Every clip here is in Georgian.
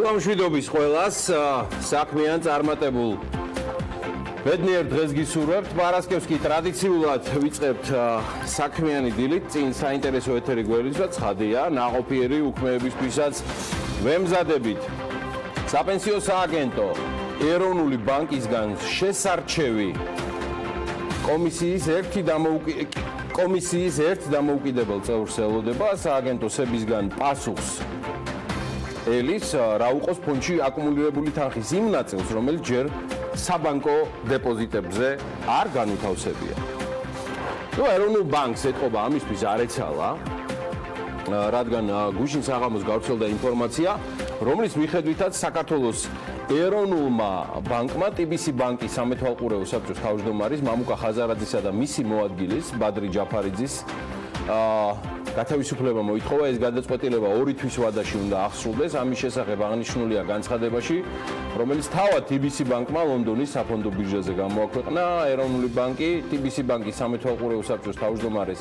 დილა მშვიდობის ყველას, საქმიან წარმატებულ ბედნიერ დღეს გისურვებთ. პარასკევს კი ტრადიციულად ვიწყებთ საქმიანი დილით, წინ საინტერესო ეთერი გველისაც ხადია, ნაყოფიერი უქმეებისთვისაც ვემზადებით. საპენსიო სააგენტო ეროვნული ბანკისგან შესარჩევი კომისიის ერთ დამოუკიდებელ წევრს ელოდება სააგენტოსებისგან პასუხს ელის რა უყოს ფონდში აკუმულირებული თანხის იმ ნაწილს, რომელიც ჯერ საბანკო დეპოზიტებზე არ განუთავსებია. ეროვნულ ბანკს ეთყობა ამისთვის არ ეცალა, რადგან გუშინ საღამოს გავრცელდა ინფორმაცია, რომლის მიხედვითაც საქართველოს ეროვნულმა ბანკმა TBC ბანკის სამეთვალყურეო საბჭოს თავმჯდომარის მამუკა ხაზარაძისა და მისი მოადგილის ბადრი ჯაფარიძის გათავისუფლება მოითხოვა. ეს გადაწყვეტილება 2 თვის ვადაში უნდა აღსრულდეს. ამის შესახებ აღნიშნულია განცხადებაში, რომელიც თავად TBC ბანკმა ლონდონის საფონდო ბირჟაზე გამოაქვეყნა. ეროვნული ბანკი TBC ბანკის სამეთვალყურეო საბჭოს თავმჯდომარის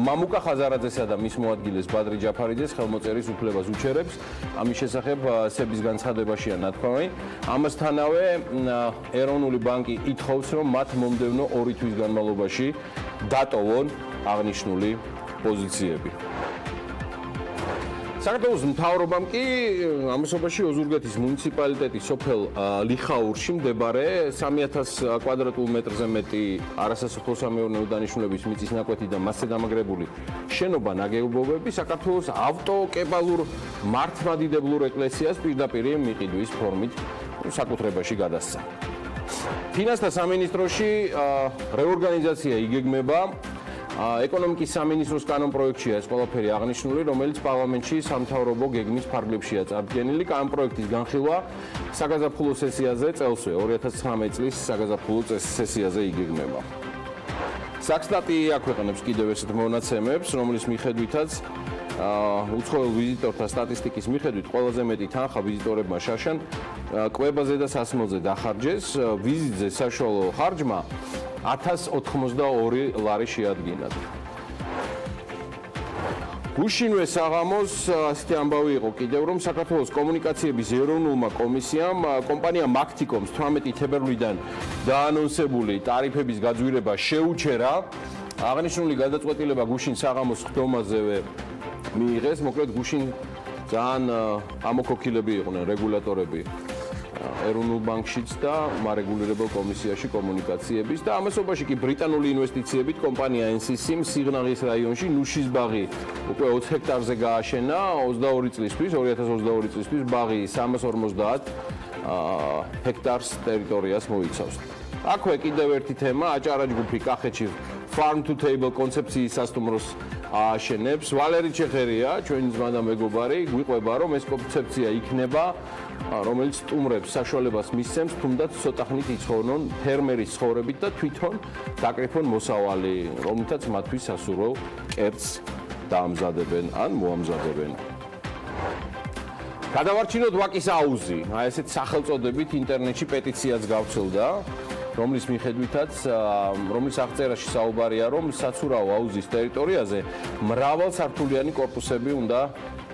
მამუკა ხაზარაძესა და მის მოადგილეს ბადრი ჯაფარიძეს ხელმოწერის უფლებას უჩერებს. ამის შესახებ სების განცხადებაშია ნათქვამი. ამასთანავე ეროვნული ბანკი ითხოვს, რომ მათ მომდევნო 2 თვის განმავლობაში დატოვონ აღნიშნული პოზიციები. საქართველოს მთავრობამ კი ამასობაში ოზურგეთის მუნიციპალიტეტის სოფელ ლიხაურში მდებარე 3000 კვადრატულ მეტრზე მეტი არასასოფლო-სამეურნეო დანიშნულების მიწის ნაკვეთი და მასზე დამაგრებული შენობა ნაგებობები საქართველოს ავტოკეპალურ მართლმადიდებლურ ეკლესიას პირდაპირ მიყიდვის ფორმით საკუთრებაში გადასცა. ფინანსთა სამინისტროში რეორგანიზაცია იგეგმება. ეკონომიკის სამინისტროს კანონპროექტშია ეს ყველაფერი აღნიშნული, რომელიც პარლამენტში სამთავრობო გეგმის ფარგლებშია წარდგენილი. კანონპროექტის განხილვა საგაზაფხულო სესიაზე წელსვე 2019 წლის საგაზაფხულო სესიაზე იგეგმება. საქსტატი აქვეყნებს კიდევ ესეთ მონაცემებს, რომლის მიხედვითაც უცხოელ ვიზიტორთა სტატისტიკის მიხედვით ყველაზე მეტი თანხა ვიზიტორებმა შაშან კვებაზე და სასმელზე დახარჯეს. ვიზიტზე საშუალო ხარჯმა 1082 ლარი შეადგინათ. გუშინვე საღამოს ასეთი ამბავი იყო კიდევ, რომ საქართველოს კომუნიკაციების ეროვნულმა კომისიამ კომპანია მაქტიკომს 18 თებერვლიდან დაანონსებული ტარიფების გაძვირება შეუჩერა. აღნიშნული გადაწყვეტილება გუშინ საღამოს ხდომაზევე მიიღეს. მოკლედ გუშინ ძალიან ამოქოქილები იყვნენ რეგულატორები ეროვნულ ბანკშიც და მარეგულირებელ კომისიაში კომუნიკაციების და ამასობაში კი ბრიტანული ინვესტიციებით კომპანია NCC სიღნაღის რაიონში ნუშის ბაღი უკვე 20 ჰექტარზე გააშენა 2022 წლისთვის ბაღი 350 ჰექტარს ტერიტორიას მოიცავს. აქვე კიდევ ერთი თემა, აჭარა-ჯგუფი კახეთში farm to table კონცეფციის სასტუმროს ააშენებს. ვალერი ჩეხერია, ჩვენი ძმა და მეგობარი, გვიყვება, რომ ეს კონცეფცია იქნება, რომელიც სტუმრებს საშუალებას მისცემს, თუნდაც ცოტა ხნით იცხოვრონ ფერმერის ცხოვრებით და თვითონ დაკრიფონ მოსავალი, რომლითაც მათთვის სასურველ კერძს დაამზადებენ ან მოამზადებენ. გადავარჩინოთ ვაკის აუზი. ესეთ სახელწოდებით ინტერნეტში პეტიციაც გავრცელდა, რომლის მიხედვითაც რომლის აღწერაში საუბარია, რომ საცურაო აუზის ტერიტორიაზე მრავალსართულიანი კორპუსები უნდა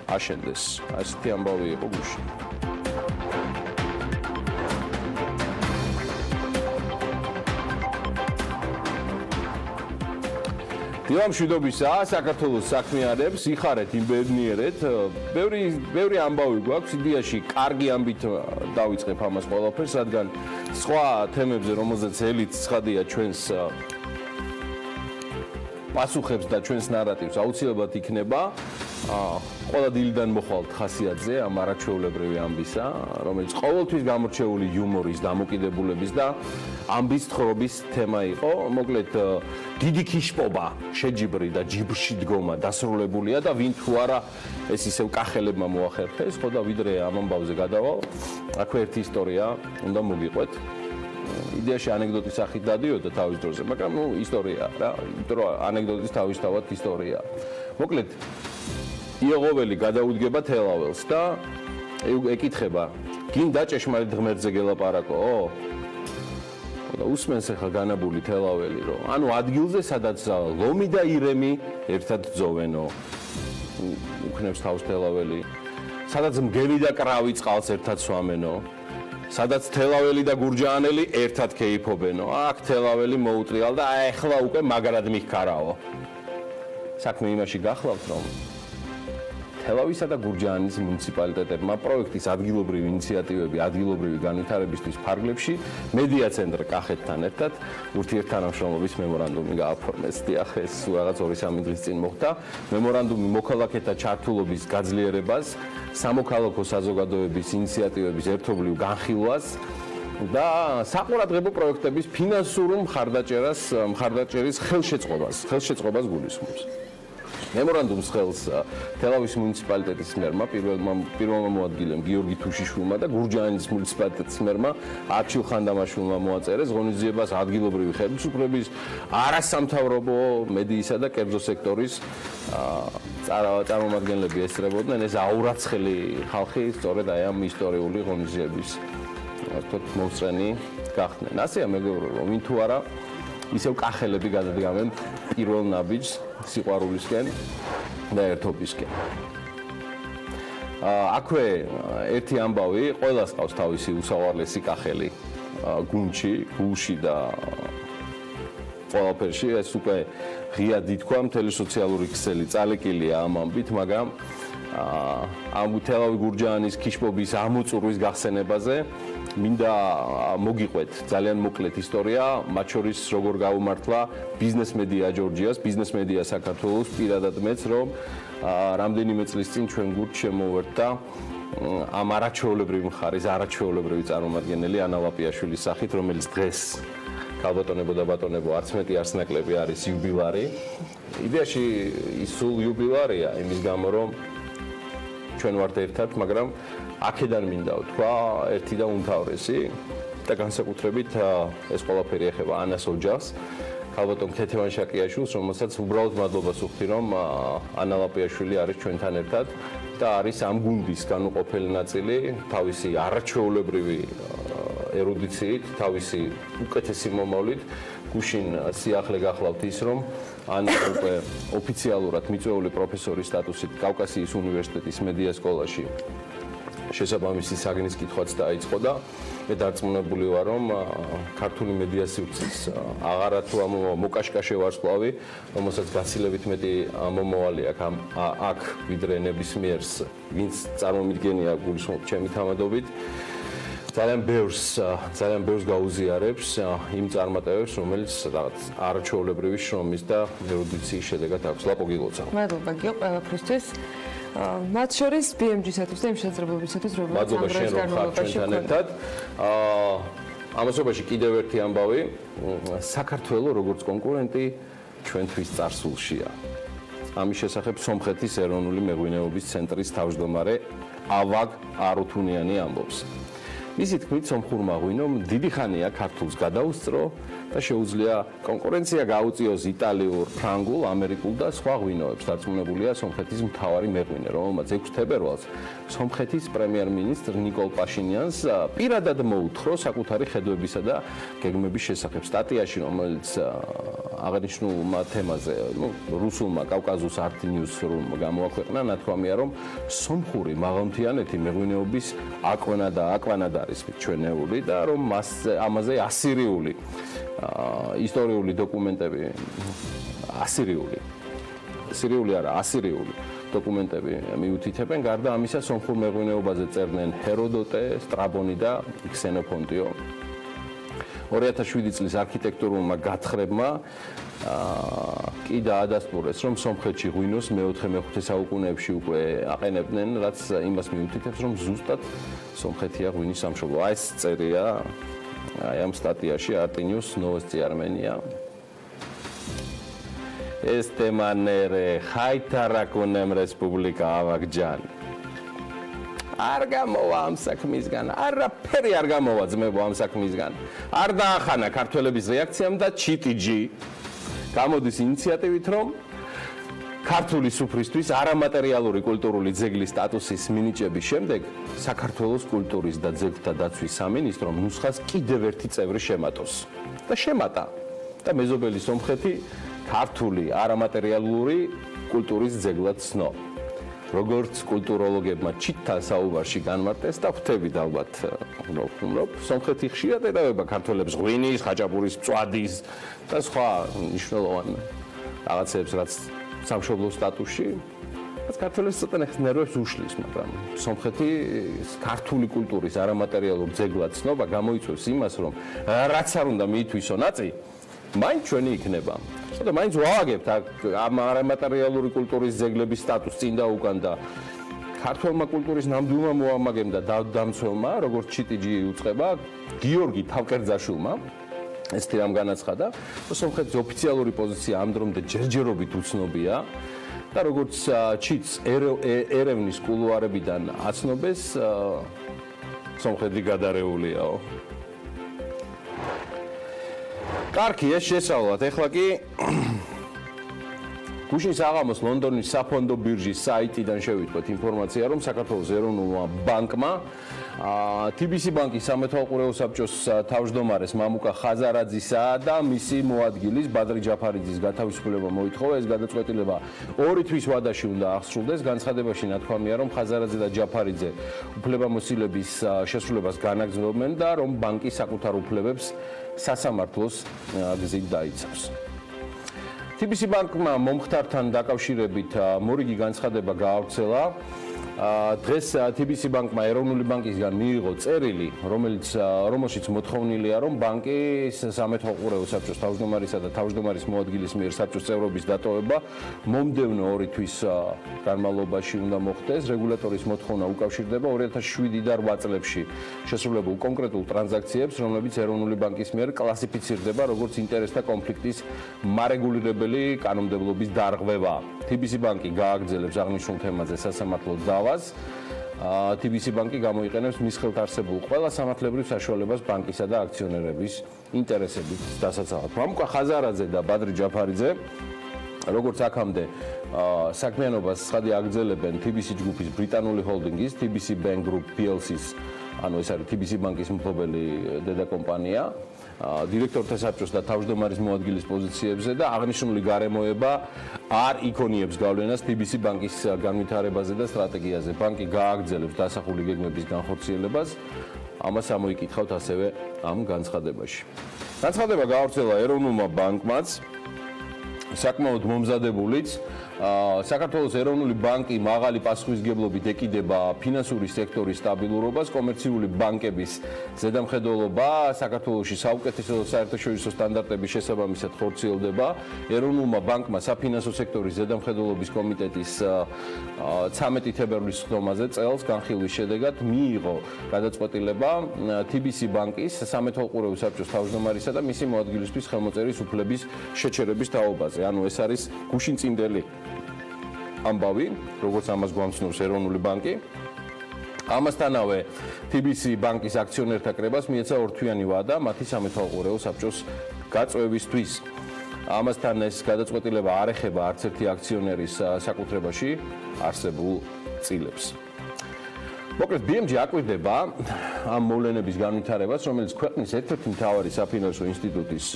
აშენდეს. ასეთი ამბავი იყო გუშინ. დილა მშვიდობისა, საქართველოს საქმიანებს იხარეთ, იმბედნიერეთ. ბევრი ამბავი გვაქვს, იდეაში კარგი ამბით დავიწყებ ამას ყველაფერს, რადგან სხვა თემებზე, რომელზეც ელით ცხადია ჩვენს პასუხებს და ჩვენს ნარატივს აუცილებლად იქნება. ყველა დილიდან მოხვალთ ხასიათზე ამ არაჩვეულებრივი ამბისა, რომელიც ყოველთვის გამორჩეული იუმორის, დამოკიდებულების და ამბის თხრობის თემა იყო. მოკლედ დიდი ქიშპობა, შეჯიბრი და ჯიბრში დგომა დასრულებულია და ვინ თუ არა ეს ისევ კახელებმა მოახერხეს, ხო და ვიდრე ამ ამბავზე გადავალ, აქვე ერთი ისტორია უნდა მოგიყვეთ. იდეაში ანეკდოტის სახით დადიოდა თავის დროზე, მაგრამ ისტორია რა, იმიტომ რომ ანეკდოტის თავისთავად ისტორია. მოკლედ იოღოველი გადაუდგება თელაველს და ეკითხება, გინდა ჭეშმარიტ ღმერთზე გელაპარაკო? და უსმენს ახლა განაბული თელაველი, რომ ანუ ადგილზე სადაც ლომი და ირემი ერთად ძოვენო. უქნებს თავს თელაველი. სადაც მგელი და კრავი წყალს ერთად სვამენო, სადაც თელაველი და გურჯაანელი ერთად ქეიფობენო. აქ თელაველი მოუტრიალ და ახლა უკვე მაგრად მიხქარაო. საქმე იმაში გახლავთ, რომ თელავისა და გურჯაანის მუნიციპალიტეტებმა პროექტის ადგილობრივი ინიციატივები, ადგილობრივი განვითარებისთვის ფარგლებში მედია ცენტრ კახეთთან ერთად ურთიერთთანამშრომლობის მემორანდუმი გააფორმეს. დიახ, ეს რაღაც 2-3 დღის წინ მოხდა. მემორანდუმი მოქალაქეთა ჩართულობის გაძლიერებას, სამოქალაქო საზოგადოების ინიციატივების ერთობლივ განხილვას და საყურადღებო პროექტების ფინანსურ მხარდაჭერის ხელშეწყობას გულისხმობს. მემორანდუმს ხელს თელავის მუნიციპალიტეტის მერმა პირველმა მოადგილემ გიორგი თუშიშვილმა და გურჯაანის მუნიციპალიტეტის მერმა არჩილ ხანდამაშვილმა მოაწერეს ღონისძიებას ადგილობრივი ხელისუფლების, არასამთავრობო მედიისა და კერძო სექტორის წარმომადგენლები ესწრებოდნენ. ეს აურაცხელი ხალხი სწორედ აი ამ ისტორიული ღონისძიების მომსწრენი გახდნენ. ასეა მეგობრებო, ვინ თუ არა ისევ კახელები გადადგამენ პირველ ნაბიჯს სიყვარულისკენ და ერთობისკენ. აქვე ერთი ამბავი, ყველას ყავს თავისი უსაყვარლესი კახელი გუნჩი, გულში და ყველაფერში. ეს უკვე ღია დითქვა, მთელი სოციალური ქსელი წალეკილია ამ ამბით, მაგრამ ამ თელავი გურჯაანის ქიშპობის ამოწურვის გახსენებაზე მინდა მოგიყვეთ ძალიან მოკლედ ისტორია, მათ შორის როგორ გაუმართლა ბიზნეს მედია ჯორჯიას, ბიზნეს მედია საქართველოს, პირადად მეც, რომ რამდენიმე წლის წინ ჩვენ გურჯს შემოვერთდა ამ არაჩვეულებრივი მხარის არაჩვეულებრივი წარმომადგენელი ანა ლაპიაშვილის სახით, რომელიც დღეს ქალბატონებო და ბატონებო არც მეტი არც ნაკლები არის იუბილარი. იდეაში ის სულ იუბილარია იმის გამო, რომ ჩვენ ვართ ერთად, მაგრამ აქედან მინდა ვთქვა ერთი და უმთავრესი და განსაკუთრებით ეს ყველაფერი ეხება ანას ოჯახს, ქალბატონ ქეთევან შაკიაშვილს, რომელსაც უბრალოდ მადლობას ვუხდი, რომ ანა ლაპიაშვილი არის ჩვენთან ერთად და არის ამ გუნდის განუყოფელი ნაწილი, თავისი არაჩვეულებრივი ერუდიციით, თავისი უკეთესი მომავლით. გუშინ სიახლე გახლავთ ის, რომ ანა უკვე ოფიციალურად მიწვეული პროფესორის სტატუსით კავკასიის უნივერსიტეტის მედია სკოლაში შესაბამისი საგნის კითხვაც დაიწყო და მე დარწმუნებული ვარ, რომ ქართული მედია სივრცის აღარათუ მოკაშკაშე ვარსკვლავი, რომელსაც გაცილებით მეტი მომავალი აქ ვიდრე ნებისმიერს, ვინც წარმომიდგენია გულისხმობ ჩემი თამადობით. ძალიან ბევრს გაუზიარებს იმ წარმატებებს, რომელიც რაღაც არაჩვეულებრივი შრომის და ერუდიციის შედეგად აქვს. ლაპო გილოცა. მადლობა გიო ყველაფრისთვის. მათ შორის BMG-სათვის და იმ შესაძლებლობისათვის, რომელიც ამ დროს განმავლობაში ერთად. ამასობაში კიდევ ერთი ამბავი, საქართველოს როგორც კონკურენტი ჩვენთვის წარსულშია. ამის შესახებ სომხეთის ეროვნული მეღვინეობის ცენტრის თავმჯდომარე ავაგ არუთუნიანი ამბობს. მისი თქმით, სომხურმა ღვინომ დიდი ხანია ქართულს გადაუსწრო და შეუძლია კონკურენცია გაუწიოს იტალიურ, ფრანგულ, ამერიკულ და სხვა ღვინოებს. დარწმუნებულია სომხეთის მთავარი მეღვინე, რომელმაც 6 თებერვალს სომხეთის პრემიერ-მინისტრ ნიკოლ პაშინიანს პირადად მოუთხრო საკუთარი ხედვებისა და გეგმების შესახებ. სტატიაში, რომელიც აღნიშნულმა თემაზე, რუსულმა კავკაზუს art news-მა გამოაქვეყნა, ნათქვამია, რომ სომხური მაღალმთიანეთი მეღვინეობის აკვანად არის ჩვენეული და რომ ამაზე ასირიული ისტორიული დოკუმენტები ასირიული დოკუმენტები მიუთითებენ. გარდა ამისა, სომხურ მეღვინეობაზე წერდნენ ჰეროდოტე, სტრაბონი და ქსენოფონტიო. 2007 წლის არქიტექტურულმა გათხრებმა კი დაადასტურეს, რომ სომხეთში ღვინოს მე-4-მე-5 საუკუნეებში უკვე აყენებდნენ, რაც იმას მიუთითებს, რომ ზუსტად სომხეთია ღვინის სამშობლო. ეს წერია აი ამ სტატიაში art news novosti Armenia. Este manere ხაითარაკუნემ რესპუბლიკა ავაგჯან. არ გამოვა ამ საქმისგან, არაფერი არ გამოვა ძმებო ამ საქმისგან. არ დაახანა ქართველების რეაქციამ და ჩიტიჯი გამოდის ინიციატივით, რომ ქართული სუფრისთვის არამატერიალური კულტურული ძეგლის სტატუსის მინიჭების შემდეგ საქართველოს კულტურის და ძეგლთა დაცვის სამინისტრომ ნუსხას კიდევ ერთი წევრი შემატოს. და შემატა. და მეზობელი სომხეთი ქართული არამატერიალური კულტურის ძეგლად ცნო. როგორც კულტუროლოგებმა ჩიტთან საუბარში განმარტეს და ხვდებით ალბათ რომ სომხეთი ხშირად ეტევება ქართველებს ღვინის, ხაჭაპურის, მწვადის და სხვა მნიშვნელოვან რაღაცებს, რაც სამშობლო სტატუსში რაც ქართველებს ცოტა ნერვებს უშლის, მაგრამ სომხეთი ქართული კულტურის არამატერიალურ ძეგლად ცნობა გამოიწვევს იმას, რომ რაც არ უნდა მიითვისო ნაწი, მაინც ჩვენი იქნება. და მაინც ვავაგებთ ამ არამატერიალური კულტურის ძეგლების სტატუსს წინ და უკან და ქართულმა კულტურის ნამდვილმა მოამაგემ და დამცველმა, როგორც ჩიტიჯი უწყება, გიორგი თავკერძაშვილმა ესეთი რამ განაცხადა, სომხეთის ოფიციალური პოზიცია ამ დრომდე ჯერჯერობით უცნობია და როგორც ჩიტს ერევნის კულუარებიდან აცნობეს, სომხეთი გადარეულიაო. კარგი, ეს შესავლად. ეხლა კი გუშინ საღამოს ლონდონის საფონდო ბირჟის საიტიდან შევიტყვეთ ინფორმაცია, რომ საქართველოს ეროვნულმა ბანკმა TBC ბანკის სამეთვალყურეო საბჭოს თავმჯდომარეს მამუკა ხაზარაძისა და მისი მოადგილის ბადრი ჯაფარიძის გათავისუფლება მოითხოვა. ეს გადაწყვეტილება 2 თვის ვადაში უნდა აღსრულდეს. განცხადებაში ნათქვამია, რომ ხაზარაძე და ჯაფარიძე უფლებამოსილების შესრულებას განაგრძობენ და რომ ბანკი საკუთარ უფლებებს სასამართლოს გზით დაიცავს. TBC ბანკმა მომხდართან დაკავშირებით მორიგი განცხადება გაავრცელა. დღეს TBC ბანკმა ეროვნული ბანკისგან მიიღო წერილი, რომელშიც მოთხოვნილია, რომ ბანკის სამეთვალყურეო საბჭოს თავმჯდომარისა და თავმჯდომარის მოადგილის მიერ საბჭოს წევრობის დატოვება მომდევნო 2 თვის განმავლობაში უნდა მოხდეს. რეგულატორის მოთხოვნა უკავშირდება 2007 და 8 წლებში შესრულებულ კონკრეტულ ტრანზაქციებს, რომლებიც ეროვნული ბანკის მიერ კლასიფიცირდება როგორც ინტერესთა კონფლიქტის მარეგულირებელი კანონმდებლობის დარღვევა. TBC ბანკი გააგრძელებს აღნიშნულ თემაზე სასამართლო დავას. TBC ბანკი გამოიყენებს მის ხელთ არსებულ ყველა სამართლებრივ საშუალებას ბანკისა და აქციონერების ინტერესების დასაცავად. მამუკა ხაზარაძე და ბადრი ჯაფარიძე, როგორც აქამდე საქმიანობას ცხადი აგრძელებენ TBC ჯგუფის ბრიტანული ჰოლდინგის TBC Bank Group PLC-ს, ანუ ეს არის TBC ბანკის მფლობელი დედა კომპანია, დირექტორთა საბჭოს და თავმჯდომარის მოადგილის პოზიციებზე და აღნიშნული გარემოება არ იქონიებს გავლენას TBC ბანკის განვითარებაზე და სტრატეგიაზე. ბანკი გააგრძელებს დასახული გეგმების განხორციელებას. ამას ამოიკითხავთ ასევე ამ განცხადებაში. განცხადება გაავრცელა ეროვნულმა ბანკმაც, საკმაოდ მომზადებულიც. საქართველოს ეროვნული ბანკი მაღალი პასუხისმგებლობით ეკიდება ფინანსური სექტორის სტაბილურობას, კომერციული ბანკების ზედამხედველობა საქართველოში საუკეთესო საერთაშორისო სტანდარტების შესაბამისად ხორციელდება. ეროვნულმა ბანკმა საფინანსო სექტორის ზედამხედველობის კომიტეტის 13 თებერვლის ხდომაზე წელს განხილვის შედეგად მიიღო გადაწყვეტილება TBC ბანკის სამეთვალყურეო საბჭოს თავმჯდომარისა და მისი მოადგილისთვის ხელმოწერის უფლების შეჩერების თაობაზე. ანუ ეს არის გუშინწინდელი ამბავი, როგორც ამას გვამცნობს ეროვნული ბანკი. ამასთანავე TBC ბანკის აქციონერთა კრებას მიეცა 2 თვიანი ვადა მათი სამეთვალყურეო საბჭოს გაწვევისთვის. ამასთან ეს გადაწყვეტილება არ ეხება არც ერთი აქციონერის საკუთრებაში არსებულ წილებს. მოკლედ BMG აკვირდება ამ მოვლენების განვითარებას, რომელიც ქვეყნის ერთ-ერთი მთავარი საფინანსო ინსტიტუტის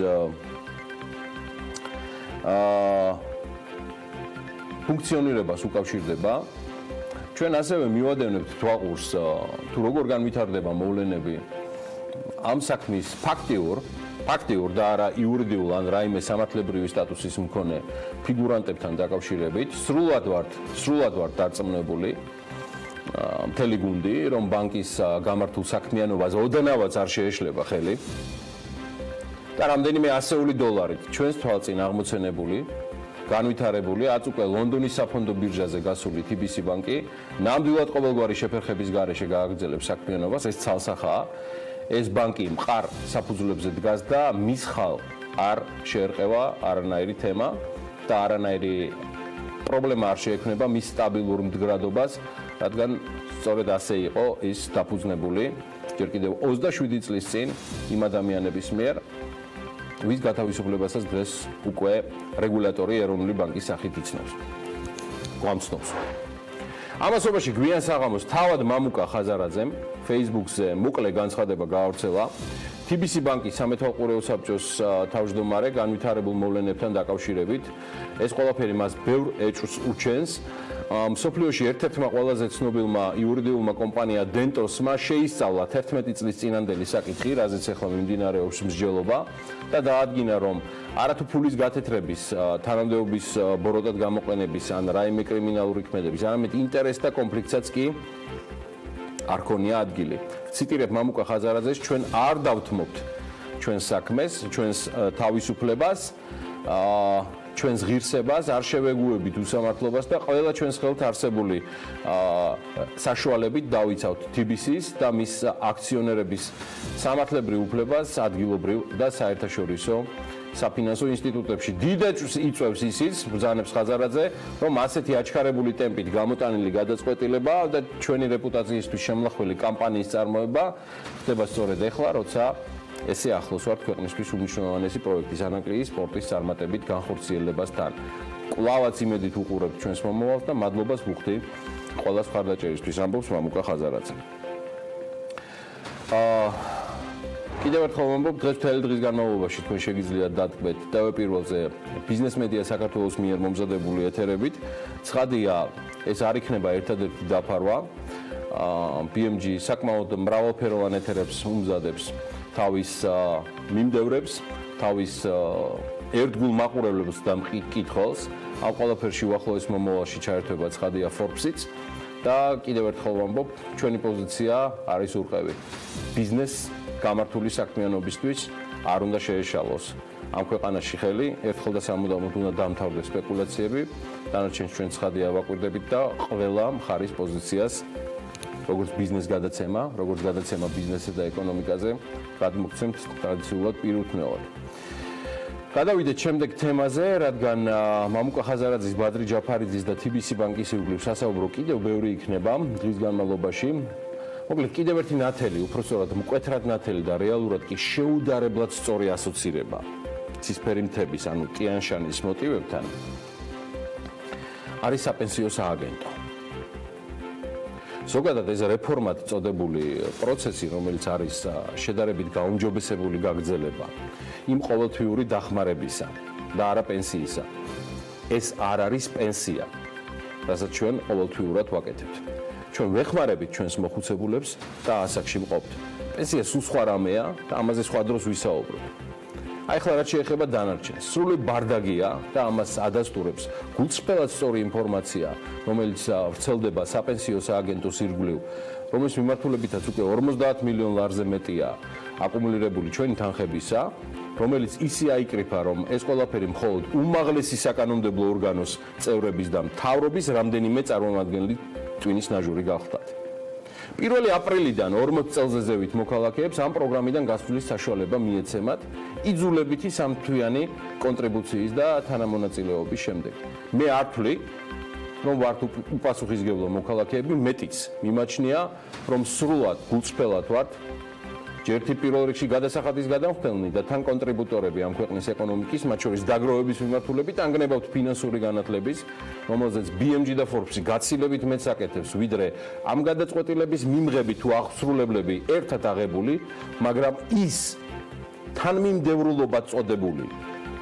ფუნქციონირებას უკავშირდება. ჩვენ ასევე მივადევნებთ თვალყურს თუ როგორ განვითარდება მოვლენები ამ საქმის ფაქტიურ და არა იურიდიულ ან რაიმე სამართლებრივი სტატუსის მქონე ფიგურანტებთან დაკავშირებით. სრულად ვართ დარწმუნებული მთელი გუნდი, რომ ბანკის გამართულ საქმიანობას ოდნავაც არ შეეშლება ხელი და რამდენიმე ასეული დოლარით ჩვენს თვალწინ აღმოცენებული განვითარებული აწ უკვე ლონდონის საფონდო ბირჟაზე გასული TBC ბანკი ნამდვილად ყოველგვარი შეფერხების გარეშე გააგრძელებს საქმიანობას. ეს ცალსახაა. ეს ბანკი მყარ საფუძვლებზე დგას და მის ხალ არ შეერყევა არანაირი თემა და არანაირი პრობლემა არ შეექმნება მის სტაბილურ მდგრადობას, რადგან სწორედ ასე იყო ის დაფუძნებული ჯერ კიდევ 27 წლის წინ იმ ადამიანების მიერ, ვის გათავისუფლებასაც დღეს უკვე რეგულატორი ეროვნული ბანკის სახით იცნობს. გვამცნობს. ამასობაში გვიან საღამოს თავად მამუკა ხაზარაძემ Facebook-ზე მოკლე განცხადება გაავრცელა TBC ბანკის სამეთვალყურეო საბჭოს თავმჯდომარე განვითარებულ მოვლენებთან დაკავშირებით. ეს ყველაფერი მას ბევრ ეჭვს უჩენს. მსოფლიოში ერთ-ერთმა ყველაზე ცნობილმა იურიდიულმა კომპანია დენტოსმა შეისწავლა 11 წლის წინანდელი საკითხი, რაზეც ახლა მიმდინარეობს მსჯელობა და დაადგინა, რომ არათუ ფულის გათეთრების, თანამდებობის ბოროტად გამოყენების ან რაიმე კრიმინალური ქმედების, არამედ ინტერესთა კონფლიქტსაც კი არ ქონია ადგილი. ციტირებ მამუკა ხაზარაძეს, ჩვენ არ დავთმობთ ჩვენს საქმეს, ჩვენს თავისუფლებას, ჩვენს ღირსებას, არ შევეგუებით უსამართლობას და ყველა ჩვენს ხელთ არსებული საშუალებით დავიცავთ TBC-ს და მის აქციონერების სამართლებრივ უფლებას ადგილობრივ და საერთაშორისო საფინანსო ინსტიტუტებში. დიდეჭვს იწვევს ისიც, ბრძანებს ხაზარაძე, რომ ასეთი აჩქარებული ტემპით გამოტანილი გადაწყვეტილება და ჩვენი რეპუტაციისთვის შემლახველი კამპანიის წარმოება ხდება სწორედ ეხლა, როცა ესე ახლოს ვართ ქვეყნისთვის უმნიშვნელოვანესი პროექტის ანაკრიის სპორტის წარმატებით განხორციელებასთან. კვლავაც იმედით უყურებთ ჩვენს მომავალს და მადლობას ვუხდი ყველა მხარდაჭერისთვის, ამბობს მამუკა ხაზარაძე. კიდევ ერთხელ ვამბობ, დღეს მთელი დღის განმავლობაში თქვენ შეგიძლიათ დატკბეთ ტელეპირველზე ბიზნეს მედია საქართველოს მიერ მომზადებული ეთერებით. ცხადია, ეს არ იქნება ერთადერთი დაფარვა. BMG საკმაოდ მრავალფეროვან ეთერებს უმზადებს თავის მიმდევრებს, თავის ერთგულ მაყურებლებს და მკითხველს. ამ ყველაფერში უახლოეს მომავალში ჩაერთვება ცხადია Forbes-იც და კიდევ ერთხელ ვამბობ, ჩვენი პოზიცია არის ურყევი. ბიზნეს გამართული საქმიანობისთვის არ უნდა შეეშალოს. ამ ქვეყანაში ხელი ერთხელ და სამუდამოდ უნდა დამთავრდეს სპეკულაციები, დანარჩენს ჩვენ ცხადია ვაკვირდებით და ყველა მხარის პოზიციას როგორც ბიზნეს გადაცემა, როგორც გადაცემა ბიზნესზე და ეკონომიკაზე გადმოგცემთ ტრადიციულად პირუთვნელად. გადავიდეთ შემდეგ თემაზე, რადგან მამუკა ხაზარაძის, ბადრი ჯაფარიძის და TBC ბანკის ირგვლივ სასაუბრო კიდევ ბევრი იქნება დღის განმავლობაში. მოკლედ კიდევ ერთი ნათელი, უпростоრად მკვეთრად ნათელი და რეალურად კი შეუდარებლად სწორი ასოცირება ცისფერი მთების, ანუ ტიან-შანის მოტივებთან არის საპენსიო სააგენტო. ზოგადად ეს რეფორმად წოდებული პროცესი, რომელიც არის შედარებით გაუმჯობესებული გაგრძელება იმ ყოველთვიური დახმარებისა და არა პენსიისა, ეს არ არის პენსია, რასაც ჩვენ ყოველთვიურად ვაკეთებთ. ჩვენ ვეხმარებით ჩვენს მოხუცებულებს და ასაკში მყოფთ. პენსია სულ სხვა რამეა და ამაზე სხვა დროს ვისაუბრებ. აი ახლა რაც შეეხება დანარჩენს, სრული ბარდაგია და ამას ადასტურებს გულწრფელად სწორი ინფორმაცია, რომელიც ვრცელდება საპენსიო სააგენტოს ირგვლივ, რომლის მიმართულებითაც უკვე 50 მილიონ ლარზე მეტია აკუმულირებული ჩვენი თანხებისა, რომელიც ისე აიკრიფა, რომ ეს ყველაფერი მხოლოდ უმაღლესი საკანონმდებლო ორგანოს წევრების და მთავრობის რამდენიმე წარმომადგენელი ტვინის ნაჟური გახლდათ. 1 აპრილიდან 40 წელზე ზევით მოქალაქეებს ამ პროგრამიდან გასვლის საშუალება მიეცემათ იძულებითი სამთვიანი კონტრიბუციის და თანამონაწილეობის შემდეგ. მე არ ვთვლი, რომ ვართ უპასუხისმგებლო მოქალაქეები, მეტიც მიმაჩნია, რომ სრულად გულწრფელად ვართ ჯერთი პირველ რიგში გადასახადის გადამხდელნი და თან კონტრიბუტორები ამ ქვეყნის ეკონომიკის, მათ შორის დაგროვების მიმართულებით ანგნებავთ ფინანსური განათლების, რომელზეც BMG და Forbes-ი გაცილებით მეც აკეთებს, ვიდრე ამ გადაწყვეტილების მიმღები თუ აღსრულებლები ერთად აღებული, მაგრამ ის თანმიმდევრულობა წოდებული,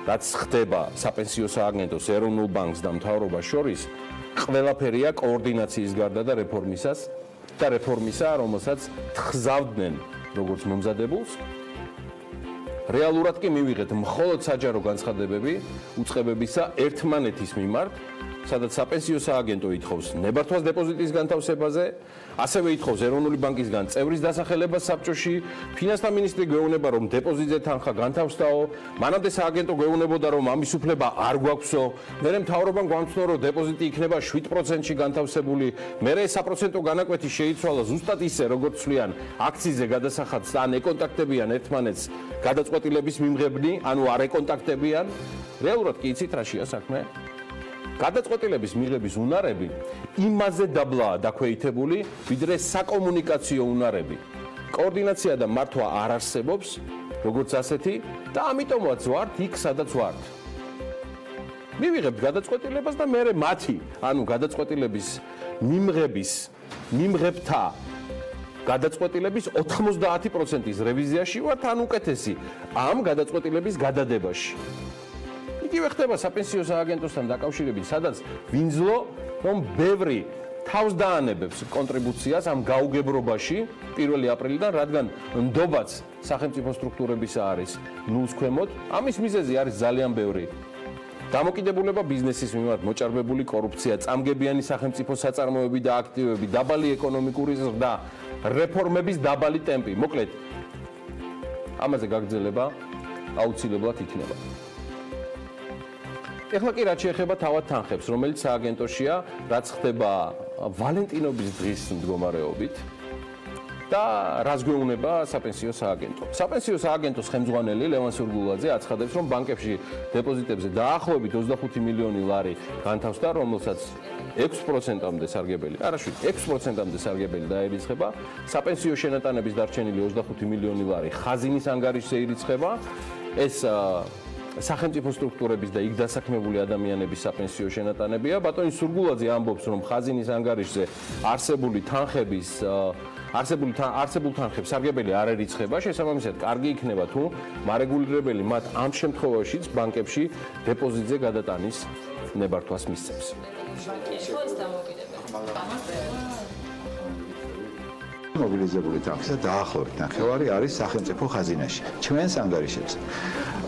რაც ხდება საპენსიო სააგენტოს, ეროვნულ ბანკს და მთავრობას შორის, ყველაფერია კოორდინაციის გარდა და რეფორმისა, რომელსაც თხზავდნენ როგორც მომზადებულს, რეალურად კი მივიღეთ მხოლოდ საჯარო განცხადებები უწყებებისა ერთმანეთის მიმართ, სადაც საპენსიო სააგენტო ითხოვს ნებართვას დეპოზიტის განთავსებაზე, ასევე ითხოვს ეროვნული ბანკისგან წევრის დასახელებას საბჭოში, ფინანსთა მინისტრი გვეუბნება, რომ დეპოზიტზე თანხა განთავსდაო, მანამდე სააგენტო გვეუბნებოდა, რომ ამის უფლება არ გვაქვსო, მერე მთავრობამ გვამცნო, რომ დეპოზიტი იქნება 7%-ში განთავსებული, მერე საპროცენტო განაკვეთი შეიცვალა ზუსტად ისე, როგორც ცვლიან აქციზზე გადასახადს ან ეკონტაქტებიან ერთმანეთს გადაწყვეტილების მიმღებნი, ანუ არ ეკონტაქტებიან, რეალურად კი იცით რაშია საქმე? გადაწყვეტილების მიღების უნარები იმაზე დაბლაა დაქვეითებული, ვიდრე საკომუნიკაციო უნარები. კოორდინაცია და მართვა არ არსებობს, როგორც ასეთი, და ამიტომაც ვართ იქ, სადაც ვართ. მივიღებთ გადაწყვეტილებას და მერე მათი, ანუ გადაწყვეტილების მიმღებთა გადაწყვეტილების 90%-ის რევიზიაში ვართ, ან უკეთესი, ამ გადაწყვეტილების გადადებაში. იგივე ხდება საპენსიო სააგენტოსთან დაკავშირებით, სადაც ვინძლო რომ ბევრი თავს დაანებებს კონტრიბუციას ამ გაუგებრობაში 1 აპრილიდან, რადგან ნდობაც სახელმწიფო სტრუქტურებისა არის ნულს ქვემოთ. ამის მიზეზი არის ძალიან ბევრი. დამოკიდებულება ბიზნესის მიმართ, მოჭარბებული კორუფცია, წამგებიანი სახელმწიფო საწარმოები და აქტივები, დაბალი ეკონომიკური ზრდა, რეფორმების დაბალი ტემპი. მოკლედ, ამაზე გაგრძელება აუცილებლად იქნება. ეხლა კი რაც შეეხება თავად თანხებს, რომელიც სააგენტოშია, რაც ხდება ვალენტინობის დღის მდგომარეობით და რას გვეუბნება საპენსიო სააგენტო. საპენსიო სააგენტოს ხელმძღვანელი ლევან სურგულაძე აცხადებს, რომ ბანკებში დეპოზიტებზე დაახლოებით 25 მილიონი ლარი განთავსდა, რომელსაც 6%-მდე სარგებელი, არაშვით 6%-მდე სარგებელი დაერიცხება. საპენსიო შენატანების დარჩენილი 25 მილიონი ლარი ხაზინის ანგარიშზე ირიცხება. ეს სახელმწიფო სტრუქტურების და იქ დასაქმებული ადამიანების საპენსიო შენატანებია. ბატონი სურგულაძე ამბობს, რომ ხაზინის ანგარიშზე არსებულ თანხებს სარგებელი არ ერიცხება. შესაბამისად, კარგი იქნება თუ მარეგულირებელი მათ ამ შემთხვევაშიც ბანკებში დეპოზიტზე გადატანის ნებართვას მისცემს. მობილიზებული თანხისა დაახლოებით ნახევარი არის სახელმწიფო ხაზინაში. ჩვენს ანგარიშებზე.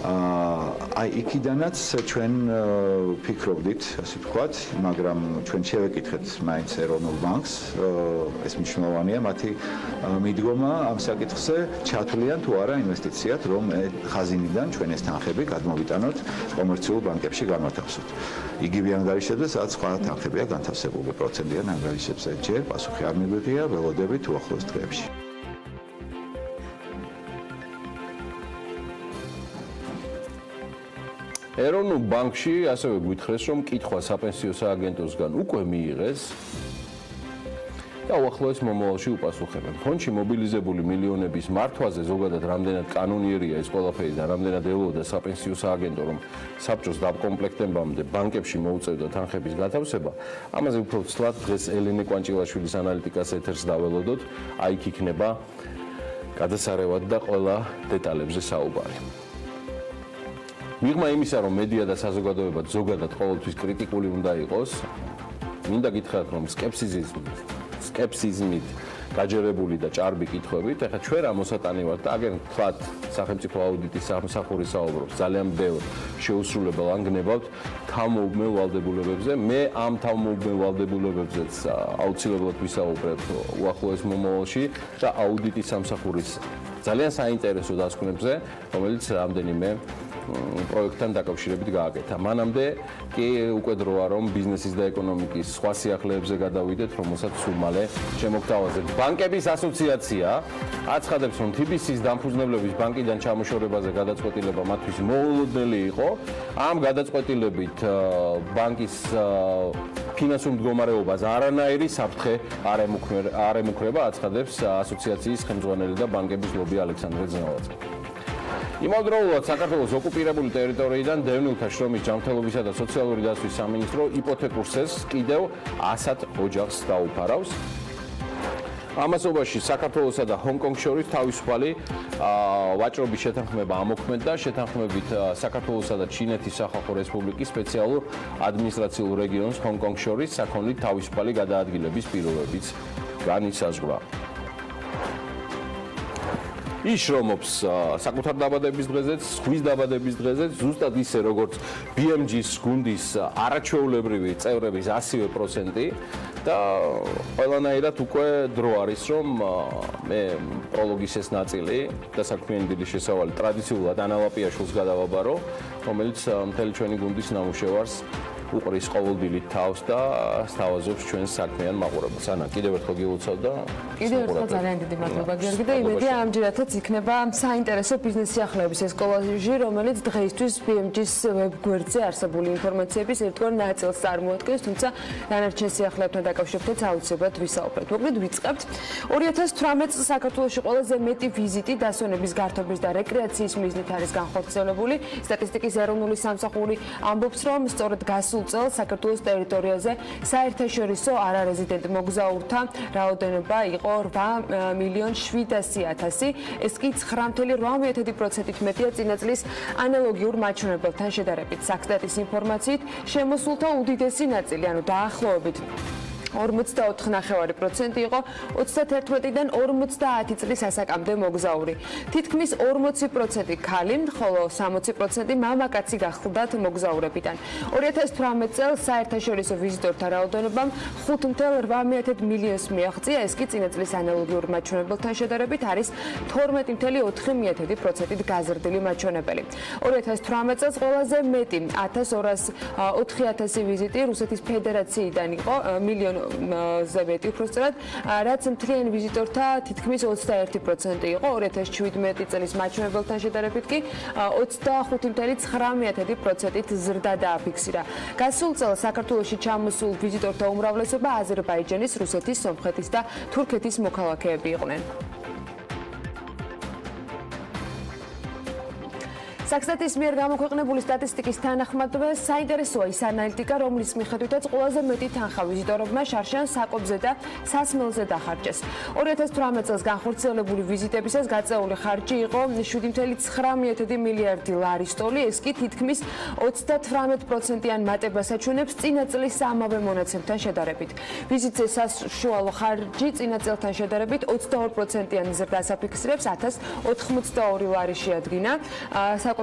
აი იქიდანაც ჩვენ ფიქრობდით, ასე ვთქვათ, მაგრამ ჩვენ შევეკითხეთ მაინც ეროვნულ ბანკს, ეს მნიშვნელოვანია მათი მიდგომა ამ საკითხზე, ჩათვლიან თუ არა ინვესტიციად, რომ ხაზინიდან ჩვენ ეს თანხები გადმოვიტანოთ კომერციულ ბანკებში განვათავსოთ. იგივე ანგარიშებზე, სადაც სხვა თანხებია განთავსებული პროცენტიან ანგარიშებზე. ჯერ პასუხი არ მიგვიღია, ველოდებით უახლოეს დღეებში. ეროვნულ ბანკში ასევე გვითხრეს, რომ კითხვა საპენსიო სააგენტოსგან უკვე მიიღეს და უახლოეს მომავალში უპასუხებენ. ფონდში მობილიზებული მილიონების მართვაზე ზოგადად რამდენად კანონიერია ეს ყველაფერი და რამდენად ელოდა საპენსიო სააგენტო, რომ საბჭოს დაკომპლექტებამდე ბანკებში მოუწევდა თანხების გათავსება. ამაზე უფრო ცლად დღეს ელენე კვანჭილაშვილის ანალიტიკას ეთერს დაველოდოთ. აი იქ იქნება გადასარევად და ყველა დეტალებზე საუბარი. მიღმა იმისა, რომ მედია და საზოგადოება ზოგადად ყოველთვის კრიტიკული უნდა იყოს, მინდა გითხრათ, რომ სკეპსიზმით გაჯერებული და ჭარბი კითხვებით, ეხლა ჩვენ რა მოსატანი ვართ და აგერ თქვათ სახელმწიფო აუდიტის სამსახური საუბრობს ძალიან ბევრ შეუსრულებელ ანგნებავთ თავმოუგმელ ვალდებულებებზე. მე ამ თავმოუგმელ ვალდებულებებზეც აუცილებლად ვისაუბრებ უახლოეს მომავალში და აუდიტის სამსახურის ძალიან საინტერესო დასკვნებზე, რომელიც რამდენიმე პროექტთან დაკავშირებით გააკეთა. მანამდე კი უკვე დროა, რომ ბიზნესის და ეკონომიკის სხვა სიახლეებზე გადავიდეთ, რომელსაც სულ მალე შემოგთავაზებთ. ბანკების ასოციაცია აცხადებს, რომ TBC-ის დამფუძნებლების ბანკიდან ჩამოშორებაზე გადაწყვეტილება მათთვის მოულოდნელი იყო. ამ გადაწყვეტილებით ბანკის ფინანსურ მდგომარეობას არანაირი საფრთხე არ ემუქრება, აცხადებს ასოციაციის ხელმძღვანელი და ბანკების ლობი ალექსანდრე ძნავაძე. იმავდროულად საქართველოს ოკუპირებული ტერიტორიიდან დევნილთა შრომის ჯანმრთელობისა და სოციალური დაცვის სამინისტრო იპოთეკურ სესს კიდევ 100 ოჯახს დაუფარავს. ამასობაში საქართველოსა და ჰონკონგს შორის თავისუფალი ვაჭრობის შეთანხმება ამოქმედდა. შეთანხმებით საქართველოსა და ჩინეთის სახალხო რესპუბლიკის სპეციალურ ადმინისტრაციულ რეგიონს ჰონკონგს შორის საქონლით თავისუფალი გადაადგილების პირობებიც განისაზღვრა. ის შრომობს საკუთარ დაბადების დღეზეც, სხვის დაბადების დღეზეც, ზუსტად ისე როგორც BMG-ის გუნდის არაჩვეულებრივი წევრების 100% და ყველანაირად უკვე დრო არის, რომ მე პროლოგის ეს ნაწილი და საქმიანი დილის შესავალი ტრადიციულად ანალაპიაშვილს გადავაბარო, რომელიც მთელი ჩვენი გუნდის ნამუშევარს უყრის ყოველდღიურად თავს და სთავაზობს ჩვენს საქმიან მაყურებელს. ანა, კიდევ ერთხელ გილოცავ და კიდევ ერთხელ ძალიან დიდი მადლობა გიორგი და იმედია ამჯერადაც იქნება საინტერესო ბიზნეს სიახლეების ეს კოლაჟი, რომელიც დღეისთვის BMG-ის ვებგვერდზე არსებული ინფორმაციების ერთგვარ ნაწილს წარმოადგენს, თუმცა დანარჩენ სიახლეებთან დაკავშირებით აუცილებლად ვისაუბრებთ. მოკლედ ვიწყებთ 2018 წელს საქართველოში ყველაზე მეტი ვიზიტი დასვენების, გართობის და რეკრეაციის მიზნით არის განხორციელებული. სტატისტიკის ეროვნული სამსახური ამბობს, რომ სწორედ გასულ სულ წელს საქართველოს ტერიტორიაზე საერთაშორისო არარეზიდენტ მოგზაურთა რაოდენობა იყო 8,700,000. ეს კი 9,8%-ით მეტია წინა წლის ანალოგიურ მაჩვენებელთან შედარებით. საქსტატის ინფორმაციით, შემოსულთა უდიდესი ნაწილი, ანუ დაახლოებით 44,9% იყო 31-დან 50 წლის ასაკამდე მოგზაური. თითქმის 40% ქალი, ხოლო 60% მამაკაცი გახლდათ მოგზაურებიდან. 2018 წელს საერთაშორისო ვიზიტორთა რაოდენობამ 5,8 მილიონს მიაღწია, ეს კი წინა წლის ანალოგიურ მაჩვენებელთან შედარებით არის 12,4%-ით გაზრდილი მაჩვენებელი. 2018 წელს ყველაზე მეტი 1,204,000 ვიზიტი რუსეთის ფედერაციიდან იყო, მილიონ ზებეტი უბრალოდ, რაც მთლიან ვიზიტორთა თითქმის 21% იყო. 2017 წლის მაჩვენებელთან შედარებით კი 25,9%-ით ზრდა დააფიქსირა. გასულ წელს საქართველოში ჩამოსულ ვიზიტორთა უმრავლესობა აზერბაიჯანის, რუსეთის, სომხეთის და თურქეთის მოქალაქეები იყვნენ. საქსტატის მიერ გამოქვეყნებული სტატისტიკის თანახმად, საინტერესოა ის ანალიტიკა, რომლის მიხედვითაც ყველაზე მეტი თანხა ვიზიტორებმა შარშან საკობზე და სასმელზე დახარჯეს. 2018 წელს განხორციელებული ვიზიტებისას გაწეული ხარჯი იყო 7,9 მილიარდი ლარის ტოლი, ეს კი თითქმის 38%-იან მატებას აჩვენებს წინა წლის ამავე მონაცემთან შედარებით. ვიზიტზე საშუალო ხარჯი წინა წელთან შედარებით 22%-იან ზრდას აფიქსირებს, 1,082 ლარი შეადგინა.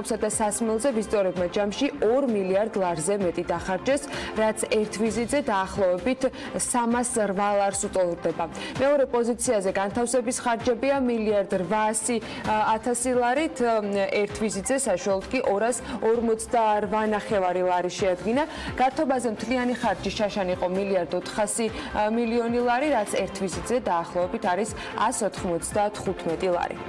საკობსა და სასმელზე ვიზიტორებმა ჯამში 2 მილიარდ ლარზე მეტი დახარჯეს, რაც ერთ ვიზიტზე დაახლოებით 308 ლარს უტოლდება. მეორე პოზიციაზე განთავსების ხარჯებია 1,800,000 ლარით, ერთ ვიზიტზე საშუალოდ კი 248,9 ლარი შეადგინა. გათობაზე მთლიანი ხარჯი შაშან იყო 1,400,000,000 ლარი, რაც ერთ ვიზიტზე დაახლოებით არის 195 ლარი.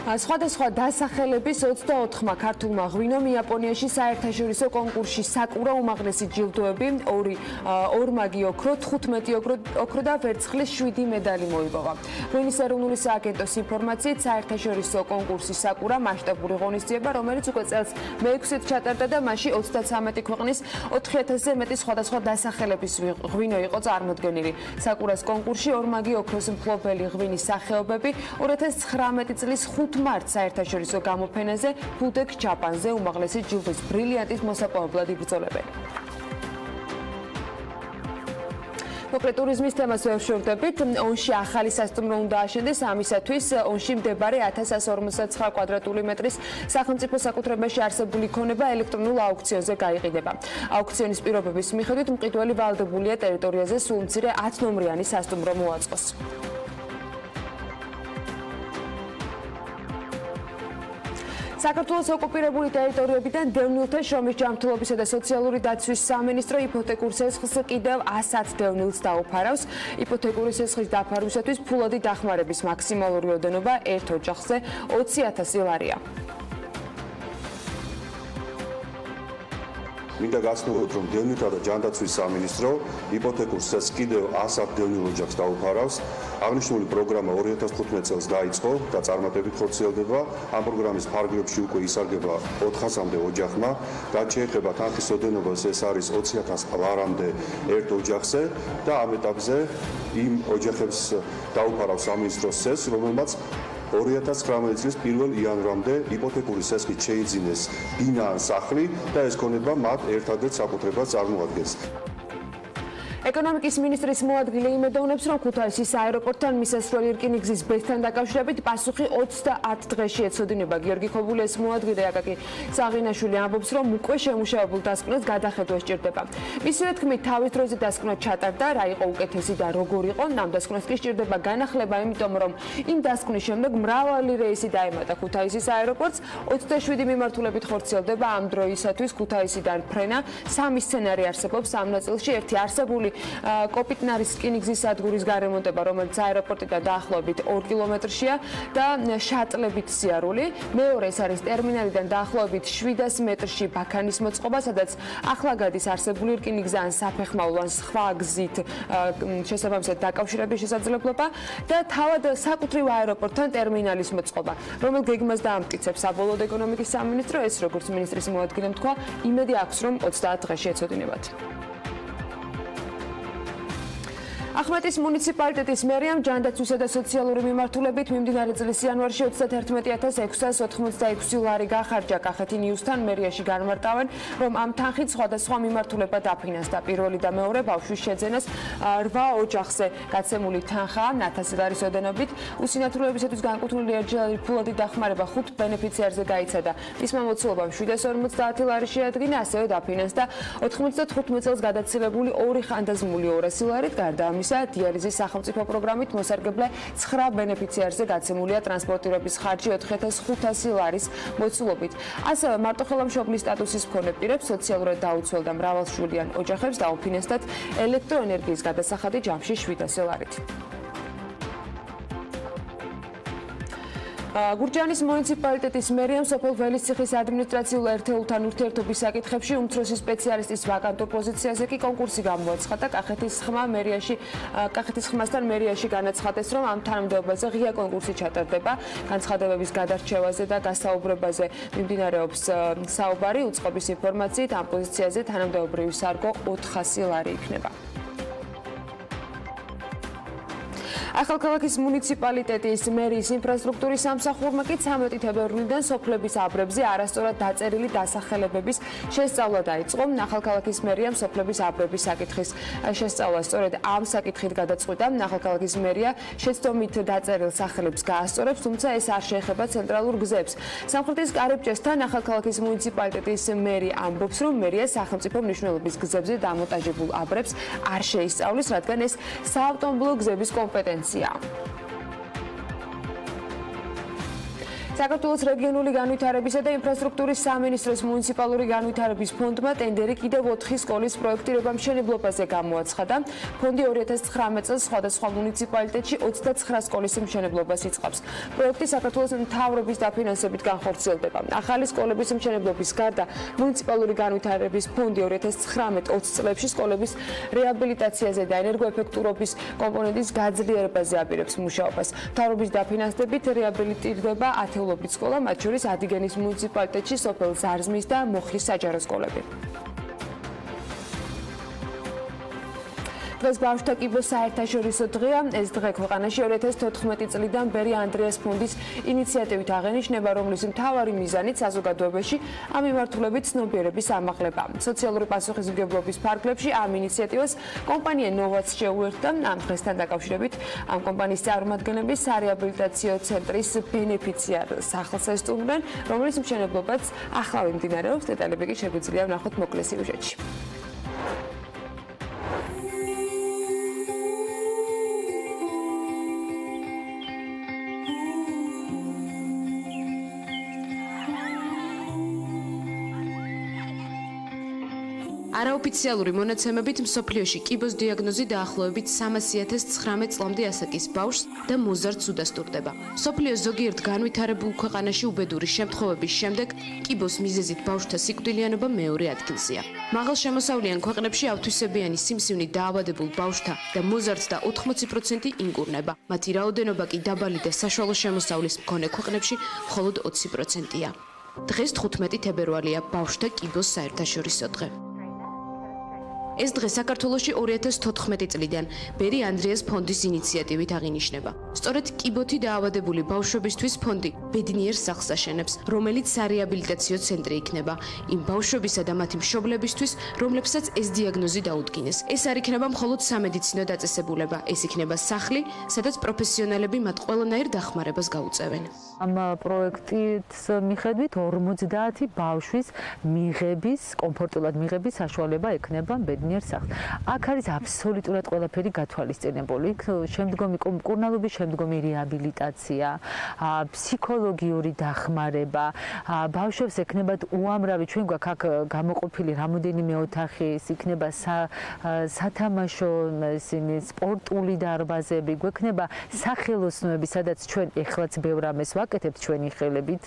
სხვადასხვა დასახელების 24-მა ქართულმა ღვინომ იაპონიაში საერთაშორისო კონკურსში საკურა უმაღლესი ჯილდოები, 2 ორმაგი ოქრო, 15 ოქრო და ვერცხლის 7 მედალი მოიპოვა. ღვინის ეროვნული სააგენტოს ინფორმაციით, საერთაშორისო კონკურსი საკურა მასშტაბური ღონისძიება, რომელიც უკვე წელს მე-6-ით ჩატარდა და მასში 33 ქვეყნის 4,000-ზე მეტი სხვადასხვა დასახელების ღვინო იყო წარმოდგენილი. საკურას კონკურსში ორმაგი ოქროს მფლობელი ღვინის სახეობები 2019 წლის 5 მარტს საერთაშორისო გამოფენაზე ბუდექ ჯაპანზე უმაღლესი ჯილდოს ბრილიანტის მოსაპოვებლად იბრძოლებენ. მოკლედ ტურიზმის თემას ვერ შევდებით. ონში ახალი სასტუმრო უნდა აშენდეს, ამისათვის ონში მდებარე 1159 კვადრატული მეტრის სახელმწიფო საკუთრებაში არსებული ქონება ელექტრონულ აუქციონზე გაიყიდება. აუქციონის პირობების მიხედვით მყიდველი ვალდებულია ტერიტორიაზე სულ მცირე 10 ნომრიანი სასტუმრო მოაწყოს. საქართველოს ოკუპირებული ტერიტორიებიდან დევნილთა შრომის ჯანმრთელობისა და სოციალური დაცვის სამინისტრო იპოთეკურ სესხს კიდევ 110 დევნილს დაუფარავს. იპოთეკური სესხის დაფარვისათვის ფულადი დახმარების მაქსიმალური ოდენობა ერთ ოჯახზე 20,000 ლარია. მინდა გაცნობოთ, რომ დევნილთა და ჯანდაცვის სამინისტრო იპოთეკურ სესხს კიდევ 110 დევნილ ოჯახს დაუფარავს. აღნიშნული პროგრამა 2015 წელს დაიწყო და წარმატებით ხორციელდება. ამ პროგრამის ფარგლებში უკვე ისარგება 400-მდე ოჯახმა. რაც შეეხება თანხის ოდენობას, ეს არის 20,000 ლარამდე ერთ ოჯახზე და ამ ეტაპზე იმ ოჯახებს დაუფარავს სამინისტროს სესხს, რომელმაც 2019 წლის 1 იანვრამდე იპოთეკური სესხით შეიძინეს ბინა ან სახლი და ეს ქონება მათ ერთადერთ საკუთრებას წარმოადგენს. ეკონომიკის მინისტრის მოადგილე იმედოვნებს, რომ ქუთაისის აეროპორტთან მისასვლელი რკინიგზის ბესთან დაკავშირებით პასუხი 30 დღეში ეცოდინება. გიორგი ქობულის მოადგილე აკაკი საღინაშვილი ამბობს, რომ უკვე შემუშავებულ დასკვნას გადახედვა სჭირდება. მისივე თქმით, თავის დროზე დასკვნა ჩატარდა, რა იყო უკეთესი და როგორ იყო. ამ დასკვნას კი სჭირდება განახლება, იმიტომ რომ იმ დასკვნის შემდეგ მრავალი რეისი დაემატა ქუთაისის აეროპორტს. 27 მიმართულებით ხორციელდება ამ დროისათვის ქუთაისიდან ფრენა. 3 სცენარი არსებობს ამ ნაწილში, ერთი არსებული კოპიტნარის რკინიგზის სადგურის გარემონტება, რომელიც აეროპორტიდან დაახლოებით 2 კილომეტრშია და შატლებით სიარული. მეორე ეს არის ტერმინალიდან დაახლოებით 700 მეტრში ბაქანის მოწყობა, სადაც ახლა გადის არსებული რკინიგზა ან საფეხმავლო ან სხვა გზით შესაბამისად დაკავშირების შესაძლებლობა და თავად საკუთრივ აეროპორტთან ტერმინალის მოწყობა, რომელ გეგმას დაამტკიცებს საბოლოოდ ეკონომიკის სამინისტრო. ეს როგორც მინისტრის მოადგილემ თქვა, იმედი აქვს, რომ 30 დღეში ეცოდინებათ. ახმეტის მუნიციპალიტეტის მერიამ ჯანდაცვისა და სოციალური მიმართულებით მიმდინარე წლის იანვარში 31686 ლარი გახარჯა. კახეთი ნიუსთან მერიაში განმარტავენ, რომ ამ თანხით სხვადასხვა მიმართულება დაფინანსდა. პირველი და მეორე ბავშვის შეძენას 8 ოჯახზე გაცემული თანხა 1000 ლარის ოდენობით. უსინათლოებისათვის განკუთვნილი ერთჯერადი ფულადი დახმარება 5 ბენეფიციარზე გაიცადა. მისმა მოცულობამ 750 ლარი შეადგინა, ასევე დაფინანსდა 95 წელს გადაცილებული 2 ხანდაზმული 200 ლარით. გარდა დიალიზის სახელმწიფო პროგრამით მოსარგებლე 9 ბენეფიციარზე გაცემულია ტრანსპორტირების ხარჯი 4500 ლარის მოცულობით. ასევე მარტოხელამშობლის სტატუსის მქონე პირებს სოციალურად დაუცველ და მრავალშვილიან ოჯახებს დაუფინანსდათ ელექტროენერგიის გადასახადი ჯამში 700 ლარით. გურჯაანის მუნიციპალიტეტის მერიამ სოფელ ველისციხის ადმინისტრაციულ ერთეულთან ურთიერთობის საკითხებში უმცროსი სპეციალისტის ვაკანტურ პოზიციაზე კი კონკურსი გამოაცხადა. კახეთის ხმასთან მერიაში განაცხადეს, რომ ამ თანამდებობაზე ღია კონკურსი ჩატარდება. განცხადებების გადარჩევაზე და გასაუბრებაზე მიმდინარეობს საუბარი. უწყობის ინფორმაციით ამ პოზიციაზე თანამდებობრივი სარგო 400 ლარი იქნება. ახალქალაქის მუნიციპალიტეტის მერის ინფრასტრუქტურის სამსახურმა კი 13 თებერვლიდან სოფლების აბრებზე არასწორად დაწერილი დასახელებების შესწავლა დაიწყო. ახალქალაქის მერიამ სოფლების აბრების საკითხის შესწავლა სწორედ ამ საკითხით გადაწყვიტა. ახალქალაქის მერია შეცდომით დაწერილ სახელებს გაასწორებს, თუმცა ეს არ შეეხება ცენტრალურ გზებს. სამხრეთის კარიბჭესთან ახალქალაქის მუნიციპალიტეტის მერი ამბობს, რომ მერია სახელმწიფო მნიშვნელობის გზებზე დამონტაჟებულ აბრებს არ შეისწავლის, რადგან ეს საავტომობილო გზების კომპეტენცია. საქართველოს რეგიონული განვითარებისა და ინფრასტრუქტურის სამინისტროს მუნიციპალური განვითარების ფონდმა ტენდერი კიდევ 4 სკოლის პროექტირება მშენებლობაზე გამოაცხადა. ფონდი 2019 წელს სხვადასხვა მუნიციპალიტეტში 29 სკოლის მშენებლობას იწყებს. პროექტი საქართველოს მთავრობის დაფინანსებით განხორციელდება. ახალი სკოლების მშენებლობის გარდა მუნიციპალური განვითარების ფონდი 2019-20 წლებში სკოლების რეაბილიტაციაზე და ენერგოეფექტურობის კომპონენტის გაძლიერებაზე აპირებს მუშაობას. მთავრობის დაფინანსებით რეაბილიტირდება 10 სკოლა, მათ შორის ადიგენის მუნიციპალიტეტში სოფელ ზარზმის და მოხის საჯარო სკოლები. დღეს ბავშვთა კიბოს საერთაშორისო დღეა. ეს დღე ქვეყანაში 2014 წლიდან ბერი ანდრიას ფონდის ინიციატივით აღენიშნება, რომლის მთავარი მიზანით საზოგადოებაში ამ მიმართულებით ცნობიერების ამაღლება. სოციალური პასუხისმგებლობის ფარგლებში ამ ინიციატივას კომპანია ნოვაც შეუერთდა. ამ დღესთან დაკავშირებით ამ კომპანიის წარმომადგენლები სარეაბილიტაციო ცენტრის ბენეფიციარ სახლს ესტუმრნენ, რომლის მშენებლობაც ახლა მიმდინარეობს. დეტალები კი შეგვიძლია ვნახოთ მოკლე სიუჟეტში. არაოფიციალური მონაცემებით მსოფლიოში კიბოს დიაგნოზი დაახლოებით 300,019 წლამდე ასაკის ბავშვს და მოზარდს უდასტურდება. მსოფლიოს ზოგიერთ განვითარებულ ქვეყანაში უბედური შემთხვევების შემდეგ კიბოს მიზეზით ბავშვთა სიკვდილიანობა მეორე ადგილზეა. მაღალ შემოსავლიან ქვეყნებში ავთვისებიანი სიმსივნით დაავადებულ ბავშვთა და მოზარდს და 80% ინკურნება. მათი რაოდენობა კი დაბალი და საშუალო შემოსავლის მქონე ქვეყნებში მხოლოდ 20%-ია. დღეს 15 თებერვალია ბავშვთა კიბოს საერთაშორისო დღე. ეს დღე საქართველოში 2014 წლიდან ბერი ანდრიას ფონდის ინიციატივით აღინიშნება. სწორედ კიბოთი დაავადებული ბავშვებისთვის ფონდი ბედნიერ სახლს აშენებს, რომელიც სარეაბილიტაციო ცენტრი იქნება იმ ბავშვებისა და მათი მშობლებისთვის, რომლებსაც ეს დიაგნოზი დაუდგინეს. ეს არ იქნება მხოლოდ სამედიცინო დაწესებულება, ეს იქნება სახლი, სადაც პროფესიონალები მათ ყველანაირ დახმარებას გაუწევენ. ამ პროექტის მიხედვით 50 ბავშვის მიღების, კომფორტულად მიღების საშუალება ექნება ბედნიერ სახლს. აქ არის აბსოლუტურად ყველაფერი გათვალისწინებული. შემდგომი მკურნალობის შემდგომი რეაბილიტაცია, ფსიქოლოგიური დახმარება, ბავშვებს ექნებათ უამრავი, ჩვენ გვაქვს აქ გამოყოფილი რამოდენიმე ოთახი, იქნება სათამაშო, სპორტული დარბაზები, გვექნება სახელოსნოები, სადაც ჩვენ ეხლაც ბევრ ამას ვაკეთებთ ჩვენი ხელებით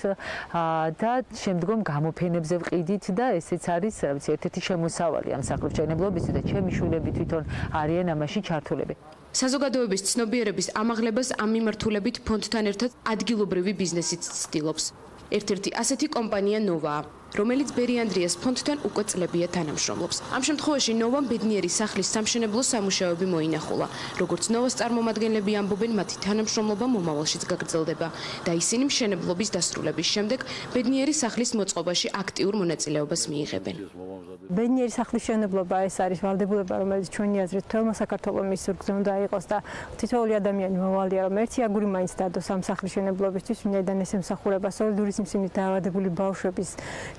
და შემდგომ გამოფენებზე ვყიდით და ესეც არის, რა ვიცი, ერთ-ერთი შემოსავალი ამ სახლმშენებლობისთვის და ჩემი შვილები თვითონ არიან ამაში ჩართულები. საზოგადოების ცნობიერების ამაღლებას ამ მიმართულებით ფონდთან ერთად ადგილობრივი ბიზნესიც ცდილობს. ერთ-ერთი ასეთი კომპანია ნოვაა, რომელიც ბერი-ანდრიას ფონდთან უკვე წლებია თანამშრომლობს. ამ შემთხვევაში ნოვამ ბედნიერი სახლის სამშენებლო სამუშაოები მოინახულა. როგორც ნოვას წარმომადგენლები ამბობენ, მათი თანამშრომლობა მომავალშიც გაგრძელდება და ისინი მშენებლობის დასრულების შემდეგ ბედნიერი სახლის მოწყობაში აქტიურ მონაწილეობას მიიღებენ. ბედნიერი სახლის მშენებლობა ეს არის ვალდებულება, რომელიც ჩვენი აზრით თელმა საქართველოს მისურგზე უნდა იყოს და თითოეული ადამიანი მოვალია, რომ ერთი აგური მაინც დადოს ამ სახლის მშენებლობისთვის, ვინაიდან ეს ემსახურება სოლიდური სიმსივნით დაავადებული ბავშვების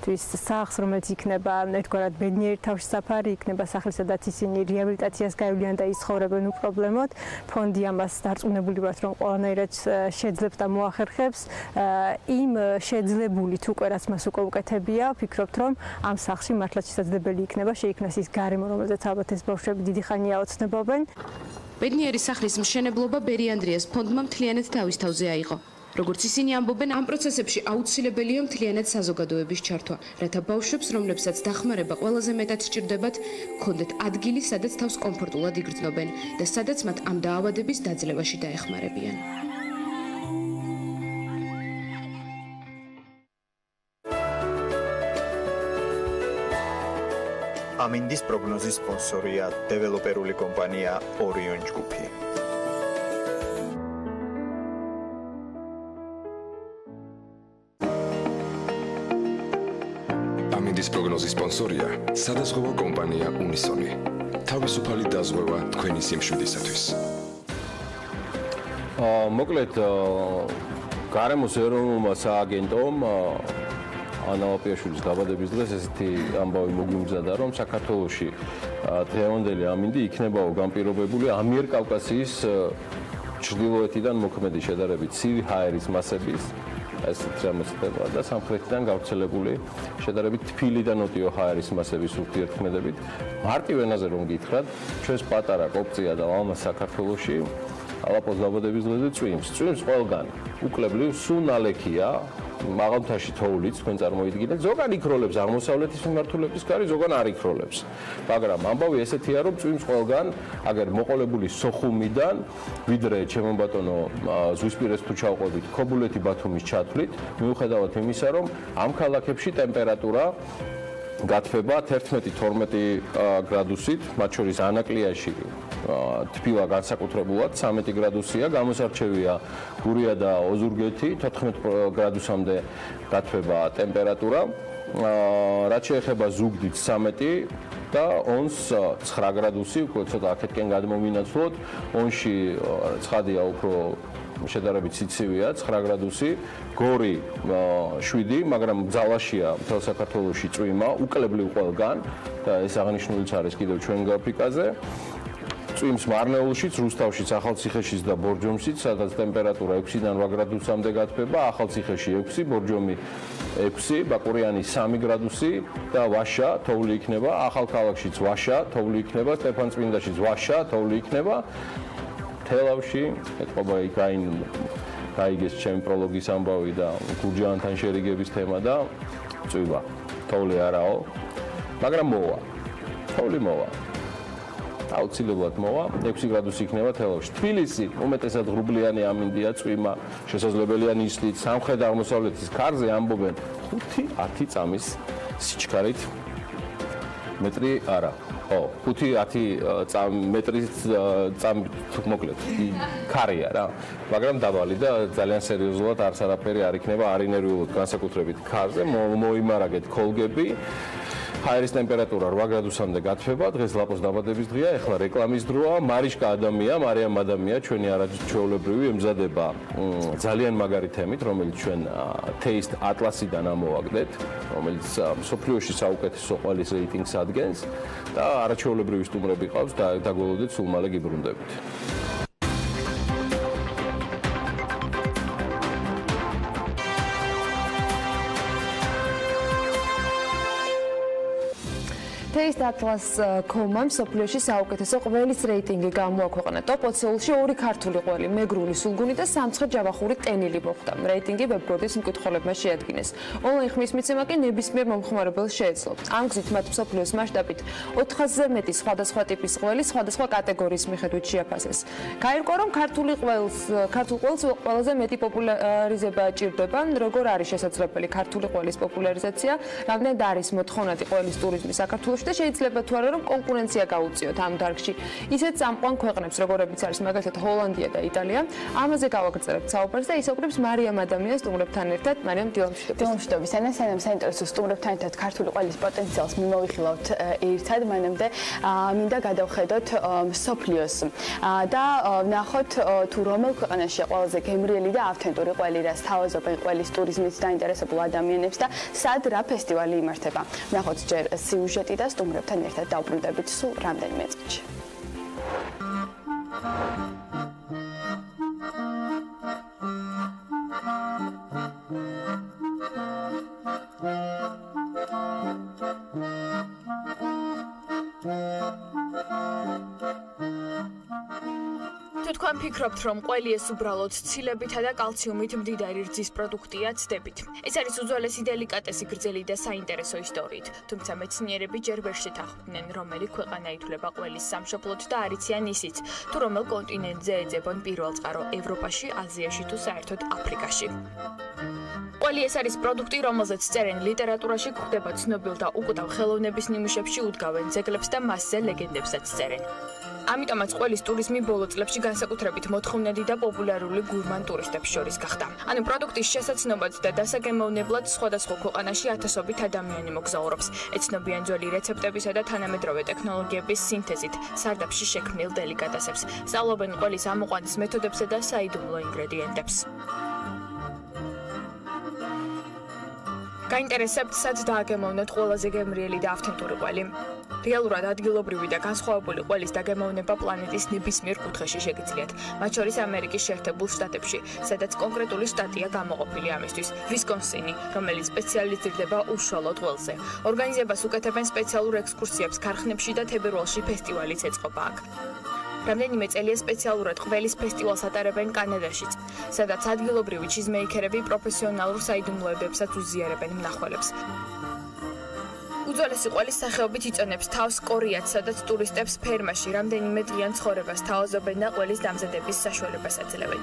სახლს, რომელიც იქნება ერთგვარად ბედნიერი თავშესაფარი, იქნება სახლი, სადაც ისინი რეაბილიტაციას გაივლიან და იცხოვრებენ უპრობლემოდ. ფონდი ამას დარწმუნებული ვართ, რომ ყველანაირად შეძლებს და მოახერხებს. იმ შეძლებულით უკვე რაც მას უკვე უკეთებია, ვფიქრობთ, რომ ამ სახლში მართლაც შესაძლებელი იქნება შეიქმნას ის გარემო, რომელზეც ალბათ ეს ბავშვები დიდი ხანია ოცნებობენ. ბედნიერი სახლის მშენებლობა ბერი-ანდრიას ფონდმა მთლიანად თავის თავზე აიღო. როგორც ისინი ამბობენ, ამ პროცესებში აუცილებელია მთლიანად საზოგადოების ჩართვა, რათა ბავშვებს, რომლებსაც დახმარება ყველაზე მეტად სჭირდებათ, ჰქონდეთ ადგილი, სადაც თავს კომფორტულად იგრძნობენ და სადაც მათ ამ დაავადების დაძლევაში დაეხმარებიან. ამინდის პროგნოზის სპონსორია დეველოპერული კომპანია ორიონ ჯგუფი. ამინდის პროგნოზის სპონსორია სადაზღვევო კომპანია უნისონი. თავისუფალი დაზღვევა თქვენი სიმშვიდისათვის. მოკლედ გარემოს ეროვნულმა სააგენტომ ანა ლაპიაშვილის დაბადების დღეს ესეთი ამბავი მოგვიმზადა, რომ საქართველოში დღევანდელი ამინდი იქნებაო განპირობებული ამიერკავკასიის ჩრდილოეთიდან მოქმედი შედარებით ცივი ჰაერის მასების ესეთ რამოსდება და სამხრეთიდან გავრცელებული შედარებით თბილი და ნოტიო ჰაერის მასების ურთიერთქმედებით. მარტივ ენაზე რომ გითხრათ, ჩვენს პატარა კოპწია და ლალმა საქართველოში ალაპოს დაბადების დღეზე წვიმს ყველგან. უკლებლივ სულ ნალექია. მაღალმთაში თოვლიც თქვენ წარმოიდგინეთ, ზოგან იქროლებს აღმოსავლეთის მიმართულების კარი, ზოგან არ იქროლებს. მაგრამ ამბავი ესეთია, რომ წვიმს ყველგან, აგერ მოყოლებული სოხუმიდან, ვიდრე ჩემო ბატონო ზღვისპირეს თუ ჩავყვებით ქობულეთი ბათუმის ჩათვლით, მიუხედავად იმისა, რომ ამ ქალაქებში ტემპერატურა გათბება 11-12 გრადუსით, მათ შორის ანაკლიაში თბილა განსაკუთრებულად 13 გრადუსია, გამოსარჩევია გურია და ოზურგეთი, 14 გრადუსამდე გათბება ტემპერატურა. რაც შეეხება ზუგდიდ 13 და ონს 9 გრადუსი, უკვე ცოტა აქეთკენ გადმოვინაცვლოთ. ონში ცხადია უფრო შედარებით სიცივეა 9 გრადუსი, გორი 7, მაგრამ ძალაშია მთელ საქართველოში წვიმა, უკლებლივ ყველგან და ეს აღნიშნულიც არის კიდევ ჩვენ გრაფიკაზე. წვიმს მარნეულშიც, რუსთავშიც, ახალციხეშიც და ბორჯომშიც, სადაც ტემპერატურა 6-დან 8 გრადუსამდე გათბება, ახალციხეში 6, ბორჯომი 6, ბაკურიანი 3 გრადუსი და ვაშა, თოვლი იქნება, ახალქალაქშიც ვაშა, თოვლი იქნება, სტეფანწმინდაშიც ვაშა, თოვლი იქნება. თელავში, ეთყობა გაიგეს ჩემი პროლოგის ამბავი და გურჯაანთან შერიგების თემა და წვიმა. თოვლი არაო, მაგრამ მოვა. თოვლი მოვა. აუცილებლად მოვა, 6 გრადუსი იქნება თელავში. თბილისი უმეტესად ღრუბლიანი ამინდია, წვიმა, შესაძლებელია ნისლით, სამხრეთ-აღმოსავლეთის ქარზე ამბობენ 5-10 წამის სიჩქარით მეტრი არა. 5-10 მეტრის მოკლედ ქარია რა, მაგრამ დაბალი და ძალიან სერიოზულად არც არაფერი არ იქნება, არ ინერვიულად განსაკუთრებით ქარზე, მოიმარაგეთ ქოლგები. ჰაერის ტემპერატურა 8 გრადუსამდე გათბება, დღეს ლაპოს დაბადების დღეა, ეხლა რეკლამის დროა. მარიშკა ადამია, მარიამ ადამია, ჩვენი არაჩვეულებრივი ემზადება ძალიან მაგარი თემით, რომელიც ჩვენ Taste Atlas-იდან ამოვაგდეთ, რომელიც მსოფლიოში საუკეთესო ყველის რეიტინგს ადგენს და არაჩვეულებრივი სტუმრები ყავს და დაგველოდეთ სულ მალე გიბრუნდებით. Taste Atlas.com-მა მსოფლიოში საუკეთესო ყველის რეიტინგი გამოაქვეყნა. Top 20-ში 2 ქართული ყველი, მეგრული სულგუნი და სამცხე ჯავახური ტენილი მოხვდა. რეიტინგი ვებგვერდის მკითხველებმა შეადგინეს. ონლაინ ხმის მიცემა კი ნებისმიერ მომხმარებელს შეეძლო. ამ გზით მათ მსოფლიოს მასშტაბით 400-ზე მეტი სხვადასხვა ტიპის ყველი სხვადასხვა კატეგორიის მიხედვით შეაფასეს. გაირკვა, რომ ქართულ ყველს ყველაზე მეტი პოპულარიზება ჭირდება, როგორ არის შესაძლებელი ქართული ყველის პოპულარიზაცია, რამდენად არის მოთხოვნადი ყველის ტურიზმი საქართველოში და შეიძლება თუ არა რომ კონკურენცია გაუწიოთ ამ დარგში. ისეთ წამყვან ქვეყნებს, როგორებიც არის მაგალითად ჰოლანდია და იტალია, ამაზე გავაგრძელებთ საუბარს და ისაუბრებს მარიამ ადამიანს სტუმრებთან ერთად. მარიამ, დილამშვიდობის. სანამ საინტერესო სტუმრებთან ერთად ქართული ყველის პოტენციალს მიმოვიხილავთ ერთად, მანამდე მინდა გადავხედოთ მსოფლიოს და ვნახოთ თუ რომელ ქვეყანაშია ყველაზე გემრიელი და ავთენტური ყველი, რაც თავაზობენ ყველის ტურიზმით დაინტერესებულ ადამიანებს და სად რა ფესტივალი იმართება. ვნახოთ ჯერ სიუჟეტი და სტუმრებთან ერთად დავბრუნდებით სულ რამდენიმე წუთში. თქვენ ფიქრობთ, რომ ყველი ეს უბრალოდ ცილებითა და კალციუმით მდიდარი რძის პროდუქტია, ცდებით. ეს არის უძველესი დელიკატესი გრძელი და საინტერესო ისტორიით, თუმცა მეცნიერები ჯერ ვერ შეთანხმდნენ, რომელი ქვეყანა ითვლება ყველის სამშობლოდ და არიციან ისიც, თუ რომელ კონტინენტზე ეძებონ პირველ წყარო ევროპაში, აზიაში თუ საერთოდ აფრიკაში. ყველი ეს არის პროდუქტი, რომელზეც წერენ ლიტერატურაში, გვხვდება ცნობილ და უკვდავ ხელოვნების ნიმუშებში, უდგავენ ძეგლებს და მასზე ლეგენდებსაც წერენ. ამიტომაც ყველის ტურიზმი ბოლო წლებში განსაკუთრებით მოთხოვნადი და პოპულარული გურმან ტურისტებს შორის გახდა. ანუ პროდუქტის შესაცნობად და დასაგემოვნებლად სხვადასხვა ქვეყანაში ათასობით ადამიანი მოგზაურობს. ეცნობიან ძველი რეცეპტებისა და თანამედროვე ტექნოლოგიების სინთეზით სარდაფში შექმნილ დელიკატესებს. სწავლობენ ყველის ამოყვანის მეთოდებსა და საიდუმლო ინგრედიენტებს. გაინტერესებთ, სად დააგემოვნოთ ყველაზე გემრიელი და ავთენტური ყველი? რეალურად ადგილობრივი და განსხვავებული ყველის დაგემოვნება პლანეტის ნებისმიერ კუთხეში შეგიძლიათ, მათ შორის ამერიკის შეერთებულ შტატებში, სადაც კონკრეტული შტატია გამოყოფილი ამისთვის, ვისკონსინი, რომელიც სპეციალიზირდება უშუალოდ ყველზე. ორგანიზებას უკეთებენ სპეციალურ ექსკურსიებს ქარხნებში და თებერვალში ფესტივალიც ეწყობა აქ. რამდენიმე წელია სპეციალურად ყველის ფესტივალს ატარებენ კანადაშიც, სადაც ადგილობრივი ჩიზმეიქერები პროფესიონალურ საიდუმლოებებსაც უზიარებენ მნახველებს. უძველესი ყველის სახეობით იწონებს თავს კორიაც, სადაც ტურისტებს ფერმაში რამდენიმე დღიან ცხოვრებას თავაზობენ და ყველის დამზადების საშუალებას აძლევენ.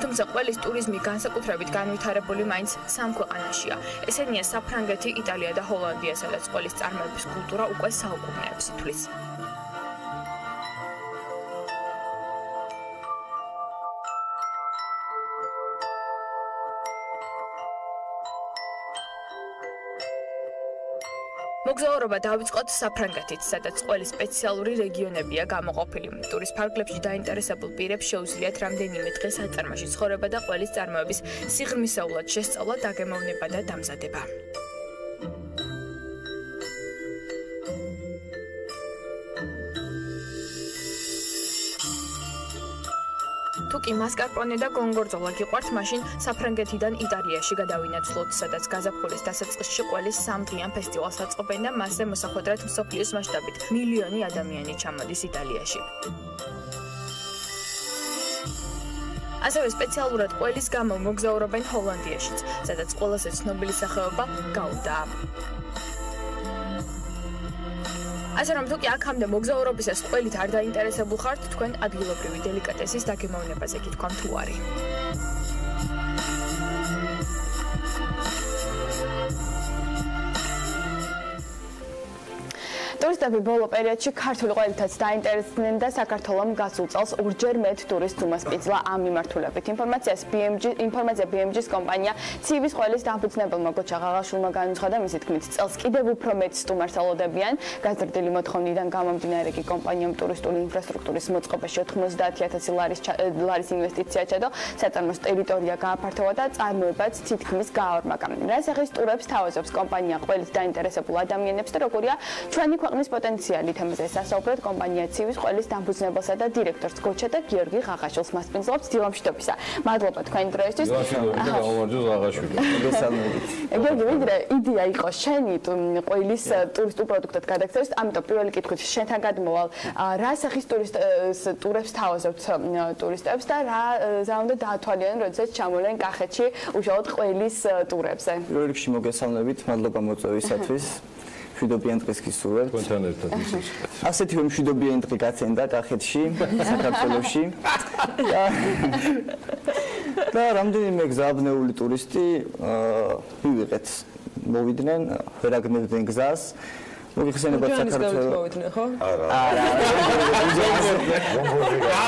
თუმცა ყველის ტურიზმი განსაკუთრებით განვითარებული მაინც სამ ქვეყანაშია. ესენია საფრანგეთი, იტალია და ჰოლანდია, სადაც ყველის წარმოების კულტურა უკვე საუკუნეებს ითვლის. მოგზაურობა დავიწყოთ საფრანგეთით, სადაც ყველის სპეციალური რეგიონებია გამოყოფილი. ტურის ფარგლებში დაინტერესებულ პირებს შეუძლიათ რამდენიმე დღე საწარმოში ცხოვრება და ყველის წარმოების სიღრმისეულად შესწავლა, დაგემოვნება და დამზადება. თუკი მასკარპონე და გონგორძოლა გიყვართ, მაშინ საფრანგეთიდან იტალიაში გადავინაცვლოთ, სადაც გაზაფხულის დასაწყისში ყველის სამდღიან ფესტივალს აწყობენ და მასზე მოსახვედრად მსოფლიოს მასშტაბით მილიონი ადამიანი ჩამოდის იტალიაში. ასევე სპეციალურად ყველის გამო მოგზაურობენ ჰოლანდიაშიც, სადაც ყველაზე ცნობილი სახეობა გაუდაა. ასე რომ თუკი აქამდე მოგზაურობისას ყველით არ დაინტერესებულ ხართ, თქვენ ადგილობრივი დელიკატესის დაგემოვნებაზე გითქვამთ უარი. ტურისტები ბოლო პერიოდში ქართული ყველითაც დაინტერესდნენ და საქართველოს გასულ წელს ორჯერ მეტ ტურისტს უმასპინძლა ამ მიმართულებით. ინფორმაცია BMG-ის კომპანია ცივის ყველის დამფუძნებელმა გოჩა ღაღაშვილმა განუცხადა, მისი თქმით, წელს კიდევ უფრო მეტ სტუმარს ელოდებიან. გაზრდილი მოთხოვნიდან გამომდინარე კი კომპანიამ ტურისტული ინფრასტრუქტურის მოწყობაში 90,000 ლარის ინვესტიცია ჩადო, საწარმოს ტერიტორია გააფართოვა და წარმოებაც თითქმის გააორმაგა. რას ახის ტურებს თავაზობს კომპანია ყველით დაინტერესებულ ადამიანებს და როგორია ჩვენი ქვეყნის ქვეყნის პოტენციალი თემაზე სასაუბრად კომპანია ცივის ყველის დამფუძნებელსა და დირექტორს გოჩა და გიორგი ღაღაშვილს მასპინძლობს დილა მშვიდობისა. მადლობა თქვენი დროისთვის. გიორგი, ვიდრე იდეა იყო შენი ყველის ტურისტულ პროდუქტად გადაქცევის, ამიტომ პირველი კითხვით შენთან გადმოვალ, რა სახის ტურებს თავაზობთ ტურისტებს და რა უნდა დაათვალიერონ, როდესაც ჩამოვლენ კახეთში უშუალოდ ყველის ტურებზე. პირველ რიგში მოგესალმებით, მადლობა მოწვევისათვის. მშვიდობიან დღეს გისურვებთ. თქვენთან ერთად ისიც. ასეთივე მშვიდობიანი დღე გაცენდა კახეთში, საქართველოში. და რამდენიმე გზაბნეული ტურისტი მივიღეთ, მოვიდნენ, ვერაგნებდნენ გზას. მოგიხსენებათ საქართველოს მოვიდნენ, ხო? არა.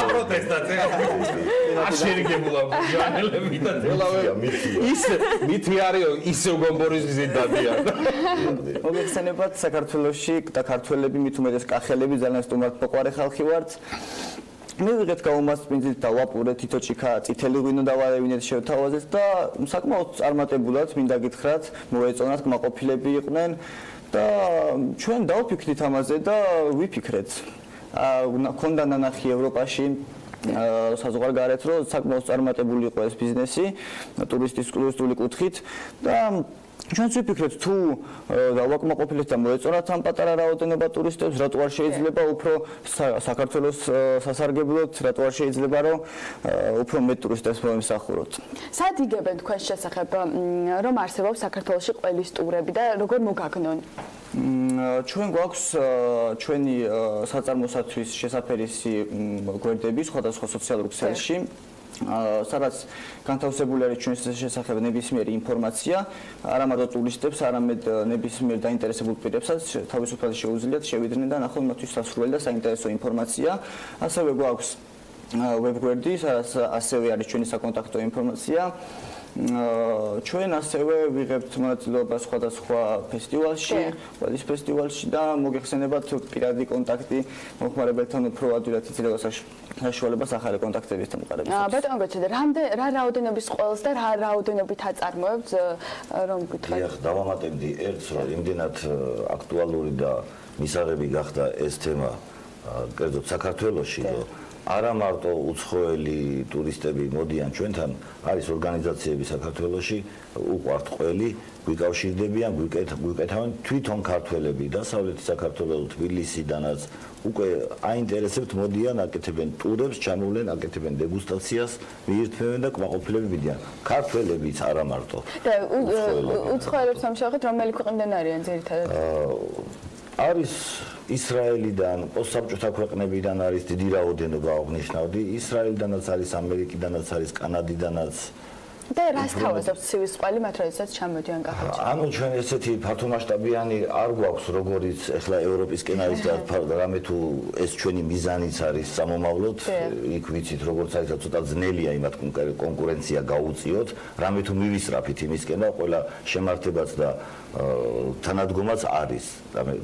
აპროტესტაცე. აშერიგებულა ჟანელები და ელავე. მითი არისო ისევ გომბორის გზით დადიან. მოგიხსენებათ საქართველოში და ქართველები მით უმეტეს კახელები ძალიან სტუმართ მოყვარე ხალხი ვართ. მივიღეთ გაუმასპინძლით და ვაპურეთ თითოჩიქა წითელი ღვინო დავარევინეთ შევთავაზეთ და საკმაოდ წარმატებულად მინდა გითხრათ მოეწონათ კმაყოფილები იყვნენ და ჩვენ დავფიქრით ამაზე და ვიფიქრეთ. ქონდა ნანახი ევროპაში საზღვარგარეთ, რომ საკმაოდ წარმატებული იყო ეს ბიზნესი ტურისტული კუთხით და ჩვენც ვიფიქრეთ თუ დავაკმაყოფილეთ და მოეწონათ ამ პატარა რაოდენობა ტურისტებს, რატო არ შეიძლება უფრო საქართველოს სასარგებლოდ, რატო არ შეიძლება რომ უფრო მეტ ტურისტებს მოემსახუროთ. სად იგებენ თქვენს შესახებ, რომ არსებობს საქართველოში ყველის ტურები და როგორ მოგაგნონ? ჩვენ გვაქვს ჩვენი საწარმოსათვის შესაფერისი გვერდები სხვადასხვა სოციალურ ქსელში. სადაც განთავსებული არის ჩვენს შესახებ ნებისმიერი ინფორმაცია, არა მარტო ტურისტებს, არამედ ნებისმიერ დაინტერესებულ პირებსაც თავისუფლად შეუძლიათ შევიდნენ და ნახონ მათთვის სასურველი და საინტერესო ინფორმაცია. ასევე გვაქვს ვებგვერდი, სადაც ასევე არის ჩვენი საკონტაქტო ინფორმაცია. ჩვენ ასევე ვიღებთ მონაწილეობას სხვადასხვა ფესტივალში, ყველის ფესტივალში და მოგეხსენებათ პირადი კონტაქტი მომხმარებელთან უფრო ადვილად იძლევა საშუალებას ახალი კონტაქტების დამყარებისათვის. ბატონო გოჩა, რა რაოდენობის ყველს და რა რაოდენობით აწარმოებთ, რომ გითხრათ? დიახ, დავამატებდი ერთს, რომ იმდენად აქტუალური და მისაღები გახდა ეს თემა კერძოდ საქართველოში, რომ არა მარტო უცხოელი ტურისტები მოდიან ჩვენთან, არის ორგანიზაციები საქართველოში, უყვართ ყველი, გვიკავშირდებიან, გვიკეთავენ თვითონ ქართველები დასავლეთი საქართველოს თბილისიდანაც უკვე აინტერესებთ მოდიან, აკეთებენ ტურებს, ჩამოვლენ, აკეთებენ დეგუსტაციას, მიირთმევენ და კმაყოფილები მიდიან. ქართველებიც არა მარტო. და უცხოელებს სამშაბათ რომელი ქვეყნიდან არიან ძირითადად? არის ისრაელიდან, პოსტსაბჭოთა ქვეყნებიდან არის დიდი რაოდენობა აღნიშნავდი, ისრაელიდანაც არის, ამერიკიდანაც არის, კანადიდანაც. და რას თავაზობთ ცივის ყველი მათ როდესაც ჩამოდიან კახეთში? ანუ ჩვენ ესეთი ფართომასშტაბიანი არ გვაქვს, როგორიც ახლა ევროპისკენ არის და რამე თუ ეს ჩვენი მიზანიც არის სამომავლოდ, იქ ვიცით როგორც არის და ცოტა ძნელია იმათ კონკურენცია გაუწიოთ, რამე თუ მივისწრაფით იმისკენ და ყველა შემართებაც და თანადგომაც არის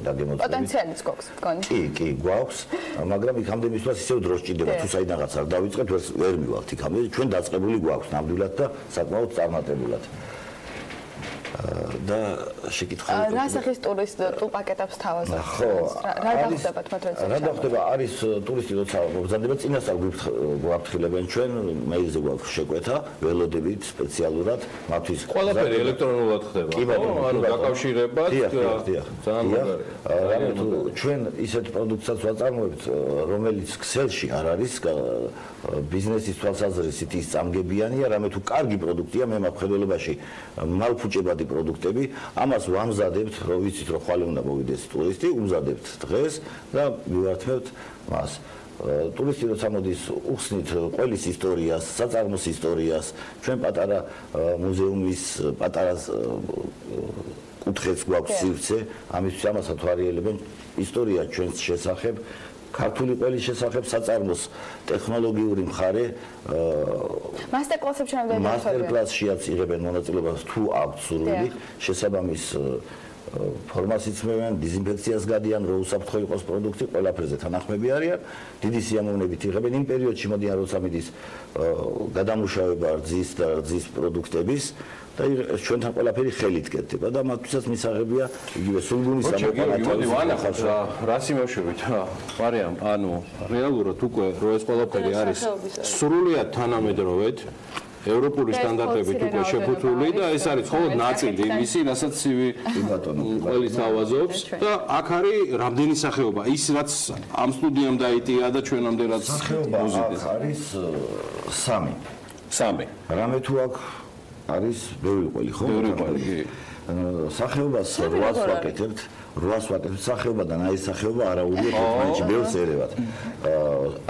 დაგემოწმებით. პოტენციალიც გვაქვს, მგონი. კი, გვაქვს, მაგრამ იქამდე მისვლას ისევ დრო სჭირდება, თუ საიდანაც არ დავიწყებთ, ვერ მივალთ იქამდე, ჩვენ დაწყებული გვაქვს ნამდვილად და საკმაოდ წარმატებულად. და შეკითხავთ რა სახის ტურისტულ პაკეტებს თავაზობთ? ხო, რა დახდებათ მათ როდესაც? რა დახდება? არის ტურისტი როცა მობრძანდება, წინასწარ გვაფრთხილებენ ჩვენ, მეილზე გვაქვს შეკვეთა, ველოდებით სპეციალურად მათთვის. ყველაფერი ელექტრონულად ხდება. კი ბატონო, ანუ დაკავშირებად ძალიან მაგარი. თუ ჩვენ ისეთ პროდუქტსაც ვაწარმოებთ, რომელიც ქსელში არ არის ბიზნესის თვალსაზრისით ის წამგებიანია, რამე თუ კარგი პროდუქტია, მე მაფხერველობაში მალფუჭებადი პროდუქტები, ამას ვამზადებთ, რომ ვიცით, რომ ხვალე უნდა მოვიდეს ტურისტი, უმზადებთ დღეს და მივართმევთ მას. ტურისტი როცა მოდის, უხსნით ყველის ისტორიას, საწარმოს ისტორიას, ჩვენ პატარა მუზეუმის პატარა კუთხეც გვაქვს სივრცე, ამისთვის ამას ათვალიერებენ ისტორია ჩვენს შესახებ. ქართული ყველის შესახებ საწარმოს ტექნოლოგიური მხარე მასტერკლასებში მასტერკლასშიაც იღებენ მონაწილეობას თუ აქვთ სურვილი შესაბამის ფორმას იწმევენ, დიზინფექციას გადიან, რო უსაფრთხო იყოს პროდუქტი, ყველაფერზე თანახმები არიან, დიდი სიამოვნებით იღებენ იმ პერიოდში მოდიან, როცა მიდის გადამუშავება რძის და რძის პროდუქტების და ჩვენთან ყველაფერი ხელით კეთდება და მათთვისაც მისაღებია იგივე სულგუნის ამოყვანა ვანახავს რა სიმეშვებით მარიამ ანუ რეალურად უკვე რო ეს ყველაფერი არის სრულიად თანამედროვედ ევროპული სტანდარტებით უკვე შეფუთული და ეს არის მხოლოდ ნაწილი იმისი, რასაც ცივი ყველის თავაზობს და აქ არის რამდენი სახეობა, ის რაც ამ სტუდიამ დაიტია და ჩვენამდე რაც მოზიდეს. არის 3. რამე თუ აქ არის ბევრი ყველი, ხო? ბევრი ყველი. სახეობას 800 ვაკეთებთ. 800 ვაკეთებთ სახეობიდან აი სახეობა არაუდია თვითონში ბევრს ერევათ.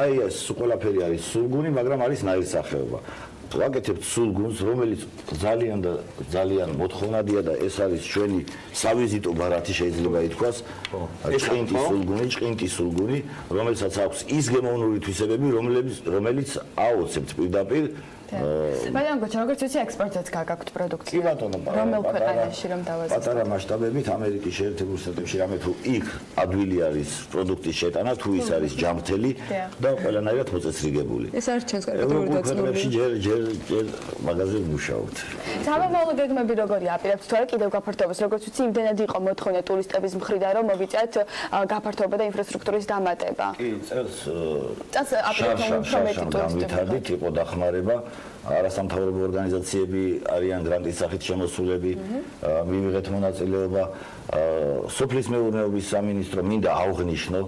აი ეს ყველაფერი არის სულგუნი, მაგრამ არის ნაირსახეობა. ვაკეთებთ სულგუნს, რომელიც ძალიან მოთხოვნადია და ეს არის ჩვენი სავიზიტო ბარათი შეიძლება ითქვას. ჭყინტის სულგუნი, რომელსაც აქვს ის გემოვნური თვისებები, რომელიც აოცებთ პირდაპირ მაგრამ როგორც ვიცი ექსპორტზეც გაგაქვთ პროდუქცია. კი ბატონო, რომელ ქვეყანაში რომ დავაზუსტოთ? პატარა მასშტაბებით ამერიკის შეერთებულ შტატებში რამე თუ იქ ადვილი არის პროდუქტის შეტანა, თუ ის არის ჯამრთელი და ყველანაირად მოწესრიგებული. ეს არის ჩვენს კატეგორიულ დაწნულებში ჯერ მაღაზიაზე მუშაობთ. სამომავლო გეგმები როგორია? აპირებთ თუ არა კიდევ გაფართოებას? როგორც ვიცი, იმდენად იყო მოთხოვნა ტურისტების მხრიდან, რომ მოვიწევთ გაფართოება და ინფრასტრუქტურის დამატება. კი, წელს განვითარებით იყო დახმარება. არასამთავრობო ორგანიზაციები არიან გრანტის სახით შემოსულები, მივიღეთ მონაწილეობა. სოფლის მეურნეობის სამინისტრო მინდა აღვნიშნო,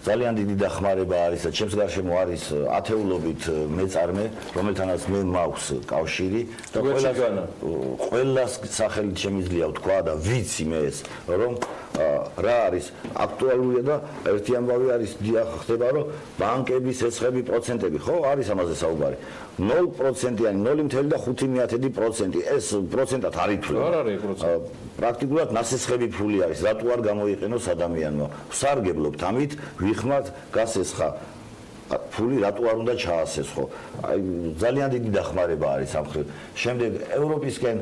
ძალიან დიდი დახმარება არის და ჩემს გარშემო არის ათეულობით მეწარმე, რომელთანაც მე მაქვს კავშირი და ყველას სახელით შემიძლია ვთქვა და ვიცი მე ეს, რომ რა არის აქტუალურია და ერთი ამბავი არის ხდება, რომ ბანკების ეცხები პროცენტები, ხო, არის ამაზე საუბარი. 0%-იანი 0.5% ეს პროცენტად არ ითვლება. არ არის პროცენტი. პრაქტიკულად ნასესხები ფული არის, რატო არ გამოიყენოს ადამიანმა. ვსარგებლობთ ამით, ვიხმართ გასესხა ფული რატო არ უნდა ჩაასესხო. აი ძალიან დიდი დახმარება არის ამ მხრივ. შემდეგ ევროპისკენ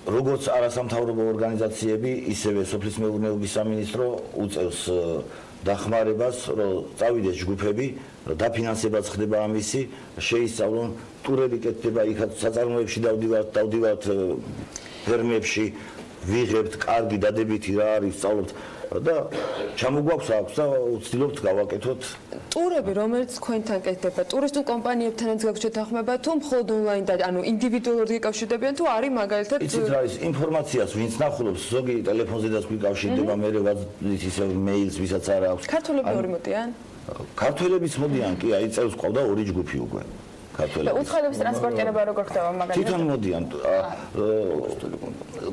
როგორც არასამთავრობო ორგანიზაციები, ისევე სოფლის მეურნეობის სამინისტრო უწევს დახმარებას, რომ წავიდეს ჯგუფები, დაფინანსებაც ხდება ამისი, შეისწავლონ ტურები კეთდება, იქაც საწარმოებში დავდივართ ფერმებში, ვიღებთ კარგი დადებითი რა არის, სწავლობთ და ჩამოგვაქვს აქვს და ვცდილობთ გავაკეთოთ ტურები, რომელიც თქვენთან კეთდება, ტურისტულ კომპანიებთანაც გაქვთ შეთანხმება თუ მხოლოდ ონლაინ და ანუ ინდივიდუალურად გიკავშირდებიან თუ არის მაგალითად იცით რა ის ინფორმაციას ვინც ნახულობს ზოგი ტელეფონზედაც გვიკავშირდება მე ვაზის ისე მეილს ვისაც არ აქვს ქართველები ორი მოდიან? ქართველებიც მოდიან კი აი წელს ყავდა ორი ჯგუფი უკვე ქართველები. უცხოელების ტრანსპორტირება როგორ ხდება მაგალითად? თვითონ მოდიან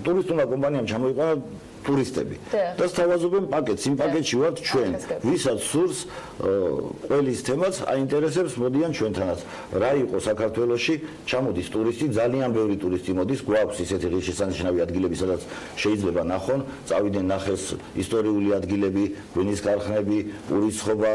ტურისტულმა კომპანიამ ჩამოიყვანა ტურისტები და სთავაზობენ პაკეტს, იმ პაკეტში ვართ ჩვენ, ვისაც სურს ყველის თემაც აინტერესებს, მოდიან ჩვენთანაც. რა იყო საქართველოში, ჩამოდის ტურისტი, ძალიან ბევრი ტურისტი მოდის, გვაქვს ისეთი ღირსშესანიშნავი ადგილები, სადაც შეიძლება ნახონ, წავიდნენ ნახეს ისტორიული ადგილები, ღვინის ქარხნები, ურიცხვობა,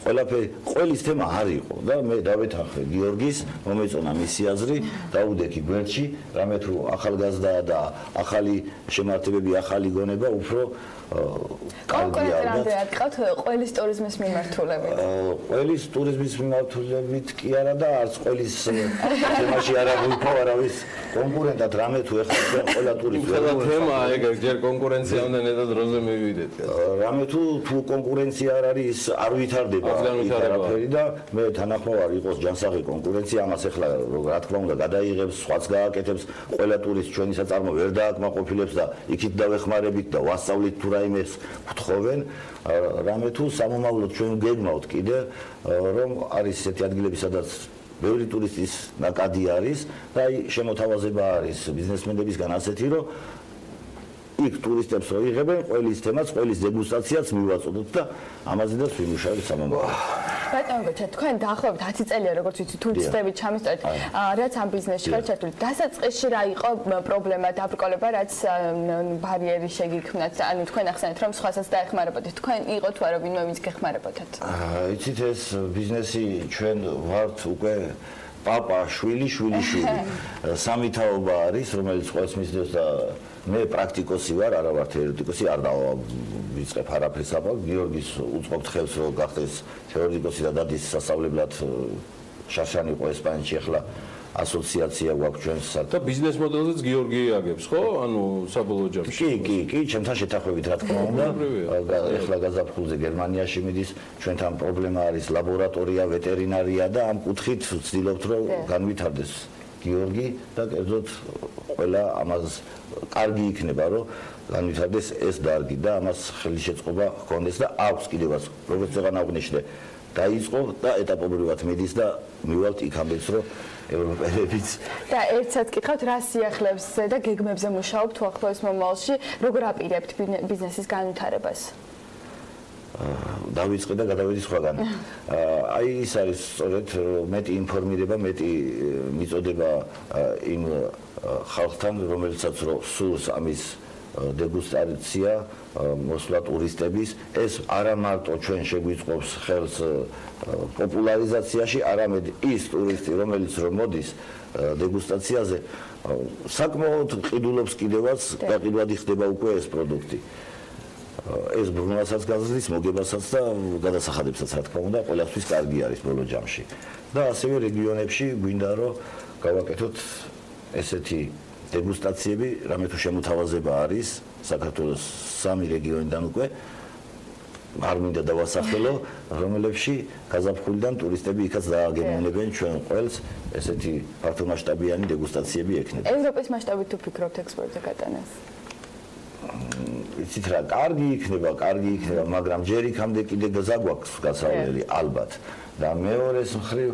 ყველაფერი ყველის თემა არ იყო და მე დავეთანხმე გიორგის, მომეწონა მისი აზრი, დაუდექი გვერდში, რამე თუ ახალგაზრდაა და ახალი შემართებები, ახალი გონება უფრო კონკრეტულად გყავთ ყველის ტურიზმის მიმართულებით. ყველის ტურიზმის მიმართულებით კი არა და არც ყველის თემაში არ აღვიქვა არავის კონკურენტად რამე თუ ეხლა ყველა ტურისტი ყველა თემა ეგ ჯერ კონკურენცია უნდა ნეტად დროზე მივიდეთ. რამე თუ კონკურენცია არ არის არ ვითარდება არაფერი და მე თანახმოვარ იყოს ჯანსაღი კონკურენცია ამას ეხლა რა თქმა უნდა გადაიღებს სხვაც გააკეთებს ყველა ტურისტი ჩვენი საწარმო ვერ დააკმაყოფილებს და იქით დავეხმარებით და ვასწავლით თუ რაიმეს ვთხოვენ რამე თუ სამომავლოდ ჩვენ გეგმავთ კიდე რომ არის ესეთი ადგილები სადაც ბევრი ტურისტის ნაკადი არის და აი შემოთავაზება არის ბიზნესმენებისგან ასეთი რომ იქ ტურისტებს რო იღებენ ყველის თემაც ყველის დეგუსტაციაც მივაწოდოთ და ამაზედაც ვიმუშავებთ სამომავლოდ. ბატონო, თქვენ დაახლოებით 10 წელია როგორც ვიცი ტურისტები ჩამისწორეთ, რაც ამ ბიზნესში ხართ ჩართული. დასაწყისში რა იყო პრობლემა, დაბრკოლება, რაც ბარიერი შეგიქმნათ? ანუ თქვენ ახსენეთ რომ სხვასაც დაეხმარებოდეთ. თქვენ იყო თუ არა ვინმე ვინც გეხმარებოდათ? იცით ეს ბიზნესი ჩვენ ვართ უკვე პაპა, შვილი. სამი თაობა არის, რომელიც ყოველს მისდევს და მე პრაქტიკოსი ვარ, არა ვარ თეორეტიკოსი, არ დავიწყებ არაფერს აბა. გიორგის უწყობთ ხელს, რომ გახდეს თეორეტიკოსი და დადის სასწავლებლად შაშანი ყო ესპანეთში, ახლა ასოციაცია გვაქვს ჩვენს და ბიზნეს მოდელზეც გიორგი აგებს, ხო? ანუ საბოლოო ჯამში. კი, ჩემთან შეთანხმებით რა თქმა უნდა. ახლა გაზაფხულზე გერმანიაში მიდის, ჩვენთან პრობლემა არის ლაბორატორია, ვეტერინარია და ამ კუთხით ვცდილობთ რომ განვითარდეს გიორგი და კერძოდ ყველა ამას კარგი იქნება რომ განვითარდეს ეს დარგი და ამას ხელშეწყობა ჰქონდეს და აქვს კიდევაც როგორც აღარ აღვნიშნე დაიწყო და ეტაპობრივად მიდის და მივალთ იქამდეც რომ ევროპელებიც და ერთსაც გითხავთ რა სიახლეებზე და გეგმებზე მუშაობთ თუ ახლოს მომავალში როგორ აპირებთ ბიზნესის განვითარებას დავიწყე და გადავედი სხვაგან. აი ის არის სწორედ მეტი ინფორმირება, მეტი მიწოდება იმ ხალხთან, რომელსაც სურს ამის დეგუსტაცია, მოსვლა ტურისტების, ეს არა მარტო ჩვენ შეგვიწყობს ხელს პოპულარიზაციაში, არამედ ის ტურისტი, რომელიც მოდის დეგუსტაციაზე, საკმაოდ ყიდულობს კიდევაც და ყიდვადი ხდება უკვე ეს პროდუქტი. ეს ბრუნვასაც გაზრდის, მოგებასაც და გადასახადებსაც რა თქმა უნდა, ყველასთვის კარგი არის ბოლო ჯამში. და ასევე რეგიონებში გვინდა რომ გავაკეთოთ ესეთი დეგუსტაციები, რამე თუ შემოთავაზება არის საქართველოს 3 რეგიონიდან უკვე არ მინდა დავასახელო, რომელებში გაზაფხულიდან ტურისტები იქაც დააგემოვნებენ ჩვენ ყველს ესეთი ფართომასშტაბიანი დეგუსტაციები ექნება. ევროპის მასშტაბით თუ ფიქრობთ ექსპორტზე გატანას? იცით რა, კარგი იქნება, მაგრამ ჯერ იქამდე კიდე გზა გვაქვს გასავლელი ალბათ. და მეორეს მხრივ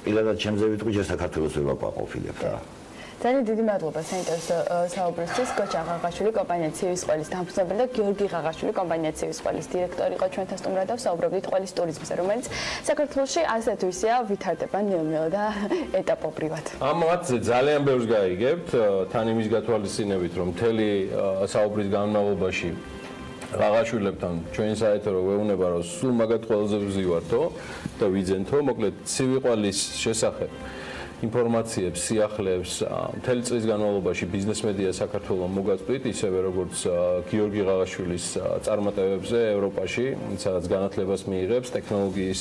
პირადად ჩემზე ვიტყვი, ჯერ საქართველოს ვერ ვაკმაყოფილებ რა. ძალიან დიდი მადლობა საინტერესო საუბრისთვის. გოჩა ღაღაშვილი კომპანია ცივის ყველის დამფუძნებელი და გიორგი ღაღაშვილი კომპანია ცივის ყველის დირექტორი იყო ჩვენთან სტუმრად და ვსაუბრობდით ყველის ტურიზმზე, რომელიც საქართველოში ასეთ ვისია ვითარდება ნელ-ნელა და ეტაპობრივად. ამ მათზე ძალიან ბევრს გაიგებთ, თან იმის გათვალისწინებით, რომ მთელი საუბრის განმავლობაში ღაღაშვილებთან ჩვენ საერთო რო ვეუბნება, რომ სულ მაგათ ყველაზე ვზივართო და ვიძენთო, მოკლედ ცივი ყველის შესახებ ინფორმაციებს, სიახლეებს მთელი წლის განმავლობაში ბიზნეს მედია საქართველოს მოგაწვით, ისევე როგორც გიორგი ღაღაშვილის წარმატებებზე ევროპაში, სადაც განათლებას მიიღებს ტექნოლოგიის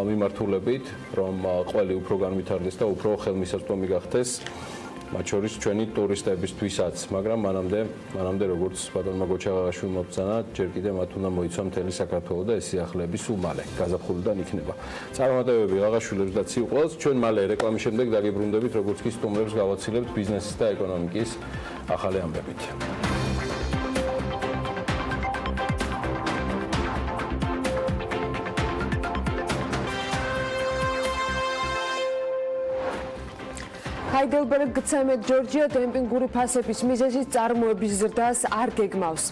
მიმართულებით, რომ ყველი უფრო განვითარდეს და უფრო ხელმისაწვდომი გახდეს, მათ შორის ჩვენი ტურისტებისთვისაც, მაგრამ მანამდე როგორც ბატონმა გოჩა ღაღაშვილმა ბრძანა, ჯერ კიდევ მათ უნდა მოიცვა მთელი საქართველო და ეს სიახლეები სულ მალე გაზაფხულიდან იქნება. წარმატებები ღაღაშვილებს და ცივ ყველს, ჩვენ მალე რეკლამის შემდეგ დაგიბრუნდებით, როგორც კი სტუმრებს გავაცილებთ ბიზნესის და ეკონომიკის ახალი ამბებით. ჰაიდელბერგ ცემენტ ჯორჯია დემპინგური ფასების მიზეზის წარმოების ზრდას არ გეგმავს.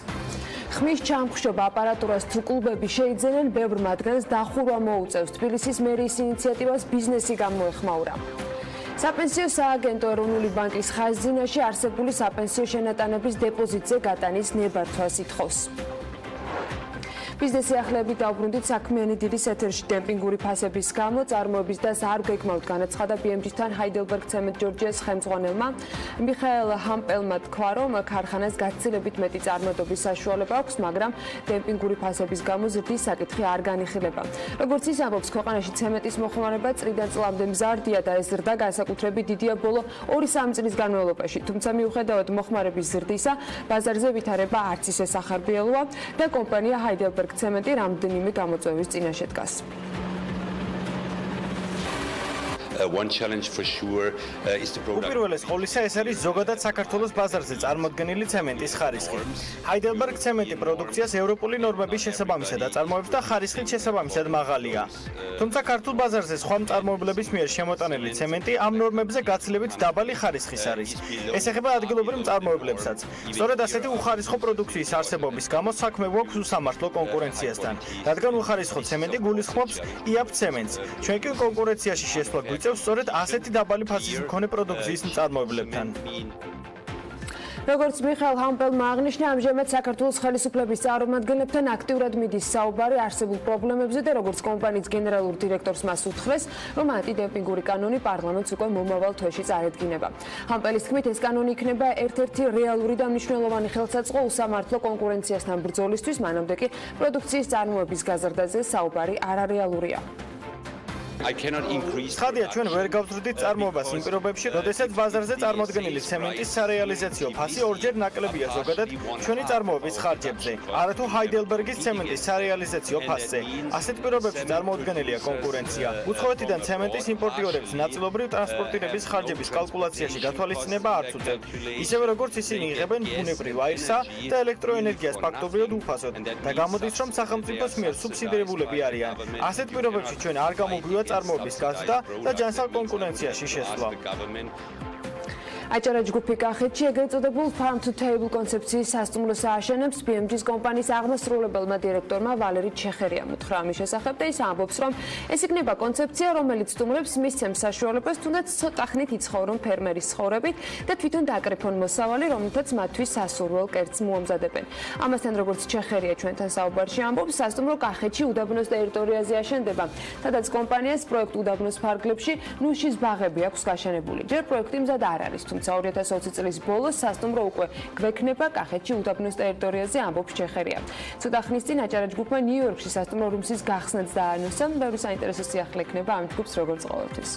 ხმის ჩამხშობა აპარატურას თუ კლუბები შეიძენენ, ბევრ მათგანს დახურვა მოუწევს. თბილისის მერიის ინიციატივას ბიზნესი გამოეხმაურა. საპენსიო სააგენტო ეროვნული ბანკის ხაზინაში არსებული საპენსიო შენატანების დეპოზიტზე გატანის ნებართვას ითხოვს. ბიზნესი ახლები დაუბრუნდით საქმიანი დილის ეთერში დემპინგური ფასების გამო წარმოების და არ გეგმავთ განაცხადა BMG-თან ჰაიდელბერგ ცემენტ ჯორჯიას ხელმძღვანელმა მიხაელ ჰამპელმა თქვა, რომ ქარხანას გაცილებით მეტი წარმატების საშუალება აქვს, მაგრამ დემპინგური ფასების გამო ზრდის საკითხი არ განიხილება. როგორც ის ამბობს, ქვეყანაში ცემენტის მოხმარება წლიდან წლამდე მზარდია და ეს ზრდა განსაკუთრებით დიდია ბოლო 2-3 წლის განმავლობაში. თუმცა მიუხედავად მოხმარების ზრდისა, ბაზარზე ვითარება არც ისე სახარბიელოა და კომპანია ჰაიდელბერგ ცემენტი რამდენიმე გამოწვევის წინაშე დგას. უპირველეს ყოვლისა ეს არის ზოგადად საქართველოს ბაზარზე წარმოდგენილი ცემენტის ხარისხი. ჰაიდელბერგ ცემენტი პროდუქციას ევროპული ნორმების შესაბამისად აწარმოებს და ხარისხით შესაბამისად მაღალია. თუმცა ქართულ ბაზარზე სხვა მწარმოებლების მიერ შემოტანილი ცემენტი ამ ნორმებზე გაცილებით დაბალი ხარისხის არის. ეს ეხება ადგილობრივ მწარმოებლებსაც. სწორედ ასეთი უხარისხო პროდუქციის არსებობის გამო საქმე გვაქვს უსამართლო კონკურენციასთან, რადგან უხარისხო ცემენტი გულისხმობს იაფ ცემენტს. ჩვენ კი კონკურენციაში შესვლა გვიწევს სწორედ ასეთი დაბალი ფასის მქონე პროდუქციის მწარმოებლებთან. როგორც მიხეილ ჰამპელმა აღნიშნა, ამჟამად საქართველოს ხელისუფლების წარმომადგენლებთან აქტიურად მიდის საუბარი არსებულ პრობლემებზე და როგორც კომპანიის გენერალურ დირექტორს მას უთხრეს, რომ ანტიდემპინგური კანონი პარლამენტს უკვე მომავალ თვეში წარედგინება. ჰამპელის თქმით, ეს კანონი იქნება ერთ-ერთი რეალური და მნიშვნელოვანი ხელსაწყო უსამართლო კონკურენციასთან ბრძოლისთვის, მანამდე კი პროდუქციის წარმოების გაზრდაზე საუბარი არარეალურია. ხადია, ჩვენ ვერ გავზრდით წარმოებას იმ პირობებში, როდესაც ბაზარზე წარმოდგენილი ცემენტის სარეალიზაციო ფასი ორჯერ ნაკლებია ზოგადად ჩვენი წარმოების ხარჯებზე, არათუ ჰაიდელბერგის ცემენტის სარეალიზაციო ფასზე. ასეთ პირობებში წარმოუდგენელია კონკურენცია. უცხოეთიდან ცემენტის იმპორტიორებს ნაწილობრივ ტრანსპორტირების ხარჯების კალკულაციაში გათვალისწინება არც უწევთ, ისევე როგორც ისინი იღებენ ბუნებრივ აირსა და ელექტროენერგიას ფაქტობრივად უფასოდ და გამოდის, რომ სახელმწიფოს მიერ სუბსიდირებულები არიან. ასეთ პირობებში ჩვენ არ გამოგვივა წარმოების გაზრდა და ჯანსაღ კონკურენციაში შესვლა. აჭარა ჯგუფი კახეთში ეგრეთ წოდებულ farm to table კონცეფციის სასტუმროს ააშენებს BMG-ის კომპანიის აღმასრულებელმა დირექტორმა ვალერი ჩეხერიამ უთხრა ამის შესახებ და ის ამბობს, რომ ეს იქნება კონცეფცია, რომელიც სტუმრებს მისცემს საშუალებას თუნდაც ცოტა ხნით იცხოვრონ ფერმერის ცხოვრებით და თვითონ დააკრიფონ მოსავალი, რომლითაც მათთვის სასურველ კერძს მოამზადებენ. ამასთან, როგორც ჩეხერია ჩვენთან საუბარში ამბობს, სასტუმრო კახეთში უდაბნოს ტერიტორიაზე აშენდება, სადაც კომპანიას პროექტ უდაბნოს ფარგლებში ნუშის ბაღები აქვს გაშენებული. ჯერ პროექტი მზად არ არის, თუმცა 2020 წლის ბოლოს სასტუმრო უკვე გვექნება კახეთში უდაბნოს ტერიტორიაზე, ამბობს ჩეხერია. ცოტა ხნის წინ აჭარა ჯგუფმა ნიუ-იორკში სასტუმრო რუმსის გახსნაც დაანონსა. ბევრი საინტერესო სიახლე იქნება ამ ჯგუფს როგორც ყოველთვის.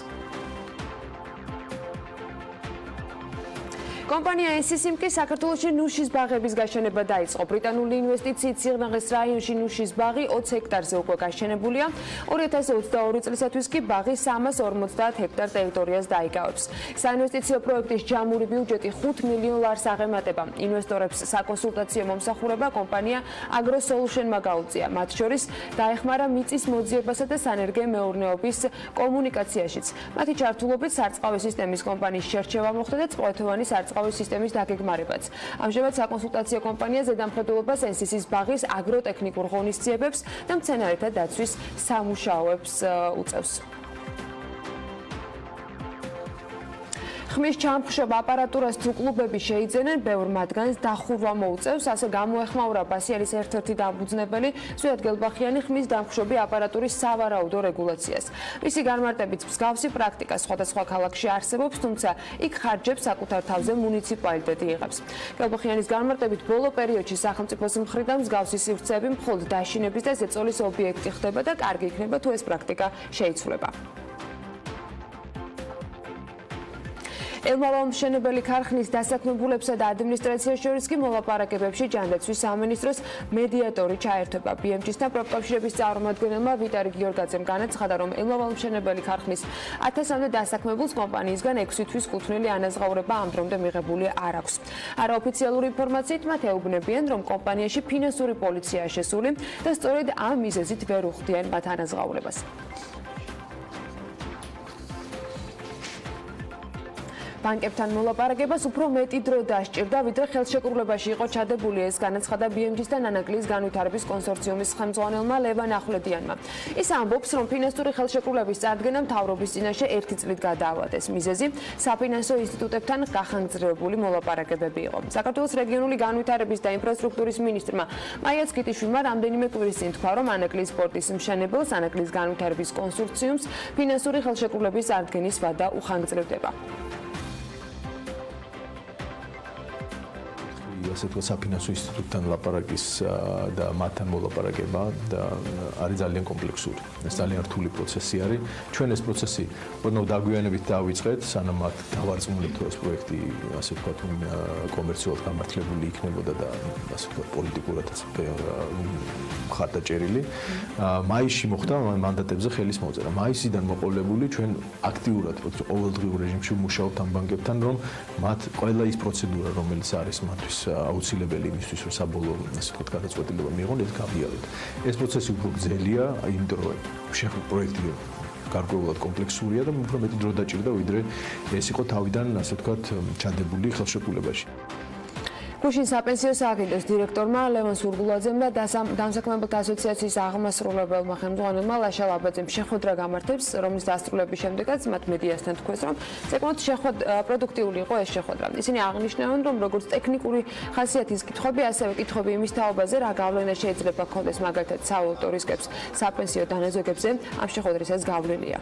კომპანია NCSIM-კი საქართველოში ნუშის ბაღების გაშენება დაიწყო. ბრიტანული ინვესტიციით სიღნაღის რაიონში ნუშის ბაღი 20 ჰექტარზე უკვე გაშენებულია. 2022 წლისათვის კი ბაღი 350 ჰექტარ ტერიტორიას დაიკავებს. საინვესტიციო პროექტის ჯამური ბიუჯეტი 5 მილიონ ლარს აღემატება. ინვესტორებს საკონსულტაციო მომსახურება კომპანია Agro Solution-მა გაუწია. მათ შორის დაეხმარა მიწის მოძიებასა და სანერგე-მეურნეობის კომუნიკაციაშიც. მათი ჩართულობით სარწყავი სისტემის კომპანიის შერჩევა მოხდა და წყვეთოვანი სარწყავი სისტემის დაგეგმარებაც. ამჟამად საკონსულტაციო კომპანია ზედამხედველობას NCS-ის ბაღის აგროტექნიკურ ღონისძიებებს და მცენარეთა დაცვის სამუშაოებს უწევს. ხმის ჩამფრშობ აპარატურას თუ კლუბები შეიძენენ, ბევრ მათგანს დახურვა მოუწევს, ასე გამოეხმაურა ბასიალის ერთ-ერთი დამფუძნებელი ზვიად გელბახიანი ხმის დამფრშობი აპარატურის სავარაუდო რეგულაციას. მისი განმარტებით მსგავსი პრაქტიკა სხვადასხვა ქალაქში არსებობს, თუმცა იქ ხარჯებს საკუთარ თავზე მუნიციპალიტეტი იღებს. გელბახიანის განმარტებით ბოლო პერიოდში სახელმწიფოს მხრიდან მსგავსი სივრცეები მხოლოდ დაშინების და ზეწოლის ობიექტი ხდება და კარგი იქნება თუ ეს პრაქტიკა შეიცვლება. ელმავამშენებელი ქარხნის დასაქმებულებსა და ადმინისტრაციას შორის კი მოლაპარაკებებში ჯანდაცვის სამინისტროს მედიატორი ჩაერთვება. BMG-სთან პროფკავშირების წარმომადგენელმა ვიტარი გიორგაძემ განაცხადა, რომ ელმავამშენებელი ქარხნის 1000-მდე დასაქმებულს კომპანიისგან 6 თვის კუთვნილი ანაზღაურება ამ დრომდე მიღებული არ აქვს. არაოფიციალური ინფორმაციით მათ ეუბნებიან, რომ კომპანიაში ფინანსური პოლიციაა შესული და სწორედ ამ მიზეზით ვერ უხდიან მათ ანაზღაურებას. ბანკებთან მოლაპარაკებას უფრო მეტი დრო დასჭირდა, ვიდრე ხელშეკრულებაში იყო ჩადებული, ეს განაცხადა BMG-სთან ანაკლის განვითარების კონსორციუმის ხელმძღვანელმა ლევან ახვლედიანმა. ის ამბობს, რომ ფინანსური ხელშეკრულების წარდგენა მთავრობის წინაშე 1 წლით გადაავადეს. მიზეზი საფინანსო ინსტიტუტებთან გახანგრძლივებული მოლაპარაკებები იყო. საქართველოს რეგიონული განვითარების და ინფრასტრუქტურის მინისტრმა მაია ცკიტიშვილმა რამდენიმე კვირის წინ თქვა, რომ ანაკლის სპორტის მშენებელს ანაკლის განვითარების კონსორციუმს ფინანსური ხელშეკრულების წარდგენის ვადა უხანგრძლივდება. ასე თქვა საფინანსო ინსტიტუტთან ლაპარაკის და მათთან მოლაპარაკება და არის ძალიან კომპლექსური. ეს ძალიან რთული პროცესი არის. ჩვენ ეს პროცესი ოდნავ დაგვიანებით დავიწყეთ, სანამ მათ დავარწმუნებთ, რომ ეს პროექტი ასე თქვა კომერციულად გამართლებული იქნებოდა და ასე თქვა პოლიტიკურადაც ხარდაჭერილი. მაისში მოხდა მანდატებზე ხელის მოწერა. მაისიდან მოყოლებული ჩვენ აქტიურად ყოველდღიურ რეჟიმში ვმუშაობთ ამ ბანკებთან, რომ მათ ყველა ის პროცედურა, რომელიც არის მათთვის აუცილებელი იმისთვის, რომ საბოლოო ასე ვთქვათ გადაწყვეტილება მიიღონ, ეს გავიაროთ. ეს პროცესი უფრო გრძელია, იმიტომ რომ პროექტი გარკვეულად კომპლექსურია და უფრო მეტი დრო დაჭირდა, ვიდრე ეს იყო თავიდან ასე ვთქვათ ჩადებული ხელშეკრულებაში. გუშინ საპენსიო სააგენტოს დირექტორმა ლევან სურგულაძემ და დამსაქმებელთა ასოციაციის აღმასრულებელმა ხელმძღვანელმა ლაშა ლაბაძემ შეხვედრა გამართებს, რომლის დასრულების შემდეგაც მათ მედიასთან თქვეს, რომ საკმაოდ პროდუქტიული იყო ეს შეხვედრა. ისინი აღნიშნავენ, რომ როგორც ტექნიკური ხასიათის კითხვები, ასევე კითხვები იმის თაობაზე, რა გავლენა შეიძლება ჰქონდეს მაგალითად სავალუტო რისკებს საპენსიო დანაზოგებზე, ამ შეხვედრის ეს გავლენია.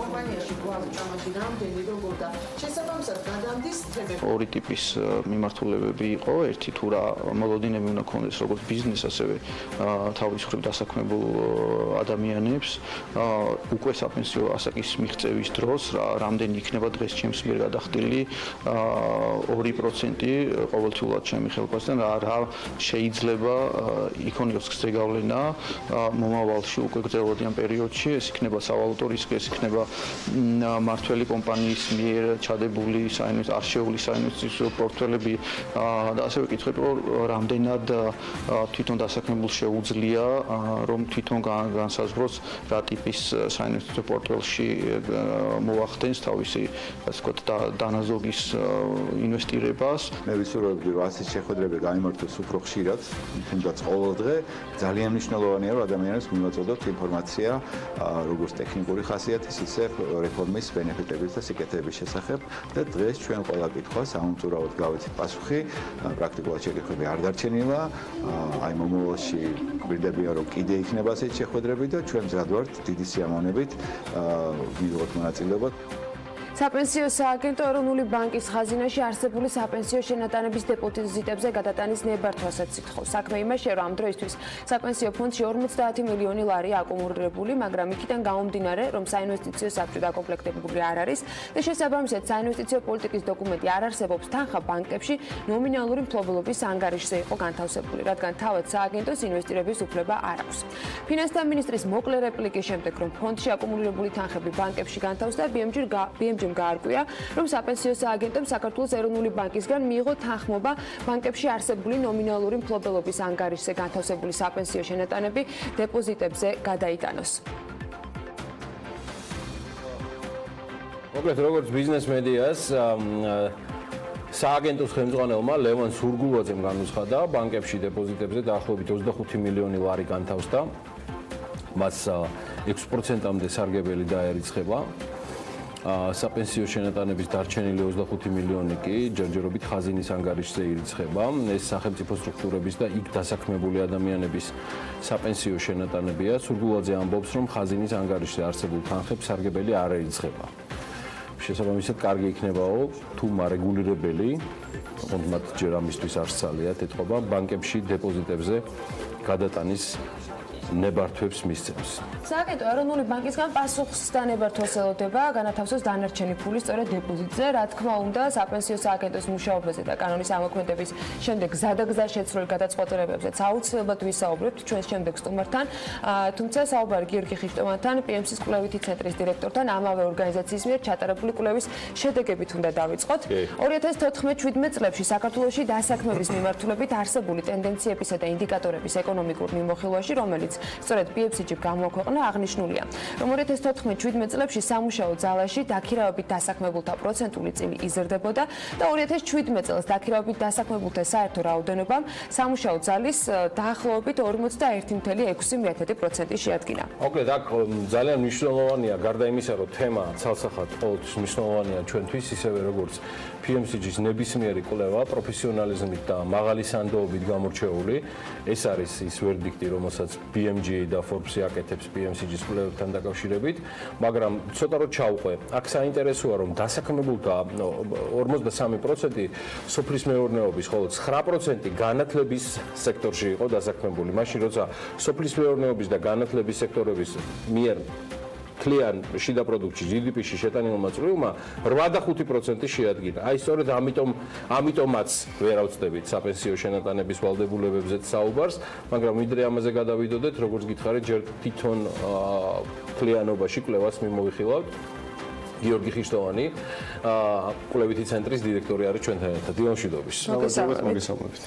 კომპანიაში გვაქვს თამაში რამდენი როგორ და შესაბამისად გადამდის თემები. ორი ტიპის მიმართულებები იყო, ერთი თუ რა მოლოდინები უნდა ქონდეს როგორც ბიზნეს, ასევე თავის მხრივ დასაქმებულ ადამიანებს, უკვე საპენსიო ასაკის მიღწევის დროს რამდენი იქნება დღეს ჩემს მიერ გადახდილი 2% ყოველთვიურად ჩემი ხელფასთან, რა შეიძლება იქონიოს გზეგავლენა მომავალში უკვე გრძელვადიან პერიოდში, ეს იქნება სავალუტო რისკი, ეს იქნება მართველი კომპანიის მიერ ჩადებული არჩეული საინვესტიციო პორტფელები და ასევე კითხები, რომ რამდენად თვითონ დასაქმებულს შეუძლია, რომ თვითონ განსაზღვროს რა ტიპის საინვესტიციო პორტფელში მოახდენს თავისი, ასე ვთქვათ, დანაზოგის ინვესტირებას. მე ვისურვებდი, რომ ასეთი შეხვედრები გაიმართოს უფრო ხშირად, თუნდაც ყოველდღე. ძალიან მნიშვნელოვანია, რომ ადამიანებს მივაწოდოთ ინფორმაცია როგორც ტექნიკური ხასიათის, ისე რეფორმის ბენეფიტების და სიკეთეების შესახებ და დღეს ჩვენ ყველა კითხვას აუმწურავად გავიცით პასუხი. პრაქტიკულად შეკითხვები არ დარჩენილა. აი მომავალში გვირდებიან, რომ კიდე იქნება ასეთი შეხვედრები და ჩვენ მზად ვართ დიდი სიამოვნებით მივიღოთ მონაწილეობა. საპენსიო სააგენტო ეროვნული ბანკის ხაზინაში არსებული საპენსიო შენატანების დეპოზიტებზე გადატანის ნებართვასაც ითხოვს. საქმე იმაშია, რომ ამ დროისთვის საპენსიო ფონდში 50 მილიონი ლარია აკუმულირებული, მაგრამ იქიდან გამომდინარე, რომ საინვესტიციო საბჭო დაკომპლექტებული არ არის და შესაბამისად საინვესტიციო პოლიტიკის დოკუმენტი არ არსებობს, თანხა ბანკებში ნომინალური მფლობელობის ანგარიშზე იყო განთავსებული, რადგან თავად სააგენტოს ინვესტირების უფლება არ აქვს. ფინანსთა მინისტრის მოკლე რეპლიკის შემდეგ, რომ ფონდში აკუმულირებული თანხები ბანკებში განთავსდა, BMG-მ გაარკვია, რომ საპენსიო სააგენტომ საქართველოს ეროვნული ბანკისგან მიიღო თანხმობა ბანკებში არსებული ნომინალური მფლობელობის ანგარიშზე განთავსებული საპენსიო შენატანები დეპოზიტებზე გადაიტანოს. მოკლედ, როგორც ბიზნეს მედიას სააგენტოს ხელმძღვანელმა ლევან სურგულაძემ განუცხადა, ბანკებში დეპოზიტებზე დაახლოებით 25 მილიონი ლარი განთავსდა. მას 6%-მდე სარგებელი დაერიცხება. საპენსიო შენატანების დარჩენილი 25 მილიონი კი ჯერჯერობით ხაზინის ანგარიშზე ირიცხება. ეს სახელმწიფო სტრუქტურების და იქ დასაქმებული ადამიანების საპენსიო შენატანებია. სურგულაძე ამბობს, რომ ხაზინის ანგარიშზე არსებულ თანხებს სარგებელი არ ერიცხება. შესაბამისად, კარგი იქნებაო, თუ მარეგულირებელი, თუმცა მათ ჯერ ამისთვის არ სცალიათ ეთყობა, ბანკებში დეპოზიტებზე გადატანის ნებართვებს მისცემს. სააგენტო ეროვნული ბანკისგან პასუხს და ნებართვას ელოდება განათავსოს დანარჩენი ფული სწორედ დეპოზიტზე, რა თქმა უნდა, საპენსიო სააგენტოს მუშაობაზე და კანონის ამოქმედების შემდეგ გზადაგზა შეცვლილ გადაწყვეტილებებზეც აუცილებლად ვისაუბრებთ ჩვენს შემდეგ სტუმართან, თუმცა საუბარი გიორგი ხიშტომანთან, PMC-ის კვლევითი ცენტრის დირექტორთან, ამავე ორგანიზაციის მიერ ჩატარებული კვლევის შედეგებით უნდა დავიწყოთ. 2014-17 წლებში საქართველოში დასაქმების მიმართულებით არსებული ტენდენციებისა და ინდიკატორების ეკონომიკურ მიმოხილვაში, რომელიც სწორედ PMC-ში გამოაქვეყნა, აღნიშნულია, რომ 2014-17 წლებში სამუშაო ძალაში დაქირავებით დასაქმებულთა პროცენტული წილი იზრდებოდა და 2017 წელს დაქირავებით დასაქმებულთა საერთო რაოდენობამ სამუშაო ძალის დაახლოებით 41.6% შეადგინა. მოკლედ, აქ ძალიან მნიშვნელოვანია, გარდა იმისა, რომ თემა ცალსახად ყოველთვის მნიშვნელოვანია ჩვენთვის, ისევე როგორც PMC-ის ნებისმიერი კვლევა პროფესიონალიზმით და მაღალი სანდოობით გამორჩეული. ეს არის ის ვერდიქტი, რომელსაც BMG და Forbes-ი აკეთებს PMC-ის კვლევებთან დაკავშირებით, მაგრამ ცოტა რო ჩავყვე, აქ საინტერესოა, რომ დასაქმებულთა 53% სოფლის მეურნეობის, ხოლო 9% განათლების სექტორში იყო დასაქმებული. მაშინ როცა სოფლის მეურნეობის და განათლების სექტორების მიერ თლიან შიდა პროდუქტში GDP-ში შეტანილმა წრიულმა 85% შეადგინა. აი სწორედ ამიტომაც ვერ ავწდებით საპენსიო შენატანების ვალდებულებებზეც საუბარს, მაგრამ ვიდრე ამაზე გადავიდოდეთ, როგორც გითხარით, ჯერ თვითონ თლიანობაში კვლევას მიმოვიხილავთ. გიორგი ხიშტოვანი, კვლევითი ცენტრის დირექტორი არის ჩვენთან ერთად. დილა მშვიდობის. მოგესალმებით.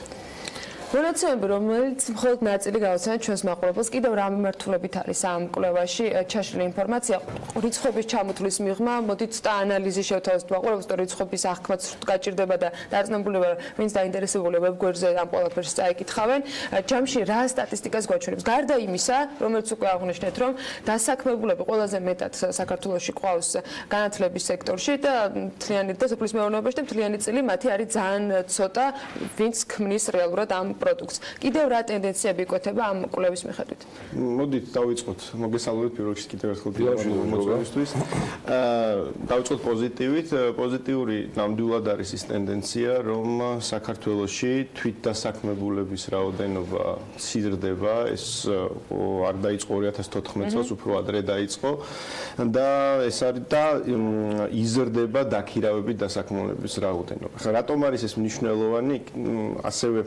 მონაცემები, რომელიც მხოლოდ ნაწილი გავაცანეთ ჩვენს მაყურებელს, კიდევ რა მიმართულებით არის ამ კვლევაში ჩაშლილი ინფორმაცია, რიცხვების ჩამოთვლის მიღმა, მოდით ცოტა ანალიზი შევთავაზოთ მაყურებელს, რომ რიცხვების აღქმაც გაჭირდება და დარწმუნებულება, ვინც დაინტერესებულია ვებგვერდზე ამ ყველაფერს წაიკითხავენ. ჯამში რა სტატისტიკას გვაჩვენებს? გარდა იმისა, რომელიც უკვე აღნიშნეთ, რომ დასაქმებულები ყველაზე მეტად საქართველოში ყავს განათლების სექტორში და მთლიანი და სოფლის მეურნეობაში და მთლიანი წილი მათი არის ძალიან ცოტა, ვინც ქმნის რეალურად ამ პროდუქტს. კიდევ რა ტენდენციები იკვეთება ამ კვლევის მიხედვით? მოდით დავიწყოთ. მოგესალმებით პირველ რიგში კიდევ ერთხელ მოწვევისთვის. დავიწყოთ პოზიტივით. პოზიტიური ნამდვილად არის ის ტენდენცია, რომ საქართველოში თვითდასაქმებულების რაოდენობა მცირდება. ეს არ დაიწყო 2014 წელს, უფრო ადრე დაიწყო და ეს არის და იზრდება დაქირავებით დასაქმებულების რაოდენობა. რატომ არის ეს მნიშვნელოვანი? ასევე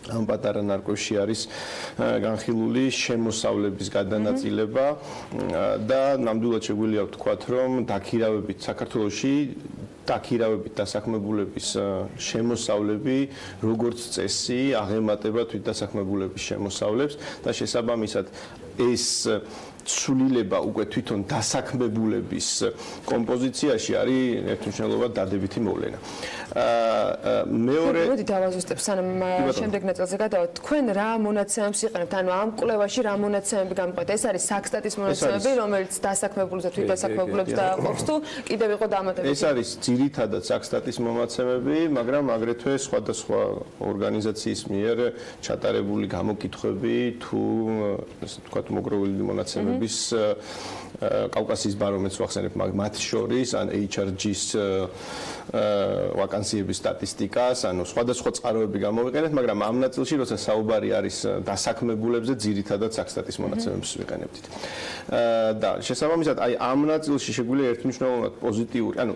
ამ პატარა ნარკვევში არის განხილული შემოსავლების გადანაწილება და ნამდვილად შეგვიძლია ვთქვათ, რომ დაქირავებით საქართველოში დაქირავებით დასაქმებულების შემოსავლები როგორც წესი აღემატება თვითდასაქმებულების შემოსავლებს და შესაბამისად ეს ცვლილება უკვე თვითონ დასაქმებულების კომპოზიციაში არის ერთმნიშვნელოვნად დადებითი მოვლენა. მეორე მოდი დავაზუსტებ სანამ შემდეგ ნაწილზე გადავთ. თქვენ რა მონაცემებს იყენებთ? ანუ ამ კვლევაში რა მონაცემები გამყვეთ? ეს არის საქსტატის მონაცემები, რომელიც დასაქმებულებს და თვითდასაქმებულებს დააყოფს თუ კიდევ იყო დამატებითი? ეს არის ძირითადად საქსტატის მონაცემები, მაგრამ აგრეთვე სხვადასხვა ორგანიზაციის მიერ ჩატარებული გამოკითხვები თუ ესე ვთქვათ მოგროვილი მონაცემები კავკასიის ბარომეტრს ვახსენებ მათ შორის ან HRG-ს ვაკანსიების სტატისტიკას, ანუ სხვადასხვა წყაროები გამოვიყენეთ, მაგრამ ამ ნაწილში როცა საუბარი არის დასაქმებულებზე, ძირითადად საქსტატის მონაცემებს ვიყენებთ. და შესაბამისად, აი ამ ნაწილში შეგვიძლია ერთმნიშვნელოვნად პოზიტიური, ანუ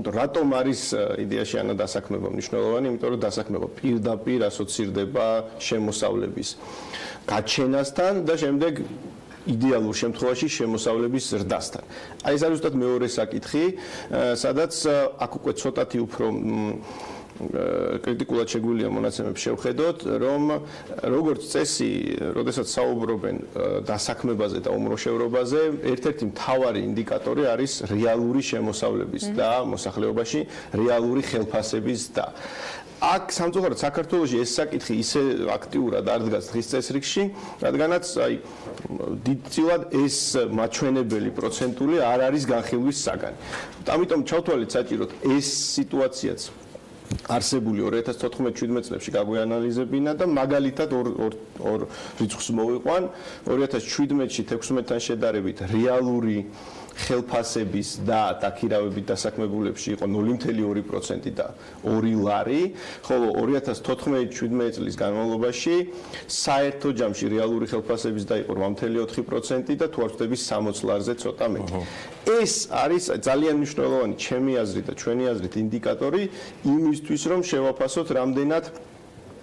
რატომ არის იდეაში ანა დასაქმება მნიშვნელოვანი, იმიტომ რომ დასაქმება პირდაპირ ასოცირდება შემოსავლების გაჩენასთან და შემდეგ იდეალურ შემთხვევაში შემოსავლების ზრდასთან. აი ეს არის უბრალოდ მეორე საკითხი, სადაც აქ უკვე ცოტათი უფრო კრიტიკულად შეგვიძლია მონაცემებს შევხედოთ, რომ როგორც წესი, როდესაც საუბრობენ დასაქმებაზე და უმროშევრობაზე, ერთ-ერთი მთავარი ინდიკატორი არის რეალური შემოსავლების და მოსახლეობაში რეალური ხელფასების და აქ სამწუხაროდ საქართველოში ეს საკითხი ისე აქტიურად არ დგას დღის წესრიგში, რადგანაც აი დიდწილად ეს მაჩვენებელი პროცენტული არ არის განხილვის საგანი. ამიტომ ჩავთვალეთ საჭიროდ ეს სიტუაციაც არსებული 2014-17 წლებში გაგვეანალიზებინა და მაგალითად ორ რიცხვს მოვიყვან 2017-ში 16-თან შედარებით რეალური ხელფასების და დაქირავებით დასაქმებულებში იყო 0.2% და 2 ლარი, ხოლო 2014-17 წლის განმავლობაში საერთო ჯამში რეალური ხელფასების და იყო 8.4% და თუ არ ვწდები 60 ლარზე ცოტა მეტი. ეს არის ძალიან მნიშვნელოვანი ჩემი აზრით და ჩვენი აზრით ინდიკატორი იმისთვის, რომ შევაფასოთ რამდენად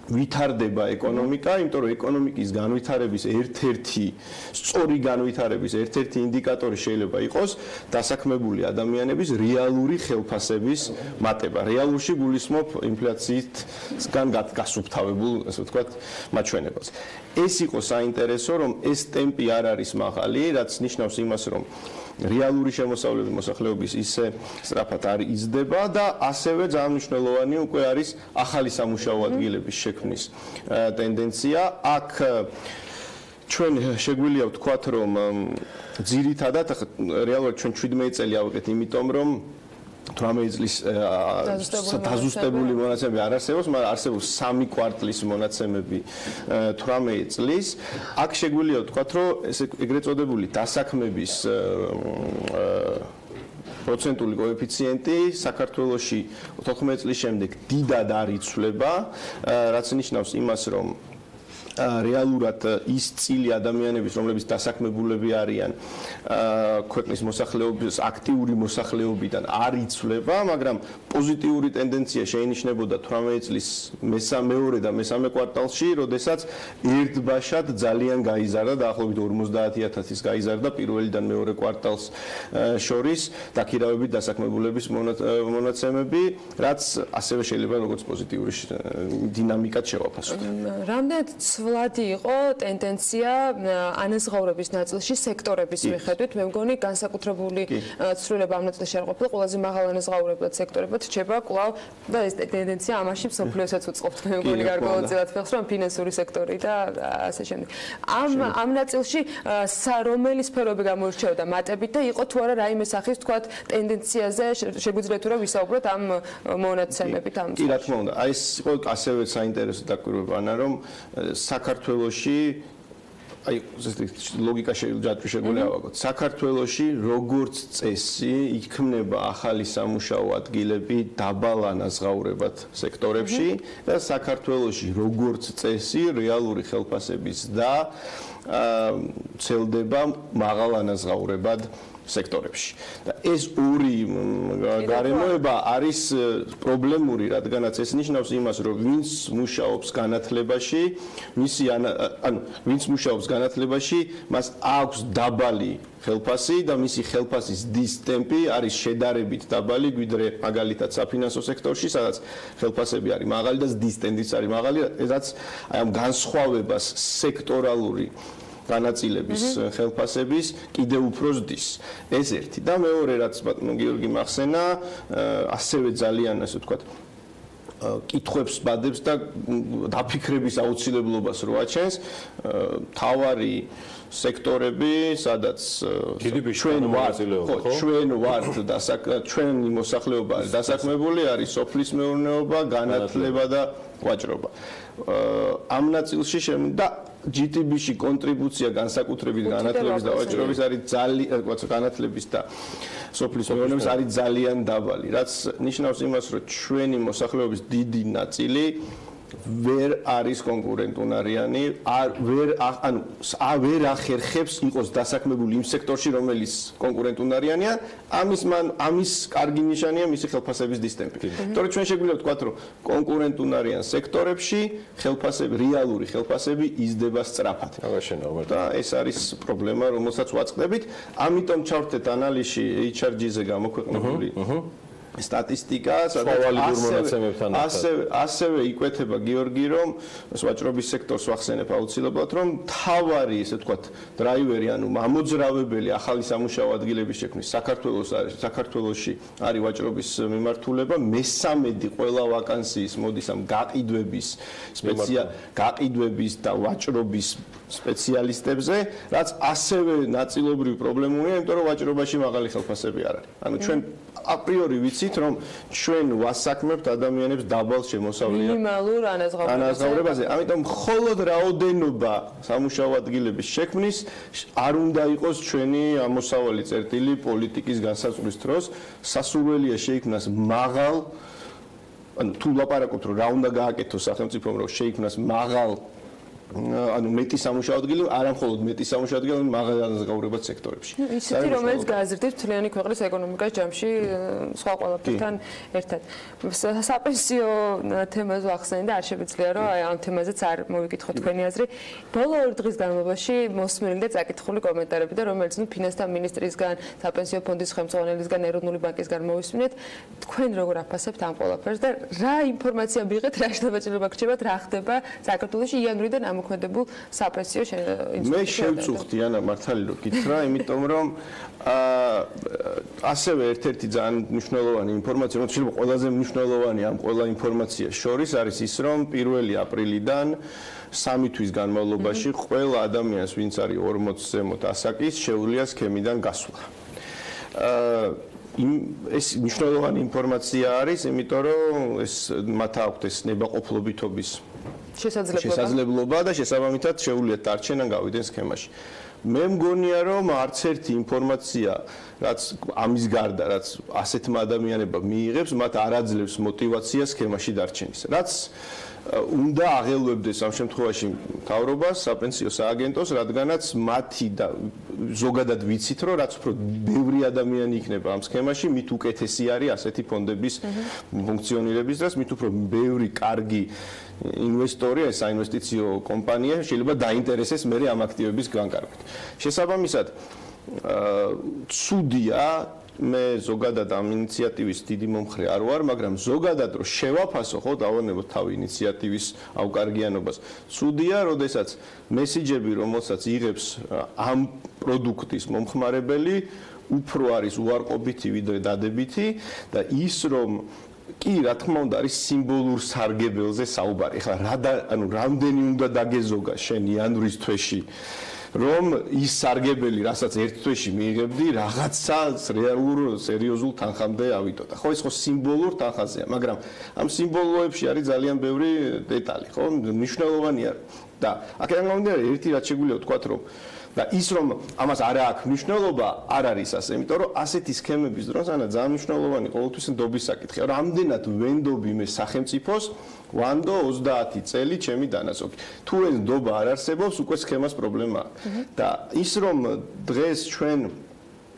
ვითარდება ეკონომიკა, იმიტომ რომ ეკონომიკის განვითარების ერთ-ერთი სწორი განვითარების ერთ-ერთი ინდიკატორი შეიძლება იყოს დასაქმებული ადამიანების რეალური ხელფასების მატება. რეალურში გულისხმობ ინფლაციისგან გასუფთავებულ, ასე ვთქვათ, მაჩვენებელს. ეს იყო საინტერესო, რომ ეს ტემპი არ არის მაღალი, რაც ნიშნავს იმას, რომ რეალური შემოსავლები მოსახლეობის ისე სწრაფად არ იზრდება და ასევე ძალიან მნიშვნელოვანი უკვე არის ახალი სამუშაო ადგილების შექმნის ტენდენცია. აქ ჩვენ შეგვიძლია ვთქვათ, რომ ძირითადად რეალურად ჩვენ 17 წელი ავიღეთ, იმიტომ რომ 18 წლის დაზუსტებული მონაცემები არ არსებობს, მაგრამ არსებობს 3 კვარტლის მონაცემები 18 წლის. აქ შეგვიძლია ვთქვათ, რომ ეს ეგრეთ წოდებული დასაქმების პროცენტული კოეფიციენტი საქართველოში 14 წლის შემდეგ დიდად არ იცვლება, რაც ნიშნავს იმას, რომ რეალურად ის წილი ადამიანების, რომლებიც დასაქმებულები არიან ქვეყნის მოსახლეობის აქტიური მოსახლეობიდან არ იცვლება, მაგრამ პოზიტიური ტენდენცია შეინიშნებოდა 18 წლის მეორე და მესამე კვარტალში, როდესაც ერთბაშად ძალიან გაიზარდა, დაახლოებით 50,000-ის გაიზარდა პირველიდან მეორე კვარტალს შორის დაქირავებით დასაქმებულების მონაცემები, რაც ასევე შეიძლება როგორც პოზიტიური დინამიკად შევაფასოთ. რამდენად ცვლადი იყო ტენდენცია ანაზღაურების ნაწილში სექტორების მიხედვით, მე მგონი განსაკუთრებული ცვლილება ამ ნაწილში არ ყოფილა, ყველაზე მაღალ ანაზღაურებლად სექტორებად რჩება კვლავ და ეს ტენდენცია ამაში მსოფლიოსაც უწყობთ, მე მგონი გარკვეულწილად ფეხს, რომ ფინანსური სექტორი და ასე შემდეგ. ამ ნაწილში რომელი სფეროები გამოირჩეოდა მატებით და იყო თუ არა რაიმე სახის თქვათ ტენდენციაზე შეგვიძლია თუ რა ვისაუბროთ ამ მონაცემებით ამ. კი, რა თქმა უნდა, აი ეს იყო ასევე საინტერესო დაკვირვება, რომ საქართველოში აი ლოგიკა შეგვიძლია ავაგოთ. საქართველოში როგორც წესი იქმნება ახალი სამუშაო ადგილები დაბალ ანაზღაურებად სექტორებში და საქართველოში როგორც წესი რეალური ხელფასების და ცელდება მაღალ ანაზღაურებად სექტორებში. და ეს ორი გარემოება არის პრობლემური, რადგანაც ეს ნიშნავს იმას, რომ ვინც მუშაობს განათლებაში, ვინც მუშაობს განათლებაში, მას აქვს დაბალი ხელფასი და მისი ხელფასის დის ტემპი არის შედარებით დაბალი, ვიდრე მაგალითად საფინანსო სექტორში, სადაც ხელფასები არის მაღალი და დის ტემპიც არის მაღალი, რაც აი ამ განსხვავებას სექტორალური განაწილების ხელფასების კიდევ უფრო ზრდის. ეს ერთი და მეორე რაც ბატონო გიორგი მახსენა, ასევე ძალიან ასე ვთქვათ კითხვებს ბადებს და დაფიქრების აუცილებლობას რო აჩენს, თავარი სექტორები, სადაც ჩვენ ვართ და ჩვენი მოსახლეობა არის დასაქმებული, არის სოფლის მეურნეობა, განათლება და ვაჭრობა. ამ ნაწილში და GDP-ში კონტრიბუცია განსაკუთრებით განათლების და ვაჭრობის არის ძალიან, განათლების და სოფლის მეურნეობის არის ძალიან დაბალი, რაც ნიშნავს იმას, რომ ჩვენი მოსახლეობის დიდი ნაწილი ვერ არის კონკურენტუნარიანი, ვერ ახერხებს იყოს დასაქმებული იმ სექტორში, რომელიც კონკურენტუნარიანია, ამის კარგი ნიშანია მისი ხელფასების დისტემპი. თორე ჩვენ შეგვიძლია ვთქვათ, რომ კონკურენტუნარიან სექტორებში რეალური ხელფასები იზრდება სწრაფად. და ეს არის პრობლემა, რომელსაც ვაწყდებით. ამიტომ ჩავთეთ ანალიზში HRG-ზე გამოქვეყნებული სტატისტიკა, ასევე იკვეთება გიორგი, რომ ვაჭრობის სექტორს ვახსენებ აუცილებლად, რომ თავარი, ესე ვთქვათ, დრაივერი, ანუ ამოძრავებელი ახალი სამუშაო ადგილების შექმნის საქართველოში არის ვაჭრობის მიმართულება, მესამედი ყველა ვაკანსიის მოდის ამ გაყიდვების და ვაჭრობის სპეციალისტებზე, რაც ასევე ნაწილობრივ პრობლემურია, იმიტომ რომ ვაჭრობაში მაღალი ხელფასები არ არის. ანუ ჩვენ აპრიორი ვიცით, რომ ჩვენ ვასაქმებთ ადამიანებს დაბალ შემოსავლიან მინიმალურ ანაზღაურებაზე. ამიტომ მხოლოდ რაოდენობა სამუშაო ადგილების შექმნის არ უნდა იყოს ჩვენი ამოსავალი წერტილი პოლიტიკის განსაზღვრის დროს. სასურველია შეიქმნას მაღალ, ანუ თუ ლაპარაკობთ, რომ რა უნდა გააკეთოს სახელმწიფომ, რომ შეიქმნას მაღალ ანუ მეტი სამუშაო ადგილი, არა მხოლოდ მეტი სამუშაო ადგილი, არამედ მაღალ ანაზღაურებად სექტორებში. ისეთი, რომელიც გააზრდებს მთლიანი ქვეყნის ეკონომიკას ჯამში სხვა ყველაფერთან ერთად. საპენსიო თემაზე ვახსენე და არ შეგვიძლია, რომ ამ თემაზეც არ მოვიკითხოთ თქვენი აზრი. ბოლო ორ დღის განმავლობაში მოსმენილი და წაკითხული კომენტარები და რომელიც ფინანსთა მინისტრისგან, საპენსიო ფონდის ხელმძღვანელისგან, ეროვნული ბანკისგან მოვისმინეთ, თქვენ როგორ აფასებთ ამ ყველაფერს და რა ინფორმაცია მიიღეთ, რა შეთანხმება გრჩებათ, რა ხდება საქართველოში იანვრიდან მოქმედებულ საპენსიო მე შევწუხდი ანა მართალი რომ გითხრა, იმიტომ რომ ასევე ერთ-ერთი ძალიან მნიშვნელოვანი ინფორმაცია, შეიძლება ყველაზე მნიშვნელოვანი ამ ყველა ინფორმაციას შორის არის ის, რომ 1 აპრილიდან 3 თვის განმავლობაში ყველა ადამიანს, ვინც არის 40 ზემოთ ასაკის, შეუძლია სქემიდან გასვლა. ეს მნიშვნელოვანი ინფორმაცია არის, იმიტომ რომ ეს მათ აქვთ ეს ნებაყოფლობითობის შესაძლებლობა და შესაბამისად შეუძლიათ დარჩენ ან გავიდნენ სქემაში. მე მგონია, რომ არც ერთი ინფორმაცია, რაც ამის გარდა, რაც ასეთმა ადამიანებმა მიიღებს, მათ არ აძლევს мотивაციას სქემაში დარჩენის. რაც უნდა აღელვებდეს ამ შემთხვევაში მთავრობას, საპენსიო სააგენტოს, რადგანაც მათი და ზოგადად ვიცით, რომ რაც უფრო ბევრი ადამიანი იქნება ამ სქემაში, მით უკეთესი არის ასეთი ფონდების ფუნქციონირების დროს, მით უფრო ბევრი კარგი ინვესტორი, ეს საინვესტიციო კომპანია შეიძლება დაინტერესდეს მერე ამ აქტივების განკარგვით. შესაბამისად, ცუდია მე ზოგადად ამ ინიციატივის დიდი მომხრე არ ვარ, მაგრამ ზოგადად რომ შევაფასო ხო დავანებოთ თავი ინიციატივის აუკარგიანობას. ცუდია, როდესაც მესიჯები, რომელსაც იღებს ამ პროდუქტის მომხმარებელი, უფრო არის უარყოფითი ვიდრე დადებითი და ის რომ კი, რა თქმა უნდა, არის სიმბოლურ სარგებელზე საუბარი. ეხლა რამდენი უნდა დაგეზოგა შენ იანვრის თვეში რომ ის სარგებელი, რასაც ერთ თვეში მიიღებდი, რაღაცა რეალურ სერიოზულ თანხამდე ავიტოტა. ხო, ეს ხო სიმბოლურ თანხაზეა, მაგრამ ამ სიმბოლოებში არის ძალიან ბევრი დეტალი, ხო? მნიშვნელოვანი არის. და აქედან გამომდინარე, ერთი რაც შეგვიძლია ვთქვათ, რომ და ის რომ ამას არ აქვს მნიშვნელობა, არ არის ასე, იმიტომ რომ ასეთი სქემების დროს ანა ძალიან მნიშვნელოვანი ყოველთვის ნდობის საკითხია. რამდენად ვენდობ მე სახელმწიფოს ვანდო 30 წელი ჩემი დანაზოგი. თუ ეს ნდობა არ არსებობს, უკვე სქემას პრობლემა აქვს. და ის რომ დღეს ჩვენ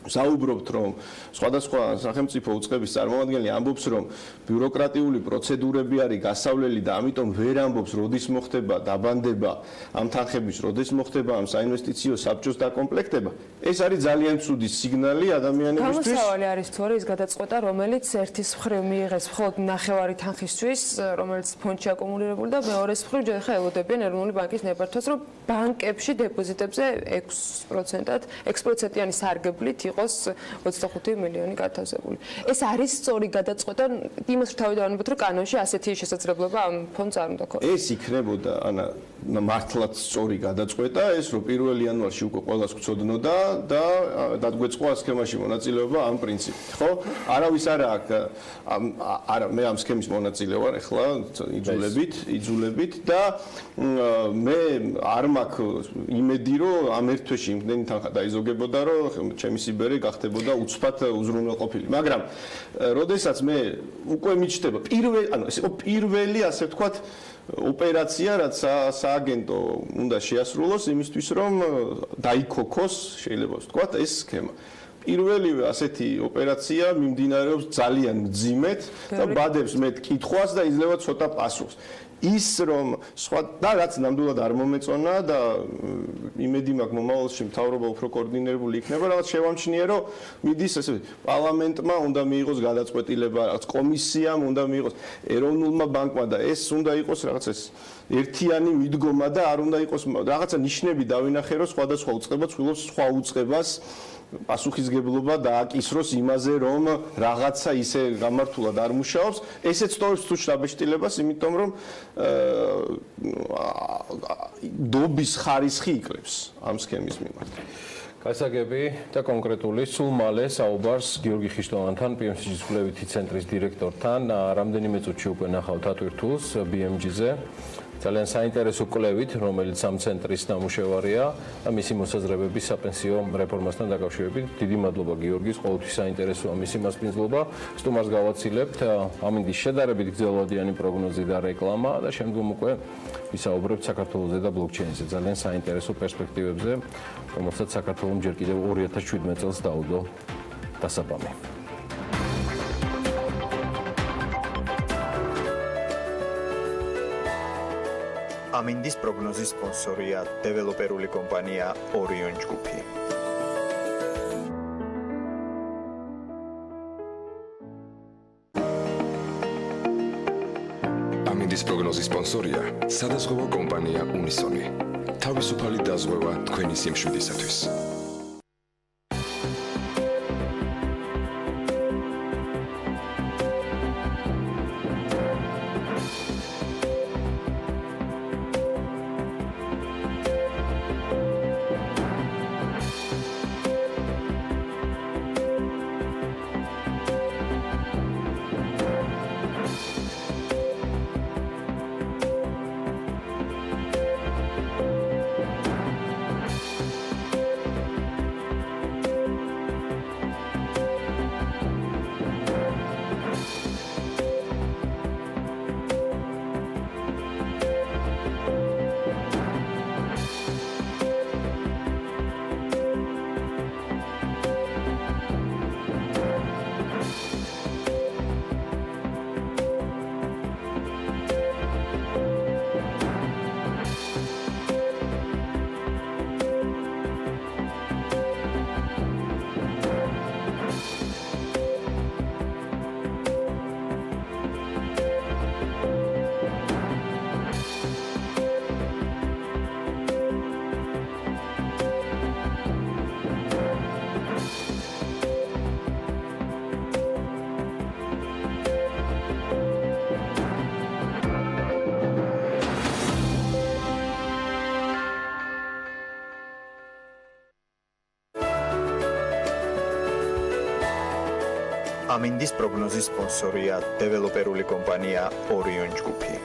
საუბრობთ, რომ სხვადასხვა სახელმწიფო უწყების წარმომადგენელი ამბობს, რომ ბიუროკრატიული პროცედურები არის გასავლელი და ამიტომ ვერ ამბობს, როდის მოხდება დაბანდება ამ თანხების, როდის მოხდება ამ საინვესტიციო საბჭოს დაკომპლექტება. ეს არის ძალიან ცუდი სიგნალი ადამიანებისთვის. გამოსავალი არის თუ არა ის გადაწყვეტა, რომელიც ერთის მხრივ მიიღეს მხოლოდ ნახევარი თანხისთვის, რომელიც ფონდში აკუმულირებული და მეორეს მხრივ ჯერ ხა ელოდებიან ეროვნული ბანკის ნებართვას, რომ ბანკებში დეპოზიტებზე 6%-იანი სარგებლით იყოს 25 მილიონი გათავსებული. ეს არის სწორი გადაწყვეტა, იმას თავი დავანებოთ, რომ კანონში ასეთი შესაძლებლობა ამ ფონდს არ უნდა ქონდეს. ეს იქნებოდა ანა მართლაც სწორი გადაწყვეტა, ეს რომ 1 იანვარში უკვე ყველას გვწოდნოდა და დადგეწყვა სქემაში მონაწილეობა ამ პრინციპით, ხო? არავის არ აქვს არა მე ამ სქემის მონაწილე ვარ, ეხლა იძულებით და მე არ მაქვს იმედი, რომ ამ ერთ თვეში იმდენი თანხა დაიზოგებოდა, რომ ჩემი სიბერე გახდებოდა უცბად უზრუნველყოფილი. მაგრამ როდესაც მე უკვე მიჩნდება პირველი, ასე ვთქვათ, ოპერაცია, რაც სააგენტო უნდა შეასრულოს იმისთვის, რომ დაიქოქოს, შეიძლება ვთქვათ, ეს სქემა. პირველივე ასეთი ოპერაცია მიმდინარეობს ძალიან მძიმედ და ბადებს მე კითხვას და იძლევა ცოტა პასუხს. ის რომ სხვა და რაც ნამდვილად არ მომეწონა და იმედი მაქვს მომავალში მთავრობა უფრო კოორდინირებული იქნება, რაღაც შევამჩნიე, რომ მიდის ესე პარლამენტმა უნდა მიიღოს გადაწყვეტილება, რაღაც კომისიამ უნდა მიიღოს, ეროვნულმა ბანკმა და ეს უნდა იყოს რაღაც ეს ერთიანი მიდგომა და არ უნდა იყოს რაღაცა ნიშნები დავინახე, რომ სხვადასხვა უწყება ცდილობს სხვა უწყებას პასუხისგებლობა დააკისროს იმაზე, რომ რაღაცა ისე გამართულად არ მუშაობს, ესეც სწორებს თუ შტაბეშტილებას, იმიტომ რომ დობის ხარისხი იკლებს ამ სქემის მიმართ. გასაგები და კონკრეტული სულ მალე საუბარს გიორგი ხიშტოვანთან, PMG-ის კვლევითი ცენტრის დირექტორთან, რამდენიმე წუთში უკვე ნახავთ ატვირთულს BMG-ზე. ძალიან საინტერესო კვლევით, რომელიც ამ ცენტრის ნამუშევარია და მისი მოსაზრებების საპენსიო რეფორმასთან დაკავშირებით. დიდი მადლობა გიორგის, ყოველთვის საინტერესოა მისი მასპინძლობა. სტუმარს გავაცილებთ ამინდის შედარებით გრძელვადიანი პროგნოზი და რეკლამა და შემდგომ უკვე ვისაუბრებთ საქართველოზე და ბლოქჩეინზე. ძალიან საინტერესო პერსპექტივებზე, რომელსაც საქართველოს ჯერ კიდევ 2017 წელს დაუდო დასაბამი. ამინდის პროგნოზის სპონსორია დეველოპერული კომპანია ორიონ ჯგუფი. ამინდის პროგნოზის სპონსორია სადაზღვევო კომპანია უნისონი. თავისუფალი დაზღვევა თქვენი სიმშვიდისათვის. ამინდის პროგნოზის სპონსორია დეველოპერული კომპანია ორიონ ჯგუფი.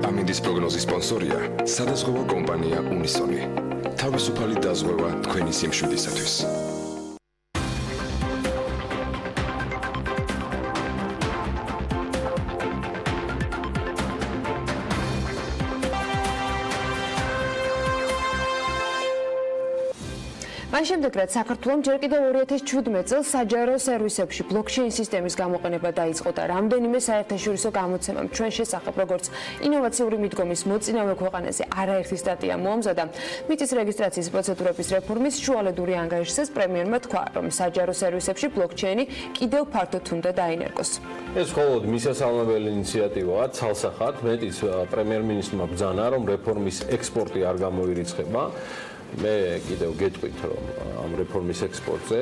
ამინდის პროგნოზის სპონსორია სადაზღვევო კომპანია უნისონი. თავისუფალი დაზღვევა თქვენი სიმშვიდისათვის. მან შემდეგ რაც საქართველოს ჯერ კიდევ 2017 წელს საჯარო სერვისებში ბლოქჩეინ სისტემის გამოყენება დაიწყო და რამდენიმე საერთაშორისო გამოცემამ ჩვენ შესახებ როგორც ინოვაციური მიდგომის მოწინავე ქვეყანაზე არაერთი სტატია მოამზადა, მიწის რეგისტრაციის პროცედურების რეფორმის შუალედური ანგარიშსას პრემიერმა თქვა, რომ საჯარო სერვისებში ბლოქჩეინი კიდევ ფართოდ უნდა დაინერგოს. ეს მხოლოდ მისასალმებელი ინიციატივაა, ცალსახად, მეტიც პრემიერ-მინისტრმა ბრძანა, რომ რეფორმის ექსპორტი არ გამოირიცხება. მე კიდევ გეტყვით, რომ ამ რეფორმის ექსპორტზე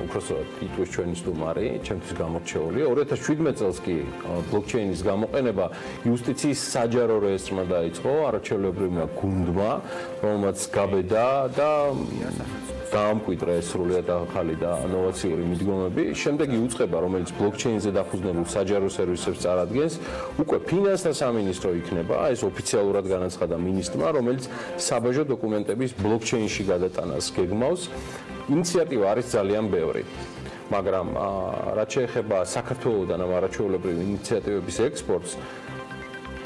უпроსოდ იტყვის ჩვენი სტუმარი, ჩემთვის გამორჩეული. 2017 წელს კი ბლოქჩეინის გამოყენება იუსტიციის საჯარო რეესტრმა დაიწყო, არაჩვეულებრივმა გუნდმა, რომელმაც გაბედა და დაამკვიდრა ეს სრულიად ახალი და ინოვაციური მიდგომები. შემდეგ იუწყება, რომელიც ბლოქჩეინზე დაფუძნებულ საჯარო სერვისებს წარადგენს, უკვე ფინანსთა სამინისტრო იქნება, ეს ოფიციალურად განაცხადა მინისტრმა, რომელიც საბაჟო დოკუმენტების ბლოქჩეინში გადატანას გეგმავს. ინიციატივა არის ძალიან ბევრი. მაგრამ რაც შეეხება საქართველოსთან ამ არაჩვეულებრივი ინიციატივების ექსპორტს,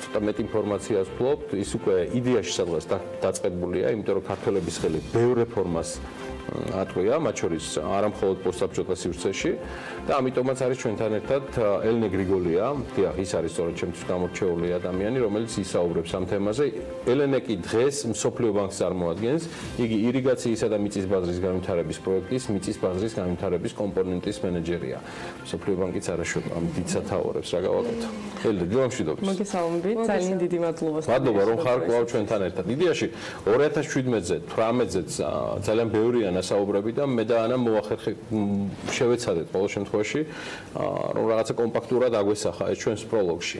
ცოტა მეტ ინფორმაციას ვფლობთ, ის უკვე იდეაში სადღაც დაწყებულია, იმიტომ რომ ქართველების ხელი ბევრ რეფორმას ატყვია, მათ შორის არა მხოლოდ პოსტსაბჭოთა სივრცეში და ამიტომაც არის ჩვენთან ერთად ელენე გრიგოლია, დიახ, ის არის სწორედ ჩემთვის გამორჩეული ადამიანი, რომელიც ისაუბრებს ამ თემაზე. ელენე კი დღეს მსოფლიო ბანკს წარმოადგენს, იგი ირიგაციისა და მიწის ბაზრის განვითარების პროექტის მიწის ბაზრის განვითარების კომპონენტის მენეჯერია. მსოფლიო ბანკიც არაშუა ამ დიდ სათაურებს რა გავაკეთო. ელენე, გილამშვიდობთ. მოგესალმებით, ძალიან დიდი მადლობა. მადლობა, რომ ხარ კვლავ ჩვენთან ერთად. იდეაში 2017-ზე, 18-ზეც ძალიან ბევრია ასაუბრები და მე და ანა შევეცადეთ ყოველ შემთხვევაში რომ რაღაცა კომპაქტურად აგვესახა ეს ჩვენს პროლოგში.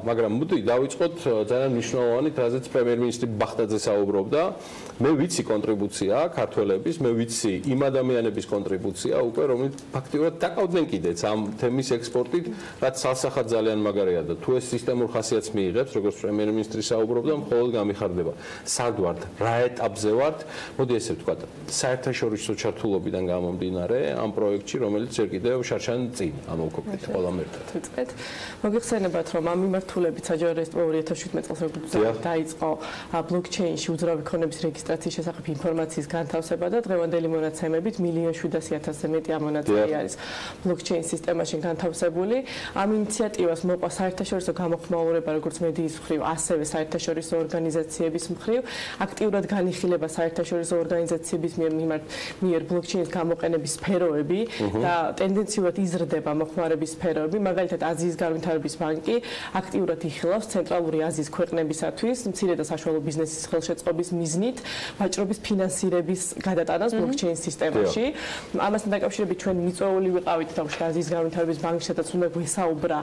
მაგრამ მოდი დავიწყოთ ძალიან მნიშვნელოვანი, რაზეც პრემიერ-მინისტრი ბახტაძე საუბრობდა. მე ვიცი კონტრიბუცია ქართველების, მე ვიცი იმ ადამიანების კონტრიბუცია უკვე რომელიც ფაქტიურად დაკავდნენ კიდეც ამ თემის ექსპორტით, რაც სასახად ძალიან მაგარია და თუ ეს სისტემურ ხასიათს მიიღებს, როგორც პრემიერ-მინისტრი საუბრობდა, მხოლოდ გამიხარდება. სად ვართ, რა ეტაპზე ვართ? მოდი ესე ვთქვათ, საერთაშორისო ჩართულობიდან გამომდინარე ამ პროექტში, რომელიც ჯერ კიდევ შარშან წინ ამოვკობთ ყველამ ერთად. ვიწყეთ. მოგიხსენებათ, რომ ამ მიმართულებით საჯარო 2017 წელს დაიწყო ბლოქჩეინში უძრავი ქონების რეგისტრაციის შესახებ ინფორმაციის განთავსება და დღევანდელი მონაცემებით 1,700,000-ზე მეტი ამონაწილე არის ბლოქჩეინ სისტემაში განთავსებული. ამ ინიციატივას მოყვა საერთაშორისო გამოხმაურება როგორც მედიის მხრივ, ასევე საერთაშორისო ორგანიზაციების მხრივ, აქტიურად განიხილება საერთაშორისო ორგანიზაციების მიერ ბლოქჩეინის გამოყენების სფეროები და ტენდენციურად იზრდება მოხმარების სფეროები. მაგალითად, აზიის განვითარების ბანკი აქტიურად იხილავს ცენტრალური აზიის ქვეყნებისათვის მცირე და საშუალო ბიზნესის ხელშეწყობის მიზნით ვაჭრობის ფინანსირების გადატანას ბლოქჩეინ სისტემაში. ამასთან დაკავშირებით ჩვენ მიწვეული ვიყავით და აზიის განვითარების ბანკში, სადაც უნდა გვესაუბრა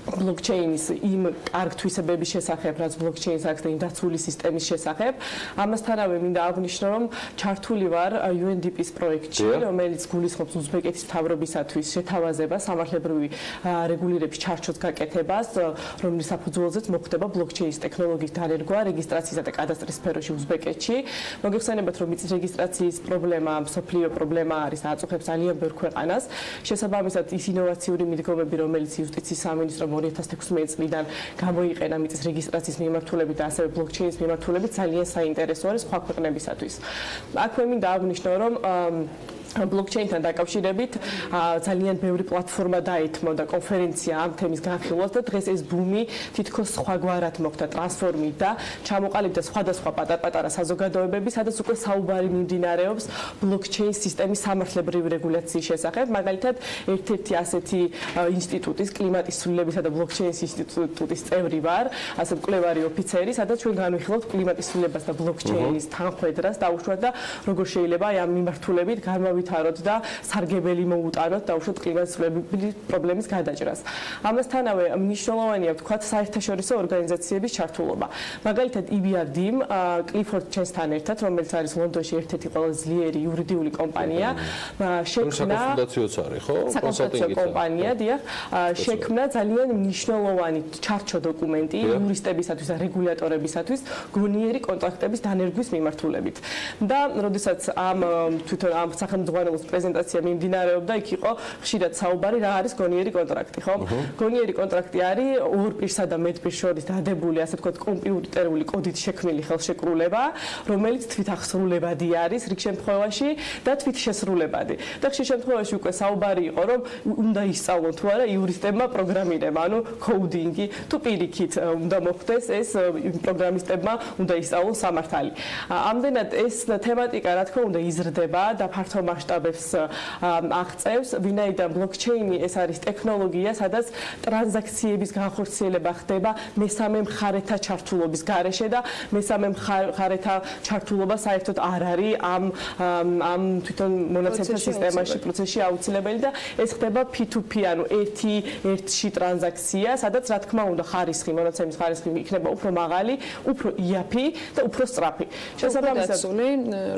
ბლოქჩეინის იმ კარგ თვისებების შესახებ, რაც ბლოქჩეინს აქვს და იმ დაცული სისტემის შესახებ. ამასთანავე მინდა აღვნიშნო, რომ ჩართული ვარ UNDP-ის პროექტში, რომელიც გულისხმობს უზბეკეთის მთავრობისათვის შეთავაზებას, სამართლებრივი რეგულირების ჩარჩოს გაკეთებას, რომლის საფუძველზეც მოხდება ბლოქჩეინის ტექნოლოგიის დანერგვა რეგისტრაციისა და კადასტრის სფეროში უზბეკეთში. მოგეხსენებათ, რომ მიწის რეგისტრაციის პრობლემა, მსოფლიო პრობლემა არის და აწუხებს ძალიან ბევრ ქვეყანას. შესაბამისად, ის ინოვაციური მიდგომები, რომელიც იუსტიციის სამინისტრომ 2016 წლიდან გამოიყენა მიწის რეგისტრაციის მიმართულებით და ასევე ბლოქჩეინის მიმართულებით ძალიან საინტერესო არის სხვა ქვეყნებისათვის. აქვე მინდა აღვნიშნო, რომ ბლოქჩეინთან დაკავშირებით ძალიან ბევრი პლატფორმა დაეთმო და კონფერენცია ამ თემის განხილვას და დღეს ეს ბუმი თითქოს სხვაგვარად მოხდა ტრანსფორმით და ჩამოყალიბდა სხვადასხვა პატარ-პატარა საზოგადოებები, სადაც უკვე საუბარი მიმდინარეობს ბლოქჩეინ სისტემის სამართლებრივი რეგულაციის შესახებ. მაგალითად, ერთ-ერთი ასეთი ინსტიტუტის კლიმატის ცვლილებისა და ბლოქჩეინის ინსტიტუტის წევრი ვარ, ასე მკვლევარი ოფიცერი, სადაც ჩვენ განვიხილავთ კლიმატის ცვლილებას და ბლოქჩეინის თანხვედრას დაუშვათ და როგორ შეიძლება ამ მიმართულებით განავითაროთ და სარგებელი მოუტანოთ და უშუალოდ კლიმატის პრობლემის გადაჭრას. ამასთანავე მნიშვნელოვანია ვთქვათ საერთაშორისო ორგანიზაციების ჩართულობა. მაგალითად EBRD-მ კლიფორდ ჩესთან ერთად, რომელიც არის ლონდონში ერთ-ერთი ყველაზე ძლიერი იურიდიული კომპანია, შექმნა საკონსულტაციო კომპანია, დიახ, შექმნა ძალიან მნიშვნელოვანი ჩარჩო დოკუმენტი იურისტებისათვის და რეგულატორებისათვის გონიერი კონტრაქტების დანერგვის მიმართულებით. და როდესაც თვითონ ამ სახელმძღვანელოს პრეზენტაცია მიმდინარეობდა, იქ იყო ხშირად საუბარი რა არის გონიერი კონტრაქტი, ხო? გონიერი კონტრაქტი არის ორ პირსა და მეტ პირს შორის დადებული, ასე ვთქვათ, კომპიუტერული კოდით შექმნილი ხელშეკრულება, რომელიც თვითახსრულებადი არის რიგ შემთხვევაში და თვითშესრულებადი. და ხშირ შემთხვევაში უკვე საუბარი იყო, რომ უნდა ისწავლონ თუ არა იურისტებმა პროგრამირება, ანუ კოუდინგი, თუ პირიქით უნდა მოხდეს ეს პროგრამისტებმა უნდა ისწავლონ სამართალი. ამდენად ეს თემატიკა რა თქმა უნდა იზრდება და ფართო მასშტაბებს აღწევს, ვინაიდან ბლოქჩეინი ეს არის ტექნოლოგია, სადაც ტრანზაქციების განხორციელება ხდება მესამე მხარეთა ჩართულობის გარეშე და მესამე მხარეთა ჩართულობა საერთოდ არ არის ამ თვითონ მონაცემთა სისტემაში პროცესში აუცილებელი და ეს ხდება P2P, ანუ ერთ-ერთი ტრანზაქცია, სადაც რა თქმა უნდა ხარისხი, მონაცემის ხარისხი იქნება უფრო მაღალი, უფრო იაფი და უფრო სწრაფი. შესაბამისად,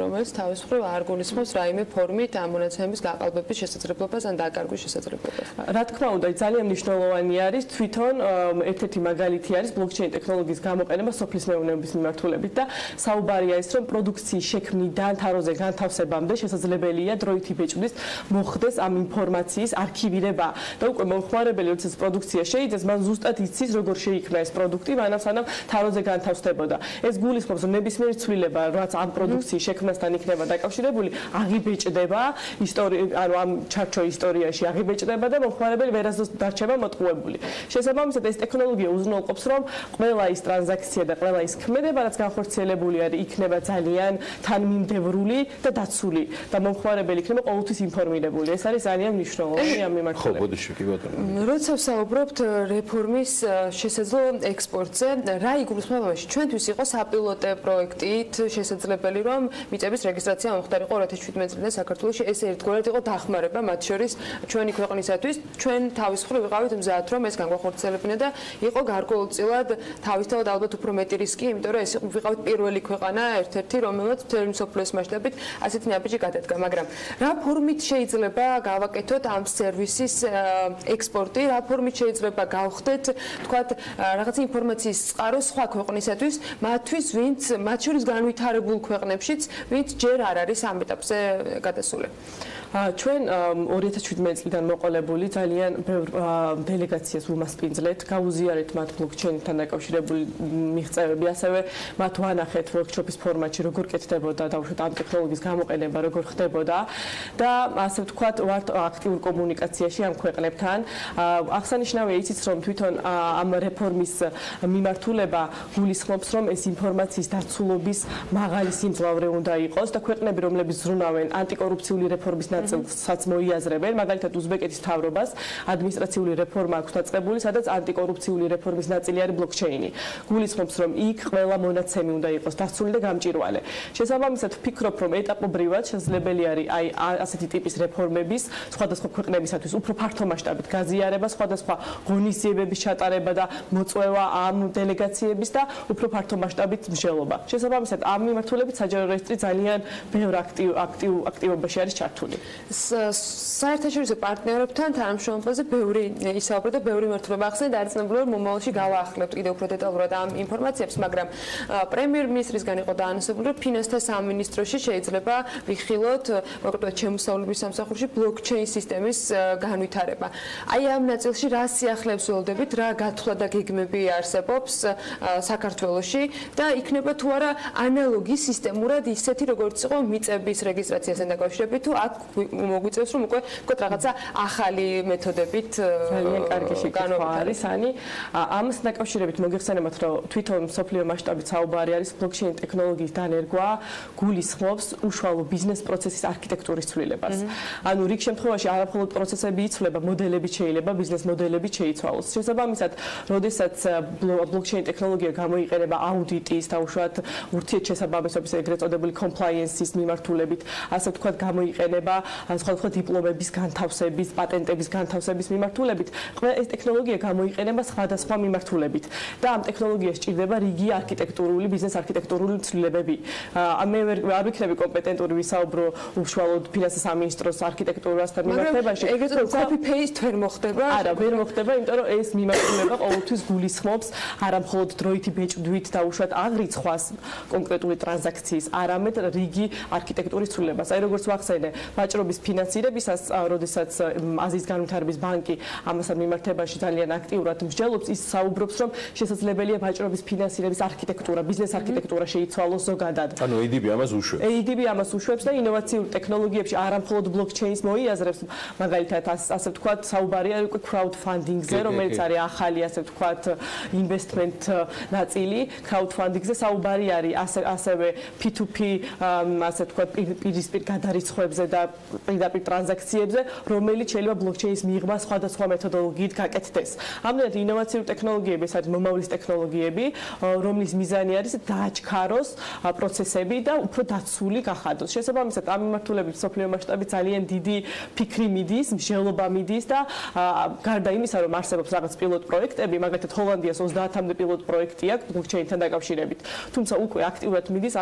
რომელიც თავის მხრივ არ გულისხმობს რაიმე ფორმით ამ მონაცემების გაყალბების შესაძლებლობას ან დაკარგვის შესაძლებლობას. რა თქმა უნდა, ძალიან მნიშვნელოვანი არის თვითონ ერთ-ერთი მაგალითი არის ბლოქჩეინ ტექნოლოგიის გამოყენება სოფლის მეურნეობის მიმართულებით და საუბარია ის, რომ პროდუქციის შექმნიდან თაროზე განთავსებამდე შესაძლებელია დროითი ბეჭდის მოხდეს ამ ინფორმაციის არქივირება და უკვე მომხმარებელი როდესაც პროდუქცია შეიძენს, მან ზუსტად იცის როგორ შეიქმნა ეს პროდუქტი, მანამ თაროზე განთავსდებოდა. ეს გულისხმობს, რომ ნებისმიერი ცვლილება, რაც ამ პროდუქციის შექმნასთან იქნება დაკავშირებული, აღიბეჭდება ანუ ამ ჩარჩო ისტორიაში აღიბეჭდება და მომხმარებელი ვერასდროს დარჩება მოტყუებული. შესაბამისად, ეს ტექნოლოგია უზრუნველყოფს, რომ ყველა ის ტრანზაქცია და ყველა ის ქმედება, რაც განხორციელებული არის, იქნება ძალიან თანმიმდევრული და დაცული და მომხმარებელი იქნება ყოველთვის ინფორმირებული. ეს არის ძალიან მნიშვნელოვანი ამ მიმართულებით. ხო, ბოდიში კი ბატონო. როცა ვსაუბრობთ რეფორმის შესაძლო ექსპორტზე, რა იგულისხმება მაშინ? ჩვენთვის იყო საპილოტე პროექტით შესაძლებელი, რომ მიწების რეგისტრაცია მომხდარიყო 2017 წლიდან საქართველოში. ეს ერთგვარად იყო დახმარება მათ შორის ჩვენი ქვეყნისათვის. ჩვენ თავის მხრივ ვიყავით მზად, რომ ეს განხორციელებინა და იყო გარკვეულწილად თავისთავად ალბათ უფრო მეტი რისკი, იმიტომ რომ ეს ვიყავით პირველი ქვეყანა, ერთ-ერთი, რომელმაც მთელი მსოფლიოს მასშტაბით ასეთი ნაბიჯი გადადგა. მაგრამ რა ფორმით შეიძლება გავაკეთოთ ამ სერვისის ექსპორტი, რა ფორმით შეიძლება გავხდეთ, თქვათ, რაღაც ინფორმაციის წყარო სხვა ქვეყნისათვის, მათთვის, ვინც მათ შორის განვითარებულ ქვეყნებშიც, ვინც ჯერ არ არის ამ ეტაპზე გადასული. ჩვენ 2017 წლიდან მოყოლებული ძალიან ბევრ დელეგაციას ვუმასპინძლეთ, გავუზიარეთ მათ ბლოქჩეინთან დაკავშირებული მიღწევები, ასევე მათ ვანახეთ ვორქშოპის ფორმატში როგორ კეთდებოდა და უშუალოდ ამ ტექნოლოგიის გამოყენება როგორ ხდებოდა და ასე ვთქვათ, ვართ აქტიურ კომუნიკაციაში ამ ქვეყნებთან. აღსანიშნავია ისიც, რომ თვითონ ამ რეფორმის მიმართულება გულისხმობს, რომ ეს ინფორმაციის დაცულობის მაღალი სიმძლავრე უნდა იყოს და ქვეყნები, რომლებიც ზრუნავენ ანტიკორუფციული რეფორმის ნაწილსაც მოიაზრებენ, მაგალითად უზბეკეთის მთავრობას ადმინისტრაციული რეფორმა აქვს დაწყებული, სადაც ანტიკორუფციული რეფორმის ნაწილი არის ბლოქჩეინი. გულისხმობს, რომ იქ ყველა მონაცემი უნდა იყოს დაცული და გამჭვირვალე. შესაბამისად, ვფიქრობ, რომ ეტაპობრივად შესაძლებელი არის აი ასეთი ტიპის რეფორმების სხვადასხვა ქვეყნებისათვის უფრო ფართო მასშტაბით გაზიარება, სხვადასხვა ღონისძიებების ჩატარება და მოწვევა ამ დელეგაციების და უფრო ფართო მასშტაბით მსჯელობა. შესაბამისად, ამ მიმართულებით საჯარო რეესტრი ძალიან ბევრ აქტივობაში არის ჩართული. საერთაშორისო პარტნიორებთან თანამშრომლობაზე ბევრი ისაუბრა და ბევრი მიმართულება ახსენეთ, არწნებული რომ მომავალში გავაახლებთ კიდევ უფრო დეტალურად ამ ინფორმაციებს, მაგრამ პრემიერ-მინისტრისგან იყო დაანონსებული, რომ ფინანსთა სამინისტროში შეიძლება ვიხილოთ, მოკლედ შემოსავლების სამსახურში ბლოქჩეინ სისტემის განვითარება. აი ამ ნაწილში რა სიახლეებს ველოდებით, რა გათვლა და გეგმები არსებობს საქართველოში და იქნება თუ არა ანალოგი სისტემურად ისეთი, როგორც იყო მიწების რეგისტრაციასთან დაკავშირებით, თუ აქ მოგვიწევს, რომ უკვე ვთქვათ რაღაცა ახალი მეთოდებით ძალიან კარგი შეკითხვა არის, ანი ამას დაკავშირებით მოგეხსენებათ, რომ თვითონ მსოფლიო მასშტაბით საუბარი არის ბლოქჩეინ ტექნოლოგიის დანერგვა გულისხმობს უშუალო ბიზნეს პროცესის არქიტექტურის ცვლილებას. ანუ რიგ შემთხვევაში არამხოლოდ პროცესები იცვლება, მოდელები შეიძლება, ბიზნეს მოდელები შეიცვალოს. შესაბამისად, როდესაც ბლოქჩეინ ტექნოლოგია გამოიყენება აუდიტის და უშუალოდ ურთიერთშესაბამისობის ეგრეთ წოდებული compliance-ის მიმართულებით, ასე ვთქვათ, გამოიყენება სხვადასხვა დიპლომების განთავსების, პატენტების განთავსების მიმართულებით, ყველა ეს ტექნოლოგია გამოიყენება სხვადასხვა მიმართულებით და ამ ტექნოლოგიას სჭირდება რიგი არქიტექტურული, ბიზნეს არქიტექტურული ცვლილებები. მე არ ვიქნები კომპეტენტური ვისაუბრო უშუალოდ ფინანსის სამინისტროს არქიტექტურასთან მიმართებაში. ეგრეთ რომ copy paste ვერ მოხდება? არა, ვერ მოხდება, იმიტომ რომ ეს მიმართულება ყოველთვის გულისხმობს არა მხოლოდ დროითი ბეჭდვით და უშუალოდ აღრიცხვას კონკრეტული ტრანზაქციის, არამედ რიგი არქიტექტურის ცვლილებას. აი როგორც ვახსენე, ვაჭრობის ფინანსირებისას, როდესაც აზიის განვითარების ბანკი ამასთან მიმართებაში ძალიან აქტიურად მსჯელობს, ის საუბრობს, რომ შესაძლებელია ვაჭრობის ფინანსირების არქიტექტურა, ბიზნეს არქიტექტურა შეიცვალოს ზოგადად. ანუ ADB ამას უშვებს. ADB ამას უშვებს და ინოვაციურ ტექნოლოგიებში არა მხოლოდ ბლოქჩეინს მოიაზრებს, მაგალითად ასე ვთქვათ, საუბარი არის უკვე crowdfunding-ზე, რომელიც არის ახალი ასე ვთქვათ investment ნაწილი, crowdfunding-ზე საუბარი არის ასევე P2P ასე ვთქვათ პირისპირ გადარიცხვებზე და პირდაპირ ტრანზაქციებზე, რომელიც შეიძლება ბლოქჩეინის მიღმა სხვადასხვა მეთოდოლოგიით გაკეთდეს. ამდენად ინოვაციური ტექნოლოგიები, ეს არის მომავლის ტექნოლოგიები, რომლის მიზანი არის დააჩქაროს პროცესები და უფრო დაცული გახადოს. შესაბამისად, ამ მიმართულებით სოფლიო მასშტაბით ძალიან დიდი ფიქრი მიდის, მსჯელობა მიდის და გარდა იმისა, რომ არსებობს რაღაც პილოტ პროექტები, მაგალითად ჰოლანდიას 30-მდე პილოტ პროექტი აქვს ბლოქჩეინთან დაკავშირებით. თუმცა უკვე აქტიურად მიდის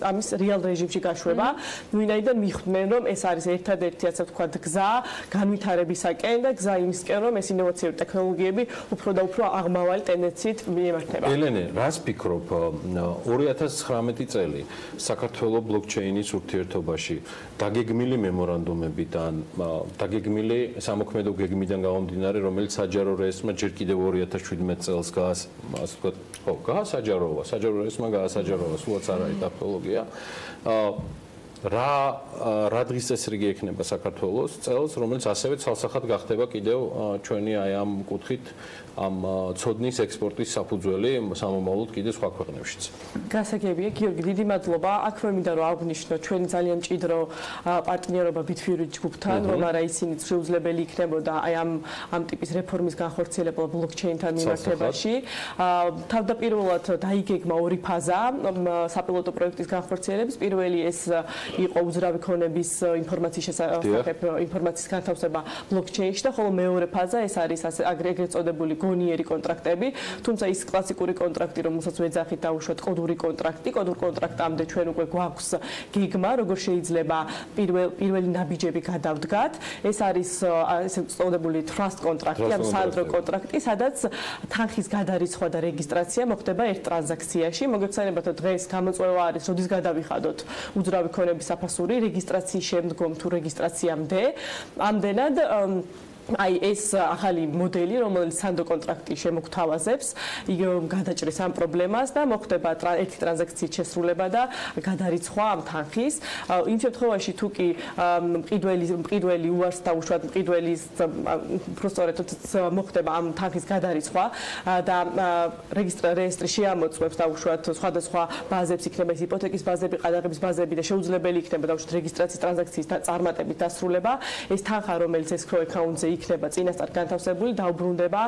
ამის რეალ რეჟიმში გაშვება, ვინაიდან მიხვდნენ, რომ ეს არის ერთადერთი ასე ვთქვათ გზა განვითარებისაკენ და გზა იმისკენ, რომ ეს ინოვაციური ტექნოლოგიები უფრო და უფრო აღმავალი ტენდენციით მიემართება. ელენე, რას ფიქრობ 2019 წელი საქართველოს ბლოქჩეინის ურთიერთობაში დაგეგმილი მემორანდუმებიდან, დაგეგმილი სამოქმედო გეგმიდან გამომდინარე, რომელიც საჯარო რეესტმა ჯერ კიდევ 2017 წელს გაასაჯაროვა, საჯარო რეესტმა გაასაჯაროვა, სულაც არ არის ტექნოლოგია. რა დღის წესრიგი ექნება საქართველოს წელს, რომელიც ასევე ცალსახად გახდება კიდევ ჩვენი აი ამ კუთხით ამ ცოდნის ექსპორტის საფუძველი სამომავლოდ კიდევ სხვა ქვეყნებშიც. გასაგებია, გიორგი, დიდი მადლობა. აქ მე მინდა რომ აღვნიშნო ჩვენი ძალიან მჭიდრო პარტნიორობა Pirveli ჯგუფთან, რომ არა ისინი შეუძლებელი იქნებოდა აი ამ ტიპის რეფორმის განხორციელება ბლოქჩეინთან მიმართებაში. თავდაპირველად დაიგეგმა ორი ფაზა საპილოტო პროექტის განხორციელების. პირველი ეს იყო უძრავი ქონების ინფორმაციის განთავსება ბლოქჩეინში და ხოლო მეორე ფაზა ეს არის აგრეგრეთ წოდებული გონიერი კონტრაქტები, თუმცა ის კლასიკური კონტრაქტი, რომელსაც ვეძახით დაუშვათ კოდური კონტრაქტი, კოდურ კონტრაქტამდე ჩვენ უკვე გვაქვს გეგმა, როგორ შეიძლება პირველი ნაბიჯები გადავდგათ. ეს არის ესე წოდებული trust კონტრაქტი, ანუ სანდრო კონტრაქტი, სადაც თანხის გადარიცხვა და რეგისტრაცია მოხდება ერთ ტრანზაქციაში. მოგეხსენებათ, რომ დღეს გამოწვევა არის, როდის გადავიხადოთ უძრავი ქონების საფასური რეგისტრაციის შემდგომ თუ რეგისტრაციამდე. ამდენად აი ეს ახალი მოდელი, რომელიც სანდო კონტრაქტი შემოგთავაზებს, იგი გადაჭრის ამ პრობლემას და მოხდება ერთი ტრანზაქციის შესრულება და გადარიცხვა ამ თანხის. იმ შემთხვევაში თუ კი მყიდველი უარს დაუშვათ მყიდველის უბრალოდ მოხდება ამ თანხის გადარიცხვა და რეესტრი შეამოწმებს დაუშვათ სხვადასხვა ბაზებს, იქნება ეს იპოთეკის ბაზები, ყადაღების ბაზები და შეუძლებელი იქნება დაუშვათ რეგისტრაციის ტრანზაქციის წარმატებით დასრულება. ეს თანხა, რომელიც escrow account-ზე იქნება წინასწარ განთავსებული, დაუბრუნდება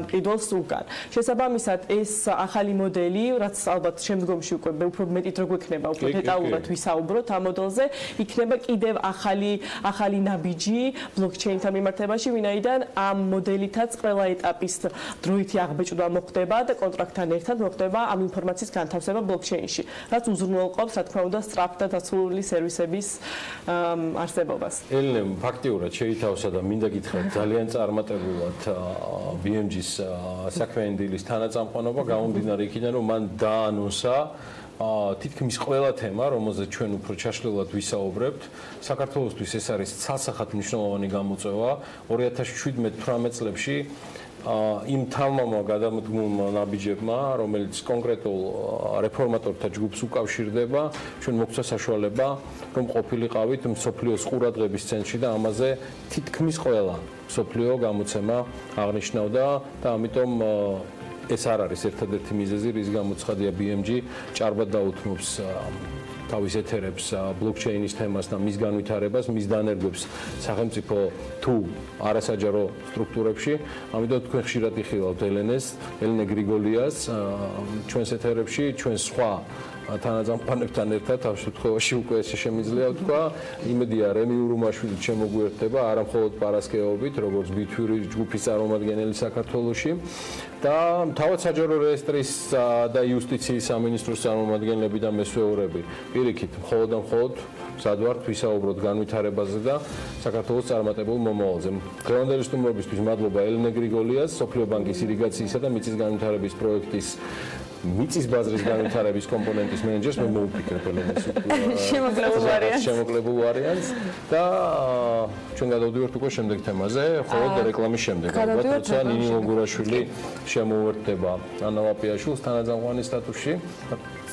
მყიდველს უკან. შესაბამისად, ეს ახალი მოდელი, რაც ალბათ შემდგომში უკვე უფრო მეტით რო გვექნება, უფრო დეტალურად ვისაუბროთ ამ მოდელზე, იქნება კიდევ ახალი ნაბიჯი ბლოქჩეინთან მიმართებაში, ვინაიდან ამ მოდელითაც ყველა ეტაპის დროითი აღბეჭდვა მოხდება და კონტრაქტთან ერთად მოხდება ამ ინფორმაციის განთავსება ბლოქჩეინში, რაც უზრუნველყოფს, რა თქმა უნდა, სწრაფ და დაცული სერვისების არსებობას. ელენე, ფაქტიურად შეითავსა და მინდა გითხრათ, ძალიან წარმატებულად BMG-ის საქმიანი დილის თანაწამყვანობა გამომდინარე იქიდან, რომ მან დაანონსა თითქმის ყველა თემა, რომელზეც ჩვენ უფრო ჩაშლილად ვისაუბრებთ, საქართველოსთვის ეს არის ცალსახად მნიშვნელოვანი გამოწვევა 2017-18 წლებში იმ თავმომა გადამდგმულმა ნაბიჯებმა, რომელიც კონკრეტულ რეფორმატორთა ჯგუფს უკავშირდება, ჩვენ მოგვცა საშუალება, რომ ყოფილიყავით მსოფლიოს ყურადღების ცენტრში და ამაზე თითქმის ყველა მსოფლიო გამოცემა აღნიშნავდა და ამიტომ ეს არ არის ერთადერთი მიზეზი, რის გამოც ხადია BMG ჭარბად დაუთმობს თავის ეთერებს ბლოქჩეინის თემას და მის განვითარებას, მის დანერგვებს სახელმწიფო თუ არასაჯარო სტრუქტურებში. ამიტომ თქვენ ხშირად იხილავთ ელენე გრიგოლიას ჩვენს ეთერებში, ჩვენ სხვა თანაძამფრთნებთან ერთად ამ შემთხვევაში უკვე ეს შემიძლია ვთქვა. იმედია რემი ურუმაშვილი შემოგვიერთდება არა მხოლოდ პარასკევობით, როგორც ბითვირის ჯგუფის წარმომადგენელი საქართველოში და თავად საჯარო რეესტრის და იუსტიციის სამინისტროს წარმომადგენლები და მესვეურები. პირიქით, მხოლოდ და მხოლოდ სად ვართ ვისაუბროთ განვითარებაზე და საქართველოს წარმატებულ მომავალზე. დღევანდელი სტუმრობისთვის მადლობა ელენე გრიგოლიას, სოფლიო ბანკის ირიგაციისა და მიწის განვითარების პროექტის მიწის ბაზრის განვითარების კომპონენტის მენეჯერს მე მოუფიქრებ ელენეს შემოკლებულ ვარიანტს და ჩვენ გადავდივართ უკვე შემდეგ თემაზე, ხოლო რეკლამის შემდეგ ალბათ როცა ნინი მოგურაშვილი შემოუერთდება ანა ლაპიაშვილს თანაძამყვანის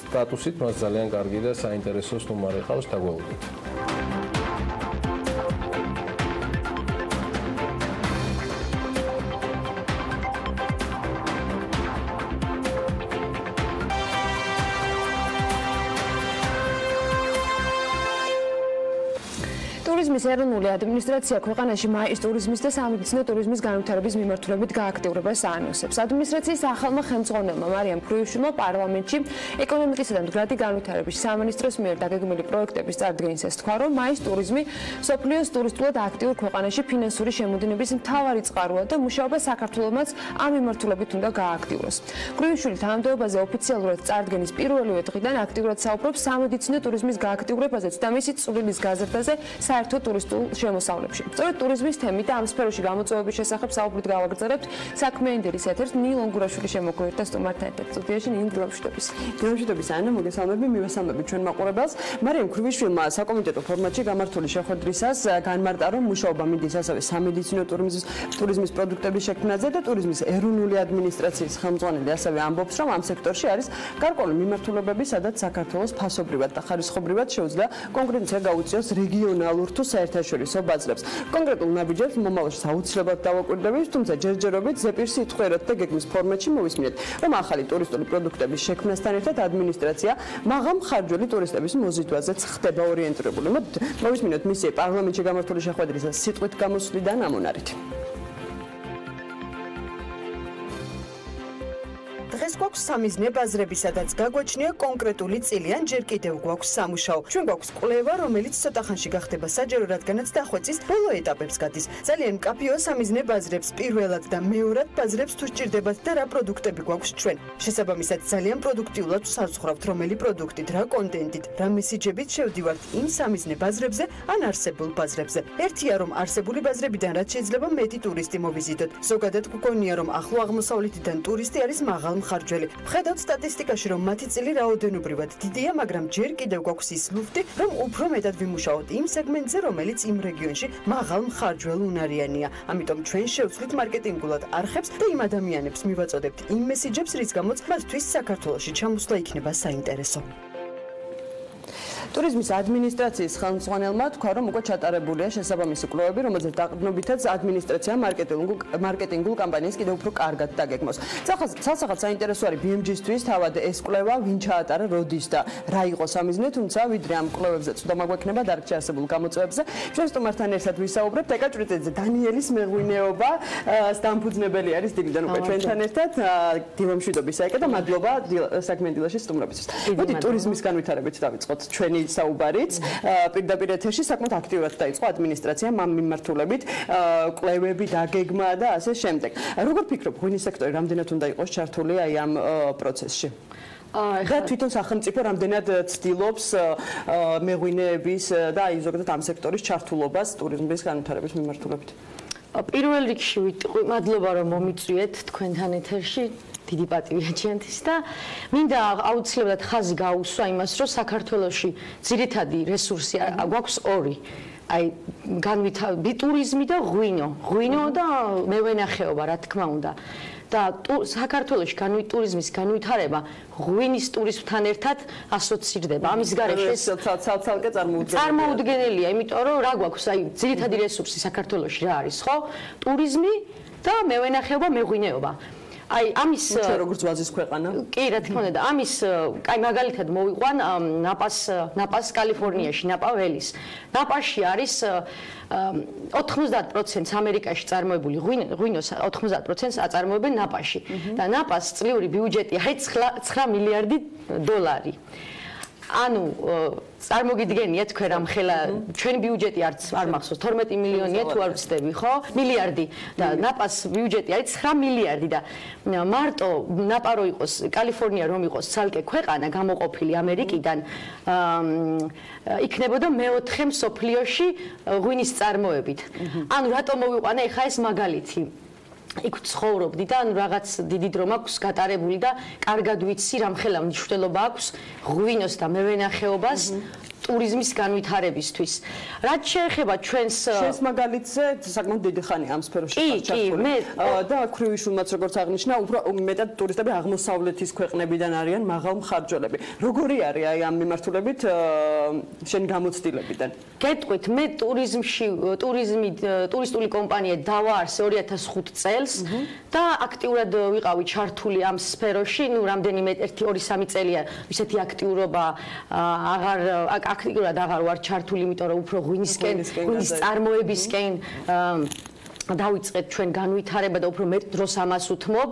სტატუსით, მას ძალიან კარგი და საინტერესო სტუმარი ყავს დაგველოდოთ. ტურიზმის ეროვნული ადმინისტრაცია ქვეყანაში მაის ტურიზმის და სამედიცინო ტურიზმის განვითარების მიმართულებით გააქტიურებას აანონსებს. ადმინისტრაციის ახალმა ხელმძღვანელმა მარიამ ფრუიშვილმა პარლამენტში ეკონომიკისა და მდგრადი განვითარების სამინისტროს მიერ დაგეგმილი პროექტების წარდგენის ეს თქვა, რომ მაის ტურიზმი მსოფლიოს ტურისტულად აქტიურ ქვეყანაში ფინანსური შემოდინების მთავარი წყაროა და მუშაობა საქართველოსაც ამ მიმართულებით უნდა გააქტიუროს. ფრუიშვილი თანამდებობაზე ოფიციალურად წარდგენის პირველივე დღიდან აქტიურად საუბრობს სამედიცინო ტურიზმის გააქტიურებაზეც და მისი წვლილის გაზრდაზე საერთო ტურისტულ შემოსავლებში. სწორედ ტურიზმის თემით და ამ სფეროში გამოწვევების შესახებ საუბრით გავაგრძელებთ საქმიანი დილის ეთერს ნილონ გურაშვილი შემოგვიერთდა სტუმართან ერთად სტუდიაში ნინი გურაშვილი. გურაშვილი ანა მოგესალმები, მივესალმები ჩვენ მაყურებელს. მარიამ ფრუიშვილმა საკომიტეტო ფორმატში გამართული შეხვედრისას განმარტა, რომ მუშაობა მიდის ასევე სამედიცინო ტურიზმის პროდუქტების შექმნაზე და ტურიზმის ეროვნული ადმინისტრაციის ხელმძღვანელი ასევე ამბობს, რომ ამ სექტორში არის გარკვეული მიმართულებები, სადაც საქართველოს ფასობრივად და ხარისხობრივად შეუძლია კონკურენცია გაუწიოს რეგიონალურ თუ საერთაშორისო ბაზრებს. კონკრეტულ ნაბიჯებს მომავალში აუცილებლად დავაკვირდებით, თუმცა ჯერჯერობით ზეპირს იტყვიეროთ და გეგმის ფორმატში მოვისმინეთ, რომ ახალი ტურისტული პროდუქტების შექმნასთან ერთად ადმინისტრაცია მაღალმხარჯველი ტურისტების მოზიდვაზეც ხდება ორიენტირებული. მოვისმინოთ მისი პარლამენტში გამართული შეხვედრისას სიტყვით გამოსვლიდან ამონარით. დღეს გვაქვს სამიზნე ბაზრები, სადაც გაგვაჩნია კონკრეტული წილი ან ჯერ კიდევ გვაქვს სამუშაო. ჩვენ გვაქვს კვლევა, რომელიც ცოტა ხანში გახდება საჯარო, რადგანაც დახვეწის ბოლო ეტაპებს გადის. ძალიან მკაფიოა სამიზნე ბაზრებს პირველად და მეორად ბაზრებს თუ სჭირდებათ და რა პროდუქტები გვაქვს ჩვენ. შესაბამისად, ძალიან პროდუქტიულად ვსაზღვრავთ, რომელი პროდუქტით, რა კონტენტით, რა მესიჯებით შევდივართ იმ სამიზნე ბაზრებზე ან არსებულ ბაზრებზე. ერთია, რომ არსებული ბაზრებიდან რაც შეიძლება მეტი ტურისტი მოვიზიდოთ. ზოგადად გვგონია, რომ ახლო აღმოსავლეთიდან ტურისტი არის მაღალ ხარჯველი. ვხედავთ სტატისტიკაში, რომ მათი წილი რაოდენობრივად დიდია, მაგრამ ჯერ კიდევ გვაქვს ის ლუფტი, რომ უფრო მეტად ვიმუშაოთ იმ სეგმენტზე, რომელიც იმ რეგიონში მაღალ მხარჯველ უნარიანია. ამიტომ ჩვენ შევცვლით მარკეტინგულად არხებს და იმ ადამიანებს მივაწოდებთ იმ მესიჯებს, რის გამოც მათთვის საქართველოში ჩამოსვლა იქნება საინტერესო. ტურიზმის ადმინისტრაციის ხელმძღვანელმა თქვა, რომ უკვე ჩატარებულია შესაბამისი კვლევები, რომელზეც დაყრდნობითაც ადმინისტრაცია მარკეტინგულ კამპანიას კიდევ უფრო კარგად დაგეგმოს. სასახად საინტერესო არის BMG-ისთვის თავად ეს კვლევა, ვინ ჩაატარა, როდის და რა იყო სამიზნე, თუმცა ვიდრე ამ კვლევებზე წვდომა გვექნება დარგში არსებულ გამოწვევებზე. ჩვენ სტუმართან ერთად ვისაუბრებთ ეკა ჭვრიტეძე, დანიელის მეღვინეობა დამფუძნებელი არის დილიდან უკვე ჩვენთან ერთად. დილა მშვიდობის ეკა და მადლობა საქმიანი დილაში სტუმრობისთვის. მოდი ტურიზმის განვითარებით დავიწყოთ ჩვენი საუბარიც. პირდაპირ ეთერში საკმაოდ აქტიურად დაიწყო ადმინისტრაცია ამ მიმართულებით, კვლევები, დაგეგმა და ასე შემდეგ. როგორ ფიქრობ, ღვინის სექტორი რამდენად უნდა იყოს ჩართული აი ამ პროცესში? და თვითონ სახელმწიფო რამდენად ცდილობს მეღვინეების და აი ზოგადად ამ სექტორის ჩართულობას ტურიზმის განვითარების მიმართულებით? პირველ რიგში ვიტყვი, მადლობა რომ მომიწვიეთ თქვენთან ეთერში. დიდი პატივია ჩემთვის და მინდა აუცილებლად ხაზი გაუსვა იმას, რომ საქართველოში ძირითადი რესურსი გვაქვს ორი. აი ტურიზმი და ღვინო და მევენახეობა, რა თქმა უნდა. და საქართველოში ტურიზმის განვითარება ღვინის ტურიზმთან ერთად ასოცირდება. ამის გარეშე ცალკე წარმოუდგენელია, იმიტომ რომ რა გვაქვს, აი ძირითადი რესურსი საქართველოში რა არის, ხო? ტურიზმი და მევენახეობა, მეღვინეობა. აი ამის როგორც ვაზის ქვეყანა. კი, რა თქმა უნდა, და ამის აი მაგალითად მოვიყვან ნაპას კალიფორნიაში, ნაპა-ველის. ნაპაში არის 90% ამერიკაში წარმოებული ღვინოს 90% აწარმოებენ ნაპაში. და ნაპას წლიური ბიუჯეტი არის 9 მილიარდი დოლარი. ანუ წარმოგიდგენია თქვენ რამხელა ჩვენი ბიუჯეტი არ მახსოვს 12 მილიონია თუ არ ვცდები ხო მილიარდი და ნაპას ბიუჯეტი არის 9 მილიარდი და მარტო ნაპა რო იყოს კალიფორნია რომ იყოს ცალკე ქვეყანა გამოყოფილი ამერიკიდან იქნებოდა მეოთხე მსოფლიოში ღვინის წარმოებით ანუ რატომ მოვიყვანა ეხა ეს მაგალითი იქ ცხოვრობდი და ანუ რაღაც დიდი დრო მაქვს გატარებული და კარგად ვიცი რამხელა მნიშვნელობა აქვს ღვინოს და მევენახეობას ტურიზმის განვითარებისთვის. რაც შეეხება ჩვენს მაგალითზე საკმაოდ დიდი ხანი ამ სფეროში ჩართული და ქვრივიშვილმაც როგორც აღნიშნა, უფრო მეტად ტურისტები აღმოსავლეთის ქვეყნებიდან არიან მაღალ მხარჯველები. როგორი არის აი ამ მიმართულებით შენ გამოცდილებიდან? გეტყვით, მე ტურისტული კომპანია დავაარსე 2005 წელს და აქტიურად ვიყავი ჩართული ამ სფეროში, ну რამდენიმე 1-2-3 წელია ისეთი აქტიურობა აქტიურად აღარ ვარ ჩართული, იმიტომ რომ უფრო ღვინისკენ, ღვინის წარმოებისკენ დავიწყეთ ჩვენ განვითარება და უფრო მეტ დროს ამას უთმობ.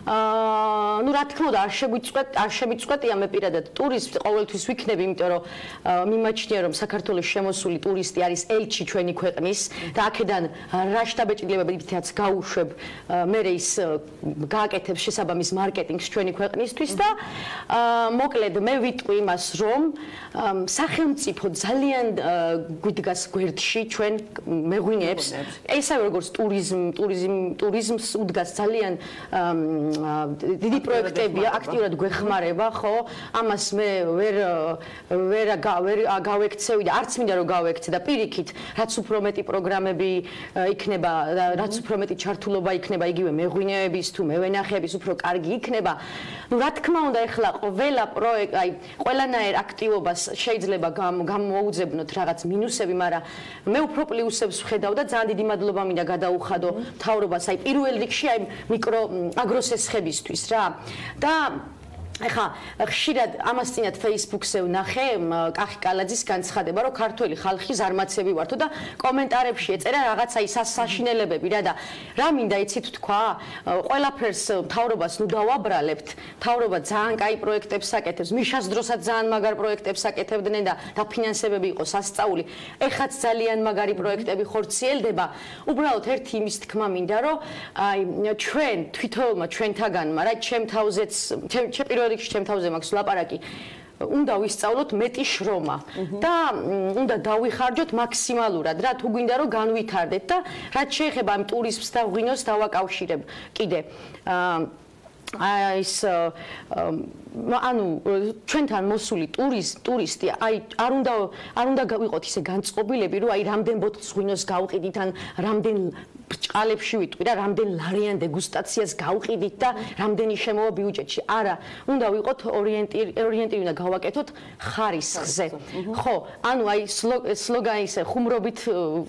ну რა თქმა უნდა არ შემიწყვეტია მე პირადად ტურისტს ყოველთვის ვიქნები, იმიტომ რომ მიმაჩნია რომ საქართველოს შემოსული ტურისტი არის ელჩი ჩვენი ქვეყნის და აქედან რა შტაბეჭდილებებითაც გაუშვებ მე ის გააკეთებს შესაბამის მარკეტინგს ჩვენი ქვეყნისთვის და მოკლედ მე ვიტყვი იმას რომ სახელმწიფო ძალიან გვიდგას გვერდში ჩვენ მეღვინეებს ესაა როგორც ტურიზმს უდგას ძალიან დიდი პროექტები აქტიურად გვეხმარება, ხო? ამას მე ვერ გავექცევი და არც მინდა რომ გავექცე და პირიქით, რაც უფრო მეტი პროგრამები იქნება, რაც უფრო მეტი ჩართულობა იქნება იგივე მეღვინეების თუ მევენახეების უფრო კარგი იქნება. ну რა თქმა უნდა ეხლა ყველა პროექტი, აი ყველანაირ აქტივობას შეიძლება გამოუძებნოთ რაღაც მინუსები, მაგრამ მე უფრო პლუსებს ვხედავ და ძალიან დიდი მადლობა მინდა გადაუხადო მთავრობას, აი პირველ რიგში აი მიკრო აგროსესხებისთვის რა და ეხა ხშირად ამას წინათ Facebook-ზე ვნახე კახი კალაძის განცხადება, რომ ქართველი ხალხი ზარმაცები ვართო და კომენტარებში ეწერა რაღაცა ის საშინელებები რა და რა მინდა იცით თქვა, ყველაფერს მთავრობას ნუ დავაბრალებთ, მთავრობა ძალიან კაი პროექტებს აკეთებს, მიშას დროსაც ძალიან მაგარ პროექტებს აკეთებდნენ და დაფინანსებები იყო სასწაული. ეხაც ძალიან მაგარი პროექტები ხორციელდება. უბრალოდ ერთი იმის თქმა მინდა, რომ აი ჩვენ თვითონმა ჩვენთაგანმა რა ჩემ თავზეც რიგში ჩემ თავზე მაქვს ლაპარაკი უნდა ვისწავლოთ მეტი შრომა და უნდა დავიხარჯოთ მაქსიმალურად რა თუ გვინდა რომ განვითარდეთ და რაც შეეხება ამ ტურიზმს და ღვინოს დავაკავშირებ კიდე ის ანუ ჩვენთან მოსული ტურისტი აი არ უნდა ვიყოთ ისე განწყობილები რომ აი რამდენ ბოთლს ღვინოს გავყიდით ან რამდენ ბრჭყალებში ვიტყვი და რამდენ ლარიან დეგუსტაციას გავყიდით და რამდენი შემოვა ბიუჯეტში. არა, უნდა ვიყოთ ორიენტირი და გავაკეთოთ ხარისხზე. ხო, ანუ აი სლოგანი ისე ხუმრობით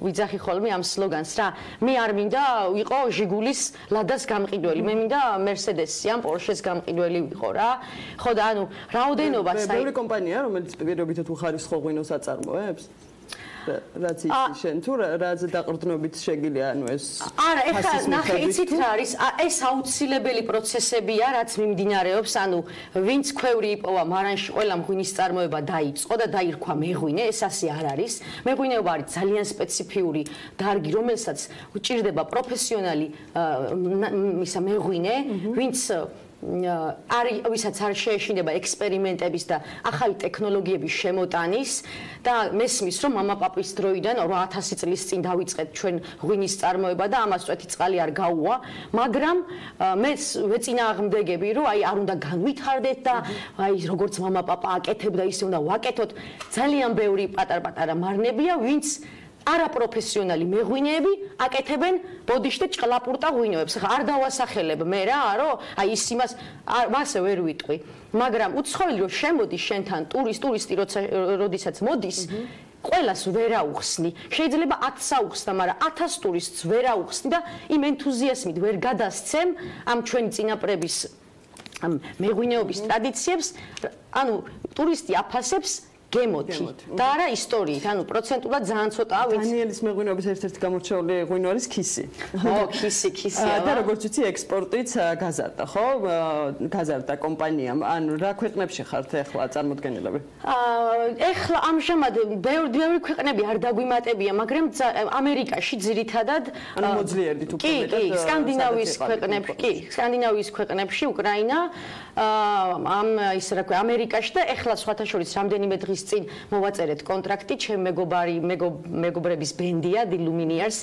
ვიძახი ხოლმე ამ სლოგანს რა. მე არ მინდა ვიყო ჟიგულის ლადას გამყიდველი, მე მინდა მერსედესი ან პორშეს გამყიდველი ვიყო რა. ხო და ანუ რაოდენობას აი ბევრი კომპანია რომელიც პირობითად უხარისხო ღვინოს აწარმოებს რაც იცი შენ თუ რაც დაყრდნობით შეგილია ანუ ეს არა ეხლა ნახე იცით რა არის ეს აუცილებელი პროცესებია რაც მიმდინარეობს ანუ ვინც ქვევრი იპოვა მარანში ყველა ღვინის წარმოება დაიწყო და დაირქვა მეღვინე ეს ასე არ არის მეღვინეობა არის ძალიან სპეციფიური დარგი რომელსაც უჭირდება პროფესიონალი ისა მეღვინე ვინც ვისაც არ შეეშინება ექსპერიმენტების და ახალი ტექნოლოგიების შემოტანის და მესმის რომ მამაპაპის დროიდან 8000 წლის წინ დავიწყეთ ჩვენ ღვინის წარმოება და ამას წვეთი წყალი არ გაუვა მაგრამ მე ვეწინააღმდეგები რომ აი არ უნდა განვითარდეთ და აი როგორც მამაპაპა აკეთებდა ისე უნდა ვაკეთოთ ძალიან ბევრი პატარ-პატარა მარნებია ვინც არაპროფესიონალი მეღვინეები აკეთებენ ბოდიშ და ჭყლაპურტა ღვინოებს. ხა არ დავასახელებ მე რა, რომ აი ის იმას მასე ვერ ვიტყვი. მაგრამ უცხოელი რომ შემოდის შენთან ტურისტი როდესაც მოდის ყველას ვერ აუხსნი. შეიძლება 1000 აუხსნა, მაგრამ 1000 ტურისტს ვერ აუხსნი და იმ ენთუზიაზმით ვერ გადასცემ ამ ჩვენი წინაპრების მეღვინეობის ტრადიციებს. ანუ ტურისტი აფასებს გემოთი და არა ისტორიით, ანუ პროცენტულად ძალიან ცოტაა ვიცი. დანიელის მეღვინეობის ერთ-ერთი გამორჩეული ღვინო არის ქისი. ქისია. და როგორც ვიცი, ექსპორტიც გაზარდა, ხო? გაზარდა კომპანიამ. ანუ რა ქვეყნებში ხართ ახლა წარმოდგენილები? ეხლა ამჟამად ბევრი ქვეყნები არ დაგვიმატებია, მაგრამ ამერიკაში ძირითადად ანუ მოძლიერდით უფრო მეტად. კი, სკანდინავიის ქვეყნებში, უკრაინა, ისე რა ქვია, ამერიკაში და ეხლა სხვათა შორის რამდენიმე დღის წინ მოვაწერეთ კონტრაქტი ჩემ მეგობრების ბენდია The Lumineers,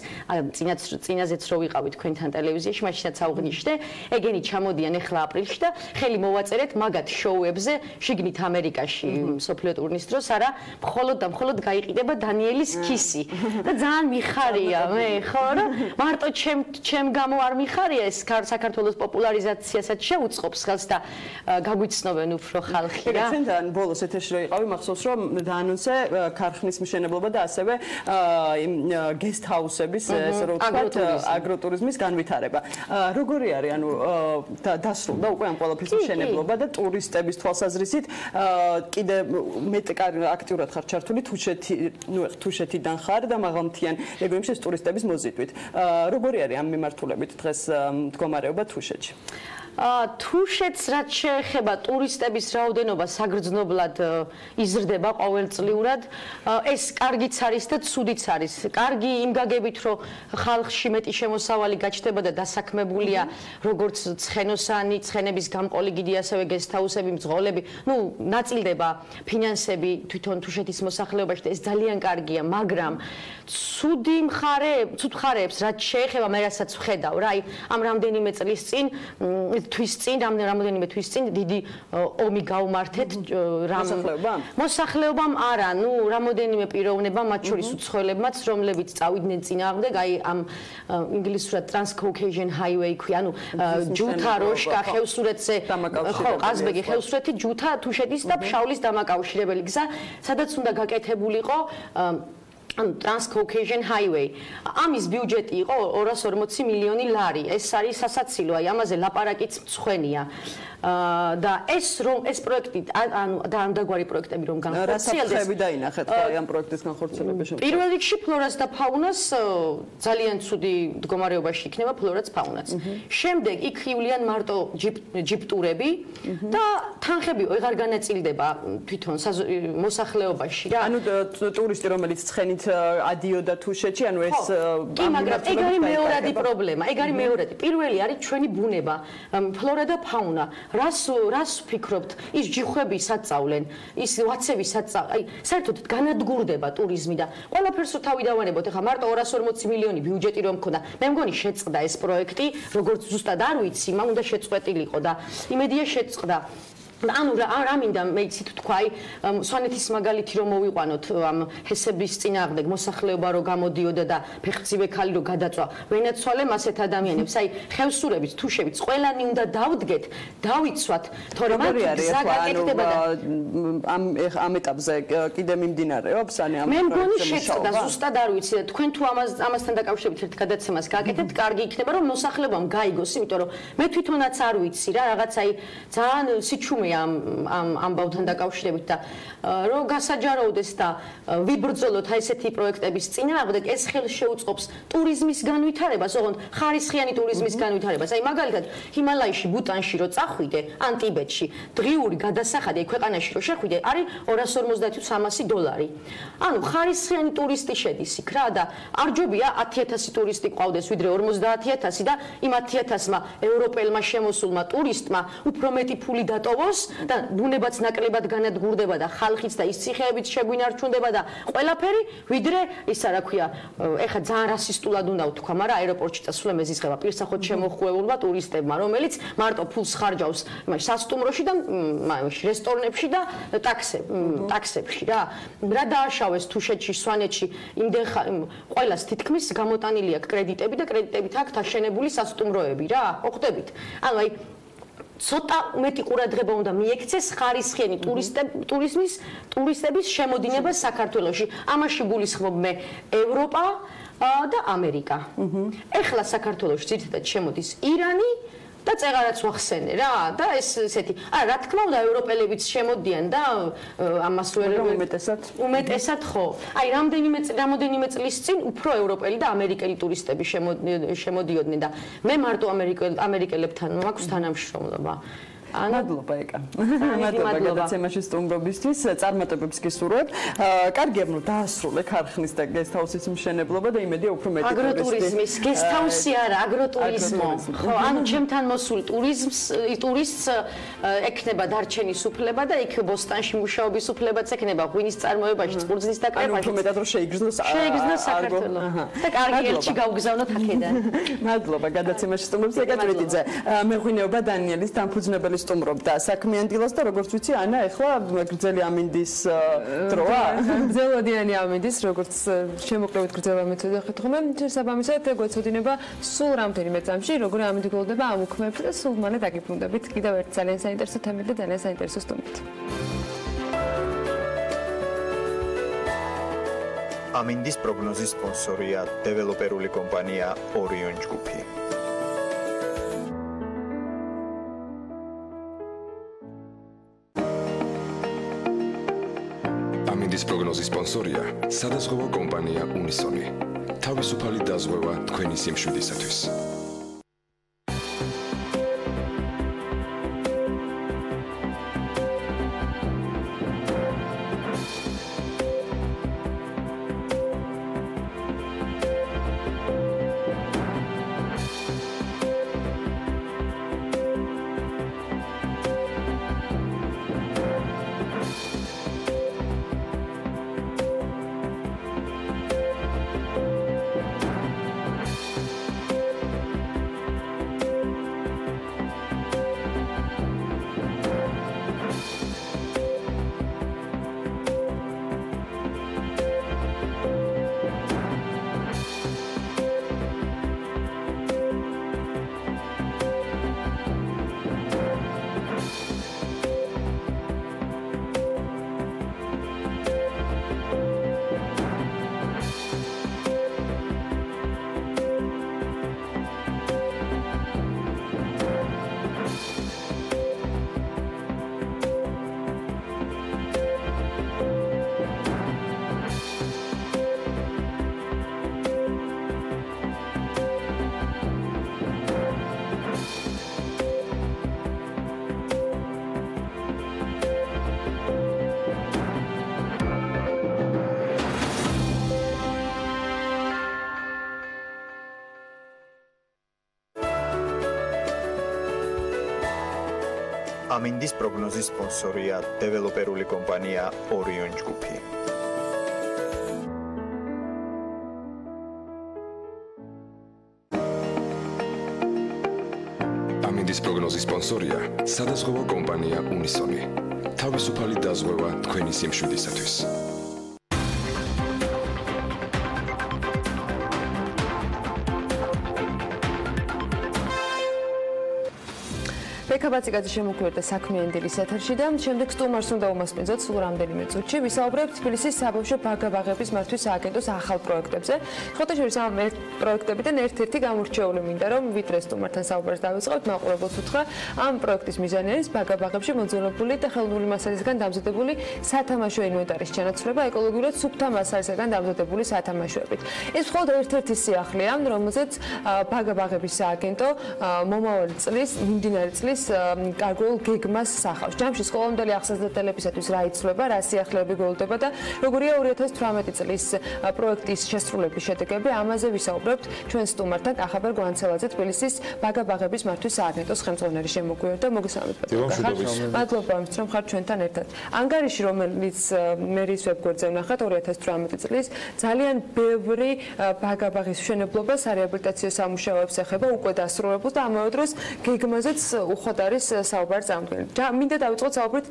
წინაზეც რო ვიყავით თქვენთან ტელევიზიაში, მაშინაც აუღნიშნე, ეგენი ჩამოდიან ეხლა აპრილში და ხელი მოვაწერეთ მაგათ შოუებზე, შიგნით ამერიკაში სოფლიო ტურნეს დროს, არა, მხოლოდ და მხოლოდ გაიყიდება დანიელის ქისი. და ძალიან მიხარია მე, ხო, რა? მარტო ჩემ გამო არ მიხარია ეს საქართველოს პოპულარიზაციასაც შეუწყობს ხელს და გაგვიცნობენ უფრო ხალხი რა. ჩვენთან ბოლოს ეთერში რო იყავი, მახსოვს რომ დაანონსე ქარხნის მშენებლობა და ასევე გესტ ჰაუსების ესე რომ ვთქვათ აგროტურიზმის განვითარება. როგორი არის ანუ დასრულდა უკვე ამ ყველაფრის მშენებლობა და ტურისტების თვალსაზრისით კიდე მეტ აქტიურად ხარ ჩართული თუშეთიდან ხარ და მაღალმთიან რეგიონებში ტურისტების მოზიდვით. როგორი არის ამ მიმართულებით დღეს მდგომარეობა თუშეთში? თუშეთს რაც შეეხება ტურისტების რაოდენობა საგრძნობლად იზრდება ყოველწლიურად. ეს კარგიც არის და ცუდიც არის. კარგი იმ გაგებით, რომ ხალხში მეტი შემოსავალი გაჩნდება და დასაქმებულია როგორც ცხენოსანი, ცხენების გამყოლი გიდი, ასევე გესტჰაუსები, მძღოლები, ну, ნაწილდება ფინანსები თვითონ თუშეთის მოსახლეობაში და ეს ძალიან კარგია, მაგრამ ცუდ მხარეებს რაც შეეხება მე რასაც ვხედავ, რა, ამ რამდენიმე წლის წინ რამდენიმე თვის წინ დიდი ომი გაუმართეთ მოსახლეობამ არა, ну, რამოდენიმე პიროვნება, მათ შორის უცხოელებმაც, რომლებიც წავიდნენ წინააღმდეგ, აი ამ ინგლისურად Trans-Caucasian Highway ქვია, ანუ ჯუთა, როშკა, ხევსურეთზე, ხო, ყაზბეგი, ხევსურეთი, ჯუთა, თუშეთის და ფშაულის დამაკავშირებელი გზა, სადაც უნდა გაკეთებულიყო Trans-Caucasian Highway. ამის ბიუჯეტი იყო 240 მილიონი ლარი. ეს არის სასაცილო, აი ამაზე ლაპარაკიც მწვენია. და ეს პროექტი ანუ და ამდაგვარი პროექტები რომ განხორციელდეს. რა საფრთხეები დაინახეთ ამ პროექტის განხორციელების შემდგომ? პირველ რიგში ფლორას და ფაუნას ძალიან ცუდი მდგომარეობაში იქნება ფლორაც ფაუნაც. შემდეგ იქ ივლიან მარტო ჯიპტურები და თანხები ვეღარ განაწილდება თვითონ მოსახლეობაში რა. ანუ ტურისტი რომელიც ცხენით ადიოდა თუშეთში, ანუ ეს კი, მაგრამ ეგ არის მეორადი პრობლემა. ეგ არის მეორადი. პირველი არის ჩვენი ბუნება, ფლორა და ფაუნა. რას ვფიქრობთ? ის ჯიხვები საწავლენ, ის ვაცები საწავლენ. აი, საერთოდ განადგურდება ტურიზმი და ყველაფერს რო თავი დავანებოთ, ახლა მარტო 240 მილიონი ბიუჯეტი რომ მქონდა, მე მგონი შეწყდა ეს პროექტი, როგორც ზუსტად არ ვიცი, მაგრამ უნდა შეწყვეტილიყო და იმედია შეწყდა. ანუ რა მინდა მე იცით თქვა, აი სვანეთის მაგალითი რომ მოვიყვანოთ ამ ჰესების წინააღმდეგ მოსახლეობა რო გამოდიოდა და ფეხმძიმე ქალი რო გადაწვა, ვენაცვალე ასეთ ადამიანებს, აი ხევსურებით, თუშებით, ყველანი უნდა დავდგეთ, დავიცვათ, თორემ მათ გზა გაკეთდება და ამ ეტაპზე კიდე მიმდინარეობს, ანუ ამ მე მგონი შეწყდა, ზუსტად არ ვიცი, თქვენ თუ ამასთან დაკავშირებით ერთ გადაცემას გააკეთებთ, კარგი იქნება რომ მოსახლეობამ გაიგოს, იმიტომ რომ მე თვითონაც არ ვიცი რა, რაღაც აი ძალიან სიჩუმე ამ ამბავთან დაკავშირებით და რომ გასაჯაროდეს და ვიბრძოლოთ აი ესეთი პროექტების წინააღმდეგ, ეს ხელს შეუწყობს ტურიზმის განვითარებას, ოღონდ ხარისხიანი ტურიზმის განვითარებას. აი მაგალითად ჰიმალაიში, ბუტანში რო წახვიდე, ან ტიბეტში, დღიური გადასახადი აი ქვეყანაში რო შეხვიდე, არის $250-300. ანუ ხარისხიანი ტურისტი შედის იქ რა და არ ჯობია 10,000 ტურისტი ყავდეს, ვიდრე 50,000 და იმ 10,000-მა ევროპელმა შემოსულმა ტურისტმა უფრო მეტი ფული დატოვოს და ბუნებაც ნაკლებად განადგურდება და ხალხიც და ის ციხეებიც შეგვინარჩუნდება და ყველაფერი, ვიდრე ისა რა ქვია, ეხა ძალიან რასისტულად უნდა ვთქვა, მაგრამ აეროპორტში წასვლა მეზიზღება პირსახოდ შემოხვეულმა ტურისტებმა, რომელიც მარტო ფულს ხარჯავს სასტუმროში და რესტორნებში და ტაქსებში რა. რა დააშავეს თუშეთში, სვანეთში, იმდენ ყველას თითქმის გამოტანილი აქვს კრედიტები და კრედიტებით აქვს დაშენებული სასტუმროები რა. მოხვდებით? ანუ აი ცოტა მეტი ყურადღება უნდა მიექცეს ხარისხიანი ტურისტების შემოდინებას საქართველოში. ამაში გულისხმობ მე ევროპა და ამერიკა. ეხლა საქართველოში ძირითადად შემოდის ირანი და წეღარაც ვახსენე რა და ეს ესეთი რა თქმა უნდა ევროპელებიც შემოდიან და ამას ვერ უმეტესად ხო აი რამდენიმე წლის წინ უფრო ევროპელი და ამერიკელი ტურისტები შემოდიოდნენ და მე მარტო ამერიკელებთან მაქვს თანამშრომლობა მადლობა ეკა. მადლობა გადაცემაში სტუმრობისთვის, წარმატებებს გისურვებთ. კარგია, რომ დაასრულე ქარხნის და გესტჰაუსის მშენებლობა და იმედია უფრო მეტი აგროტურიზმის, გესტჰაუსი არა, აგროტურიზმო. ხო, ანუ ჩემთან მოსულ ტურისტს ექნება დარჩენის უფლება და იქ ბოსტანში მუშაობის უფლებაც ექნება ღვინის წარმოებაში, წყურძნის დაკრებაში. უფრო მეტად რომ შეიგრძნოს საქართველო. და კარგი ელჩი გავგზავნოთ აქედან. მადლობა გადაცემაში სტუმრობს ეკა ჭვეტიძე. მეღვინეობა დანიელის დამფუძნებელი სტუმრობდა საქმიანი დილას და როგორც ვიცი ანა ეხლა გრძელი ამინდის დროა გრძელვადიანი ამინდის როგორც შემოკლებით გრძელვა მეთოდით ხომ შესაბამისად გვეცოდინება სულ რამდენიმე წამში როგორი ამინდი გოლდება ამ უქმეებში და სულ მალე დაგიბრუნდებით კიდევ ერთ ძალიან საინტერესო თემით და ძალიან საინტერესო სტუმრით ამინდის პროგნოზის სპონსორია დეველოპერული კომპანია ორიონ ჯგუფი ამინდის პროგნოზის სპონსორია სადაზღვევო კომპანია უნისონი. თავისუფალი დაზღვევა თქვენი სიმშვიდისათვის. ამინდის პროგნოზის სპონსორია დეველოპერული კომპანია ორიონ ჯგუფი. ამინდის პროგნოზის სპონსორია სადაზღვევო კომპანია უნისონი. თავისუფალი დაზღვევა თქვენი სიმშვიდისათვის. ეკაბაციკაძე შემოგვიერთდა საქმიანი დილის ეთერში და შემდეგ სტუმარს უნდა უმასპინძოთ სულ რამდენიმე წუთში. ვისაუბრებთ თბილისის საბავშვო ბაღების მართვის სააგენტოს ახალ პროექტებზე. ხოთაშორის ამ პროექტებიდან ერთ-ერთი გამორჩეული მინდა რომ ვიდრე სტუმართან საუბარს დავიწყებთ, მაყურებელს უთხრა ამ პროექტის მიზანი არის ბაღებში მოძველებული და ხელოვნური მასალისგან დამზადებული სათამაშო ინვენტარის ჩანაცვლება ეკოლოგიურად სუფთა მასალისგან დამზადებული სათამაშოებით. ეს მხოლოდ ერთ-ერთი სიახლეა, რომელზეც ბაღების სააგენტო მომავალი წლის, მიმდინარე წლის კარგულ გეგმას სახავს. ჯამში სკოლამდელი ახსაძლელებისათვის რა იცვლება, რა სიახლეები გველდება და როგორია 2018 წლის პროექტის შესრულების შედეგები, ამაზე ვისაუბრებთ ჩვენ სტუმართან ახაბერ გვანცელაძე თბილისის ბაღების მართვის სააგენტოს ხელმძღვანელი შემოგვიერთდა. მოგესალმებით ბატონო. მადლობა იმისთვის რომ ხართ ჩვენთან ერთად. ანგარიში რომელიც მერის ვებგვერდზე ვნახეთ 2018 წლის ძალიან ბევრი ბაღის მშენებლობა სარეაბილიტაციო სამუშაოებს ეხება უკვე დასრულებულს და ამავე დროს გეგმაზეც უხოდ არის საუბარი წარმოქმნილი. მინდა დავიწყოთ საუბრით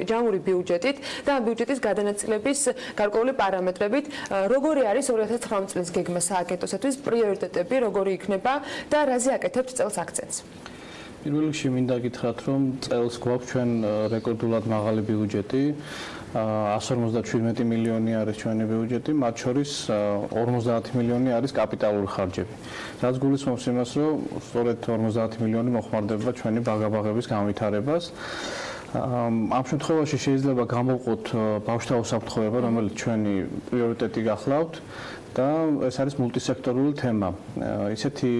ჯამური ბიუჯეტით და ამ ბიუჯეტის გადანაწილების გარკვეული პარამეტრებით, როგორი არის 2019 წლის გეგმა სააგენტოსათვის, პრიორიტეტები როგორი იქნება და რაზე აკეთებთ წელს აქცენტს. პირველ რიგში მინდა გითხრათ, რომ წელს გვაქვს ჩვენ რეკორდულად მაღალი ბიუჯეტი. 157 მილიონი არის ჩვენი ბიუჯეტი, მათ შორის 50 მილიონი არის კაპიტალური ხარჯები. რაც გულისხმობს იმას, რომ სწორედ 50 მილიონი მოხმარდება ჩვენი ბაღების განვითარებას. ამ შემთხვევაში შეიძლება გამოვყოთ ბავშვთა უსაფრთხოება, რომელიც ჩვენი პრიორიტეტი გახლავთ. და ეს არის მულტისექტორული თემა. ისეთი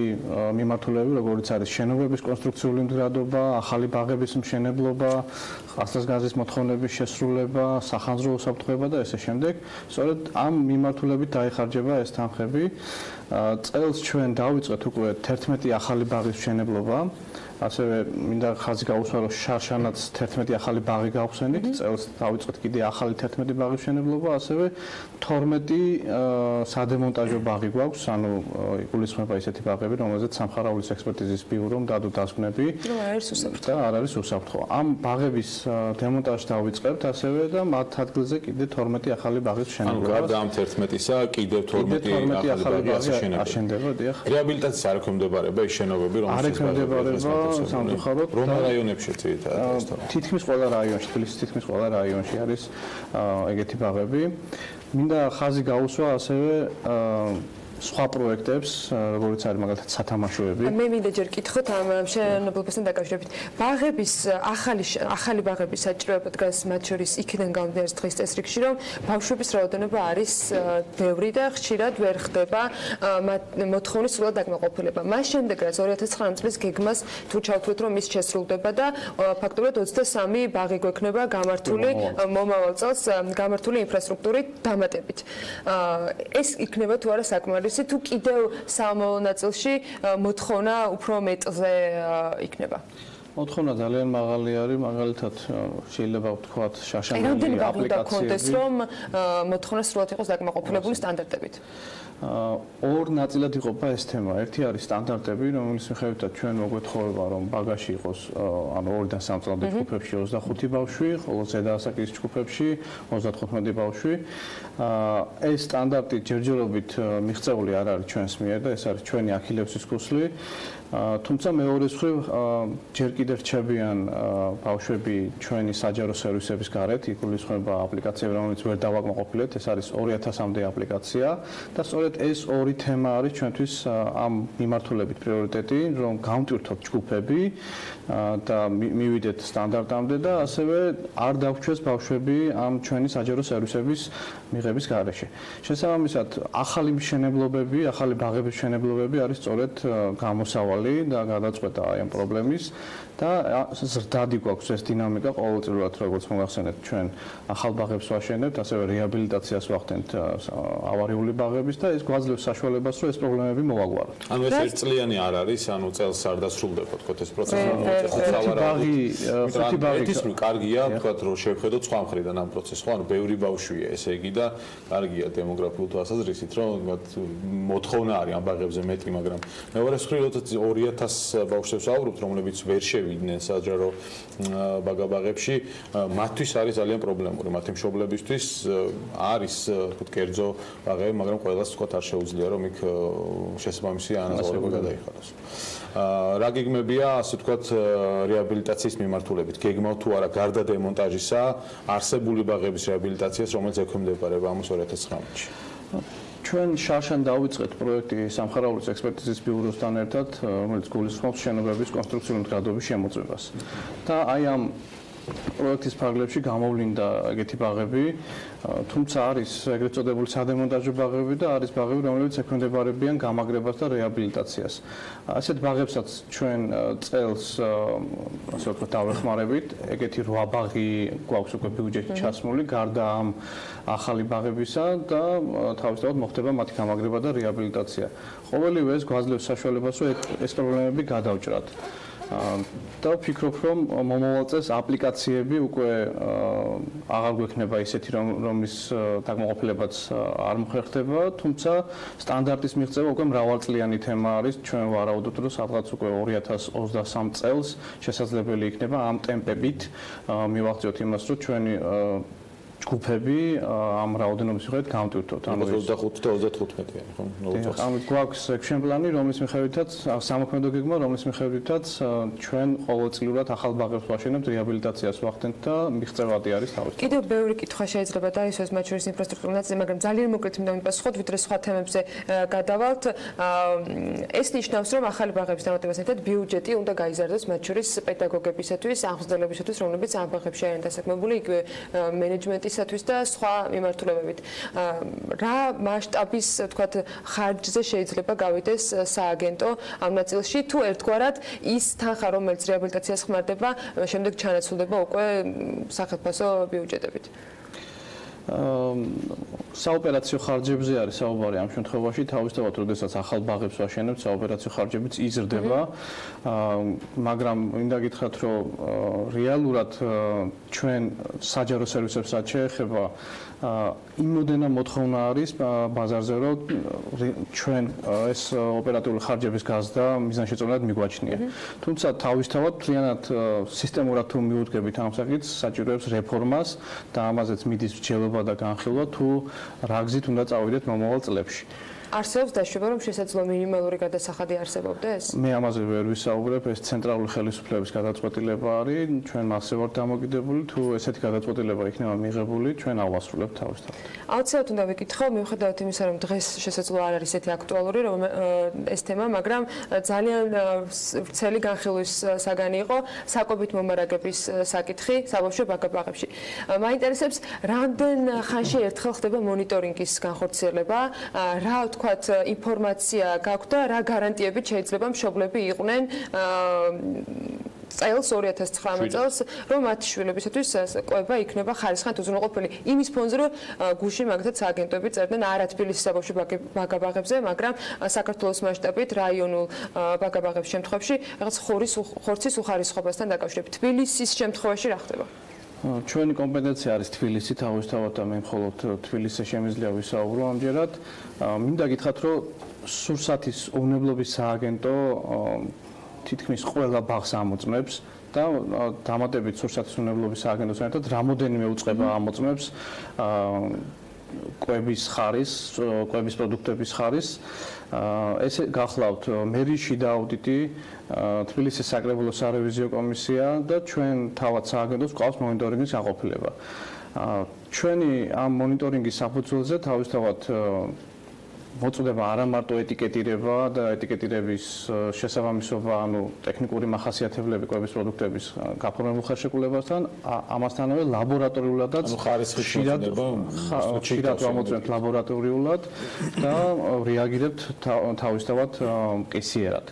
მიმართულები, როგორც არის შენობების კონსტრუქციული მდგრადობა, ახალი ბაღების მშენებლობა, ხასიათგაზის მოთხოვნების შესრულება, სახანძრო უსაფრთხოება და ესე შემდეგ. სწორედ ამ მიმართულებით დაიხარჯება ეს თანხები. წელს ჩვენ დავიწყეთ უკვე 11 ახალი ბაღის მშენებლობა. ასევე მინდა ხაზი გაუსვა, რომ შარშანაც 11 ახალი ბაღი გავხსენით, წელს დავიწყეთ კიდე ახალი 11 ბაღის მშენებლობა, ასევე 12 სადემონტაჟო ბაღი გვაქვს, ანუ იგულისხმება ისეთი ბაღები, რომელზეც სამხარაულის ექსპერტიზის ბიურომ დადო დასკვნები და არ არის უსაფრთხო. ამ ბაღების დემონტაჟს დავიწყებთ ასევე და მათ ადგილზე კიდე 12 ახალი ბაღის მშენებლობა. გარდა ამ 11-ისა კიდევ 12 ახალი ბაღი აშენდება, დიახ. რეაბილიტაციის არ ექვემდებარება ის შენობები, რომელშიც სამწუხაროდ რომ რაიონებში ძირითადად თითქმის ყველა რაიონში, თბილისის თითქმის ყველა რაიონში არის ეგეთი ბაღები. მინდა ხაზი გაუსვა ასევე სხვა პროექტებს, როგორც არის მაგალითად სათამაშოები. მე მინდა ჯერ კითხოთ ამ მშენებლობასთან დაკავშირებით. ბაღების ახალი ბაღების საჭიროება დგას მათ შორის იქიდან გამომდინარე დღის წესრიგში, რომ ბავშვების რაოდენობა არის ბევრი და ხშირად ვერ ხდება მოთხოვნის სრულად დაკმაყოფილება. მას შემდეგ რაც 2019 წლის გეგმას თუ ჩავთვლით, რომ ის შესრულდება და ფაქტობრივად 23 ბაღი გვექნება გამართული მომავალ წელს გამართული ინფრასტრუქტურით დამატებით. ეს იქნება თუ არა საკმარისი თუ კიდევ სამომავლო ნაწილში მოთხოვნა უფრო მეტზე იქნება? მოთხოვნა ძალიან მაღალი არის, მაგალითად შეიძლება ვთქვათ შაშანელი აპლიკაციები. რომ მოთხოვნა სრულად იყოს დაკმაყოფილებული სტანდარტებით. ორ ნაწილად იყოფა ეს თემა. ერთი არის სტანდარტები, რომლის მიხედვითაც ჩვენ მოგვეთხოვება, რომ ბაგაში იყოს ანუ 2-დან 3 წლამდე ჯგუფებში 25 ბავშვი, ხოლო ზედა ასაკის ჯგუფებში 35 ბავშვი. ეს სტანდარტი ჯერჯერობით მიღწეული არ არის ჩვენს მიერ და ეს არის ჩვენი ახილევსის ქუსლი. თუმცა მეორე მხრივ ჯერ კიდევ რჩებიან ბავშვები ჩვენი საჯარო სერვისების გარეთ, იგულისხმება აპლიკაციები, რომელიც ვერ დავაკმაყოფილეთ, ეს არის 2000-მდე აპლიკაცია და სწორედ ეს ორი თემა არის ჩვენთვის ამ მიმართულებით პრიორიტეტი, რომ გავმტვირთოთ ჯგუფები და მივიდეთ სტანდარტამდე და ასევე არ დავჩვეს ბავშვები ამ ჩვენი საჯარო სერვისების მიღების გარეშე. შესაბამისად, ახალი მშენებლობები, ახალი ბაღების მშენებლობები არის სწორედ გამოსავალი და გადაწყვეტა აი ამ პრობლემის და ზრდადი გვაქვს ეს დინამიკა ყოველწლიურად, როგორც მოგახსენეთ, ჩვენ ახალ ბაღებს ვაშენებთ, ასევე რეაბილიტაციას ვახდენთ ავარიული ბაღების და ეს გვაძლევს საშუალებას, რომ ეს პრობლემები მოვაგვაროთ. ანუ ეს ერთწლიანი არ არის, ანუ წელს არ დასრულდება, თქოთ ეს პროცესი. ერთი ბაღი ის კარგია, თქოთ რომ შევხედოთ სხვა მხრიდან ამ პროცესს, ხო, ანუ ბევრი ბავშვია, ესე იგი და კარგია დემოგრაფიულ თვალსაზრისით, რომ მოთხოვნა არის ამ ბაღებზე მეტი, მაგრამ მეორე მხრივ 2000 ბავშვებს ვაუბრობთ, რომლებიც ვერ შევიდნენ საჯარო ბაღებში, მათთვის არის ძალიან პრობლემური, მათი მშობლებისთვის არის თქოთ კერძო ბაღები, მაგრამ ყველას თქოთ არ შეუძლია რომ იქ შესაბამისი ანაზღაურება გადაიხადოს. რა გეგმებია, ასე ვთქვათ, რეაბილიტაციის მიმართულებით? გეგმავ თუ არა გარდა დემონტაჟისა, არსებული ბაღების რეაბილიტაციას, რომელიც ექვემდებარება ამას 2019-ში? ჩვენ შარშან დავიწყეთ პროექტი სამხარაულის ექსპერტიზის ბიუროსთან ერთად, რომელიც გულისხმობს შენობების კონსტრუქციული მდგრადობის შემოწმებას. და აი ამ პროექტის ფარგლებში გამოვლინდა ეგეთი ბაღები, თუმცა არის ეგრეთ წოდებული სადემონტაჟო ბაღები და არის ბაღები, რომლებიც ექვემდებარებიან გამაგრებას და რეაბილიტაციას. ასეთ ბაღებსაც ჩვენ წელს ასე ვთქვათ დავეხმარებით, ეგეთი 8 ბაღი გვაქვს უკვე ბიუჯეტში ჩასმული, გარდა ამ ახალი ბაღებისა და თავისთავად მოხდება მათი გამაგრება და რეაბილიტაცია. ყოველივე ეს გვაძლევს საშუალებას, რომ ეს პრობლემები გადავჭრათ. და ვფიქრობ, რომ მომავალ წელს აპლიკაციები უკვე აღარ გვექნება ისეთი, რომლის დაკმაყოფილებაც არ მოხერხდება, თუმცა სტანდარტის მიღწევა უკვე მრავალწლიანი თემა არის. ჩვენ ვარაუდობთ, რომ სადღაც უკვე 2023 წელს შესაძლებელი იქნება ამ ტემპებით მივაღწიოთ იმას, რომ ჩვენი ჯგუფები ამ რაოდენობის მიხედვით გამტვირთოთ. ანუ 25 და 35-იანი, ხო? ანუ გვაქვს action plan-ი, რომლის მიხედვითაც სამოქმედო გეგმა, რომლის მიხედვითაც ჩვენ ყოველწლიურად ახალ ბაღებს ვაშენებთ, რეაბილიტაციას ვახდენთ და მიღწევადი არის თავის. კიდევ ბევრი კითხვა შეიძლება დაისვას მათ შორის ინფრასტრუქტურის ნაწილზე, მაგრამ ძალიან მოკლედ მინდა მიპასუხოთ, ვიდრე სხვა თემებზე გადავალთ. ეს ნიშნავს, რომ ახალი ბაღების დამატებასთან ერთად ბიუჯეტი უნდა გაიზარდოს მათ შორის პედაგოგებისათვის, აღმსვენებლებისათვის, რომლებიც ამ ბაღებში არიან დასაქმებული, იგივე მენეჯმენტისათვის და სხვა მიმართულებებით. რა მასშტაბის, თქვათ, ხარჯზე შეიძლება გავიდეს სააგენტო ამ ნაწილში, თუ ერთგვარად ის თანხა, რომელიც რეაბილიტაციას ხმარდება, შემდეგ ჩანაცვლდება უკვე სახელმწიფო ბიუჯეტებით. საოპერაციო ხარჯებზე არის საუბარი ამ შემთხვევაში, თავისთავად, როდესაც ახალ ბაღებს ვაშენებთ, საოპერაციო ხარჯებიც იზრდება, მაგრამ მინდა გითხრათ, რომ რეალურად ჩვენ საჯარო სერვისებსაც შეეხება იმოდენა მოთხოვნა არის ბაზარზე, რომ ჩვენ ეს ოპერატიული ხარჯების გაზრდა მიზანშეწონილად მიგვაჩნია. თუმცა თავისთავად მთლიანად სისტემურად თუ მიუდგებით ამ საკითხს, საჭიროებს რეფორმას და ამაზეც მიდის რჩეულობა და განხილვა, თუ რა გზით უნდა წავიდეთ მომავალ წლებში. არსებობს დაშვება, რომ შესაძლოა მინიმალური გადასახადი არსებობდეს? მე ამაზე ვერ ვისაუბრებ, ეს ცენტრალური ხელისუფლების გადაწყვეტილება არის, ჩვენ მასზე ვართ დამოკიდებული, თუ ესეთი გადაწყვეტილება იქნება მიღებული, ჩვენ ავასრულებთ თავისთავად. აუცილებლად უნდა ვიკითხო, მიუხედავად იმისა, რომ დღეს შესაძლოა არ არის ესეთი აქტუალური ეს თემა, მაგრამ ძალიან ვრცელი განხილვის საგანი იყო საკვებით მომარაგების საკითხი საბავშვო ბაღებში. მაინტერესებს, რამდენ ხანში ერთხელ ხდება მონიტორინგის განხორციელება, რა თქვათ ინფორმაცია გაქვთ და რა გარანტიებით შეიძლება მშობლები იყვნენ წელს 2019 წელს, რომ მათი შვილებისათვის კვება იქნება ხარისხიან უზრუნველყოფილი იმის ფონზე, რომ გუშინ მაგალითად სააგენტოები წერდნენ არა თბილისის საბავშვო ბაღებზე, მაგრამ საქართველოს მასშტაბით რაიონულ ბაღების შემთხვევაში რაღაც ხორცის უხარისხობასთან დაკავშირებით. თბილისის შემთხვევაში რა ხდება? ჩვენი კომპეტენცია არის თბილისი თავისთავად და მე მხოლოდ თბილისზე შემიძლია ვისაუბრო ამჯერად. მინდა გითხრათ, რომ სურსათის უვნებლობის სააგენტო თითქმის ყველა ბაღს ამოწმებს და დამატებით სურსათის უვნებლობის სააგენტოსთან ერთად რამოდენიმე უწყება ამოწმებს კვების ხარისს, კვების პროდუქტების ხარისს. ესე გახლავთ მერის შიდა აუდიტი, თბილისის საკრებულო სარევიზიო კომისია და ჩვენ თავად სააგენტოს გვყავს მონიტორინგის გაყოფილება. ჩვენი ამ მონიტორინგის საფუძველზე თავისთავად მოწდება არა მარტო ეტიკეტირება და ეტიკეტირების შესაბამისობა, ანუ ტექნიკური მახასიათებლები კვების პროდუქტების გაფორმებულ ხელშეკრულებასთან, ამასთანავე ლაბორატორიულადაც ხშირად ვამოწმებთ ლაბორატორიულად და რეაგირებთ თავისთავად მყისიერად.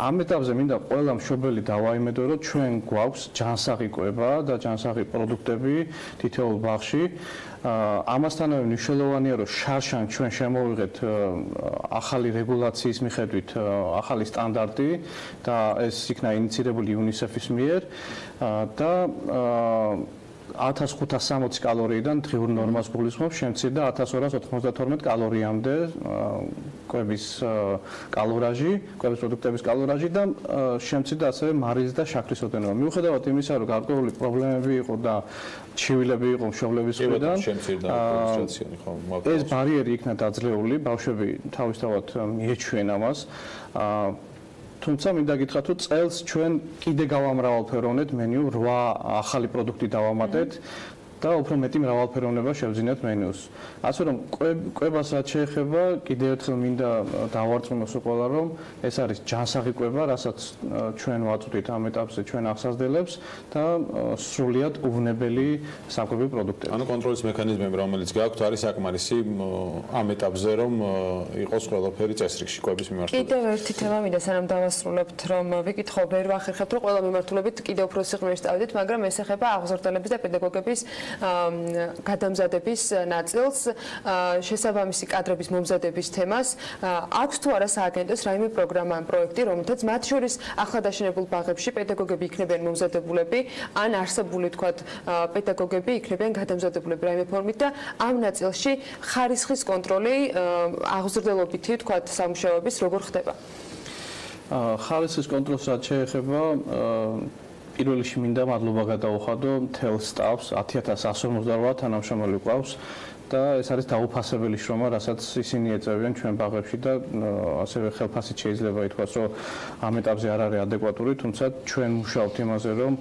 ამ ეტაპზე მინდა ყველა მშობელი დავაიმედო, რომ ჩვენ გვაქვს ჯანსაღი კვება და ჯანსაღი პროდუქტები თითოეულ ბაღში. ამასთანავე მნიშვნელოვანია, რომ შარშან ჩვენ შემოვიღეთ ახალი რეგულაციის მიხედვით ახალი სტანდარტი და ეს იქნა ინიციირებული UNICEF-ის მიერ და 1560 კალორიიდან დღიურ ნორმას გულისხმობს, შემცირდა 1292 კალორიამდე კვების კალორაჟი, კვების პროდუქტების კალორაჟი და შემცირდა ასევე მარილის და შაქრის ოდენობა. მიუხედავად იმისა, რომ გარკვეული პრობლემები იყო და ჩივილები იყო მშობლების მხრიდან, ეს ბარიერი იქნა დაძლეული, ბავშვები თავისთავად მიეჩვიან ამას. თუმცა მინდა გითხრათ, რომ წელს ჩვენ კიდე გავამრავალფეროვნეთ მენიუ, 8 ახალი პროდუქტი დავამატეთ და უფრო მეტი მრავალფეროვნება შევძინეთ მენიუს. ასე რომ კვებას რაც შეეხება, კიდევ ერთხელ მინდა დავარწმუნოს ყველა, რომ ეს არის ჯანსაღი კვება, რასაც ჩვენ ვაწვდით ამ ეტაპზე ჩვენ აღსაზრდელებს და სრულიად უვნებელი საკვები პროდუქტები. ანუ კონტროლის მექანიზმები, რომელიც გაქვთ, არის საკმარისი ამ ეტაპზე, რომ იყოს ყველაფერი წესრიგში კვების მიმართულებით. კიდევ ერთი თემა მინდა სანამ დავასრულებთ, რომ ვიკითხო, ვერ ვახერხებთ, რომ ყველა მიმართულებით კიდევ უფრო სიღრმეში წავიდეთ, მაგრამ ეს ეხება აღზრდელების და პედაგოგების გადამზადების ნაწილს, შესაბამისი კადრების მომზადების თემას. აქვს თუ არა სააგენტოს რაიმე პროგრამა ან პროექტი, რომელთაც მათ შორის ახლად აშენებულ ბაღებში პედაგოგები იქნებიან მომზადებულები, ან არსებული თქვათ პედაგოგები იქნებიან გადამზადებულები რაიმე ფორმით და ამ ნაწილში ხარისხის კონტროლი აღზრდელობითი თქვათ სამუშაოების როგორ ხდება? ხარისხის კონტროლს რაც შეეხება პირველ რიგში მინდა მადლობა გადაუხადო მთელ სტაფს 10158 თანამშრომელი ყავს და ეს არის დაუფასებელი შრომა, რასაც ისინი ეწევიან ჩვენ ბაღებში და ასევე ხელფასით შეიძლება ითქვას, რომ ამ ეტაპზე არ არის ადეკვატური, თუმცა ჩვენ მუშაობთ იმაზე, რომ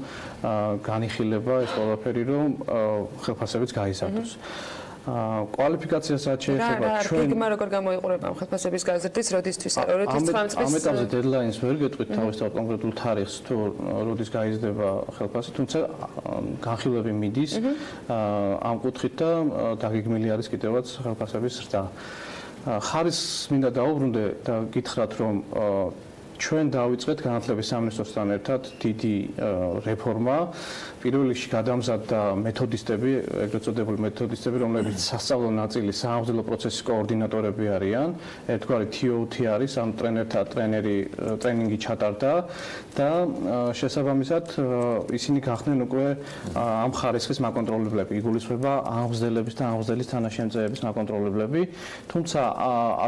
განიხილება ეს ყველაფერი, რომ ხელფასებიც გაიზარდოს. კვალიფიკაციასაც შეიძლება ჩვენ გეგმა როგორ გამოიყურება ამ ხელფასების გაზრდის როდისთვის 2019 წლის ამ ეტაპზე დედლაინს ვერ გეტყვით თავისთავად კონკრეტულ თარიღს თუ როდის გაიზრდება ხელფასი, თუმცა განხილვები მიდის ამ კუთხით და დაგეგმილი არის კიდევაც ხელფასების ზრდა. ხარისხს მინდა დაუბრუნდე და გითხრათ, რომ ჩვენ დავიწყეთ განათლების სამინისტროსთან ერთად დიდი რეფორმა. პირველ რიგში გადამზადდა მეთოდისტები, ეგრეთ წოდებული მეთოდისტები, რომლებიც სასწავლო ნაწილის საამზადებლო პროცესის კოორდინატორები არიან. ერთგვარი TOT არის, ამ ტრენერთა ტრენინგი ჩატარდა და შესაბამისად ისინი გახდნენ უკვე ამ ხარისხის მაკონტროლებლები, იგულისხმება ამღზელების და ამღზელის თანაშემწეების მაკონტროლებლები. თუმცა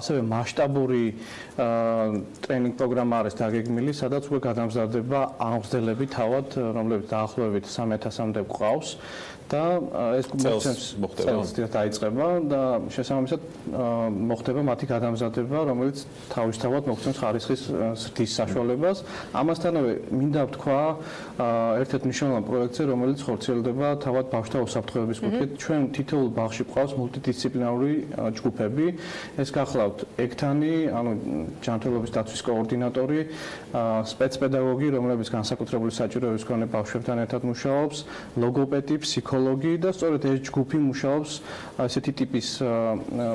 ასევე მასშტაბური ტრენინგ პროგრამა არის დაგეგმილი, სადაც უკვე გადამზადდება ამღზელები თავად, რომლებიც დაახლოებით 3000-მდე გვყავს და ეს წელს დაიწყება და შესაბამისად მოხდება მათი გადამზადება, რომელიც თავისთავად მოგცემს ხარისხის ზრდის საშუალებას. ამასთანავე მინდა ვთქვა ერთ-ერთ მნიშვნელოვან პროექტზე, რომელიც ხორციელდება თავად ბავშვთა უსაფრთხოების კუთხით. ჩვენ თითოეულ ბაღში გვყავს მულტიდისციპლინარული ჯგუფები. ეს გახლავთ ექთანი, ანუ ჯანმრთელობის დაცვის კოორდინატორი, სპეცპედაგოგი, რომლებიც განსაკუთრებული საჭიროების მქონე ბავშვებთან ერთად მუშაობს, ლოგოპედი, ფსიქოლოგი და სწორედ ეს ჯგუფი მუშაობს ესეთი ტიპის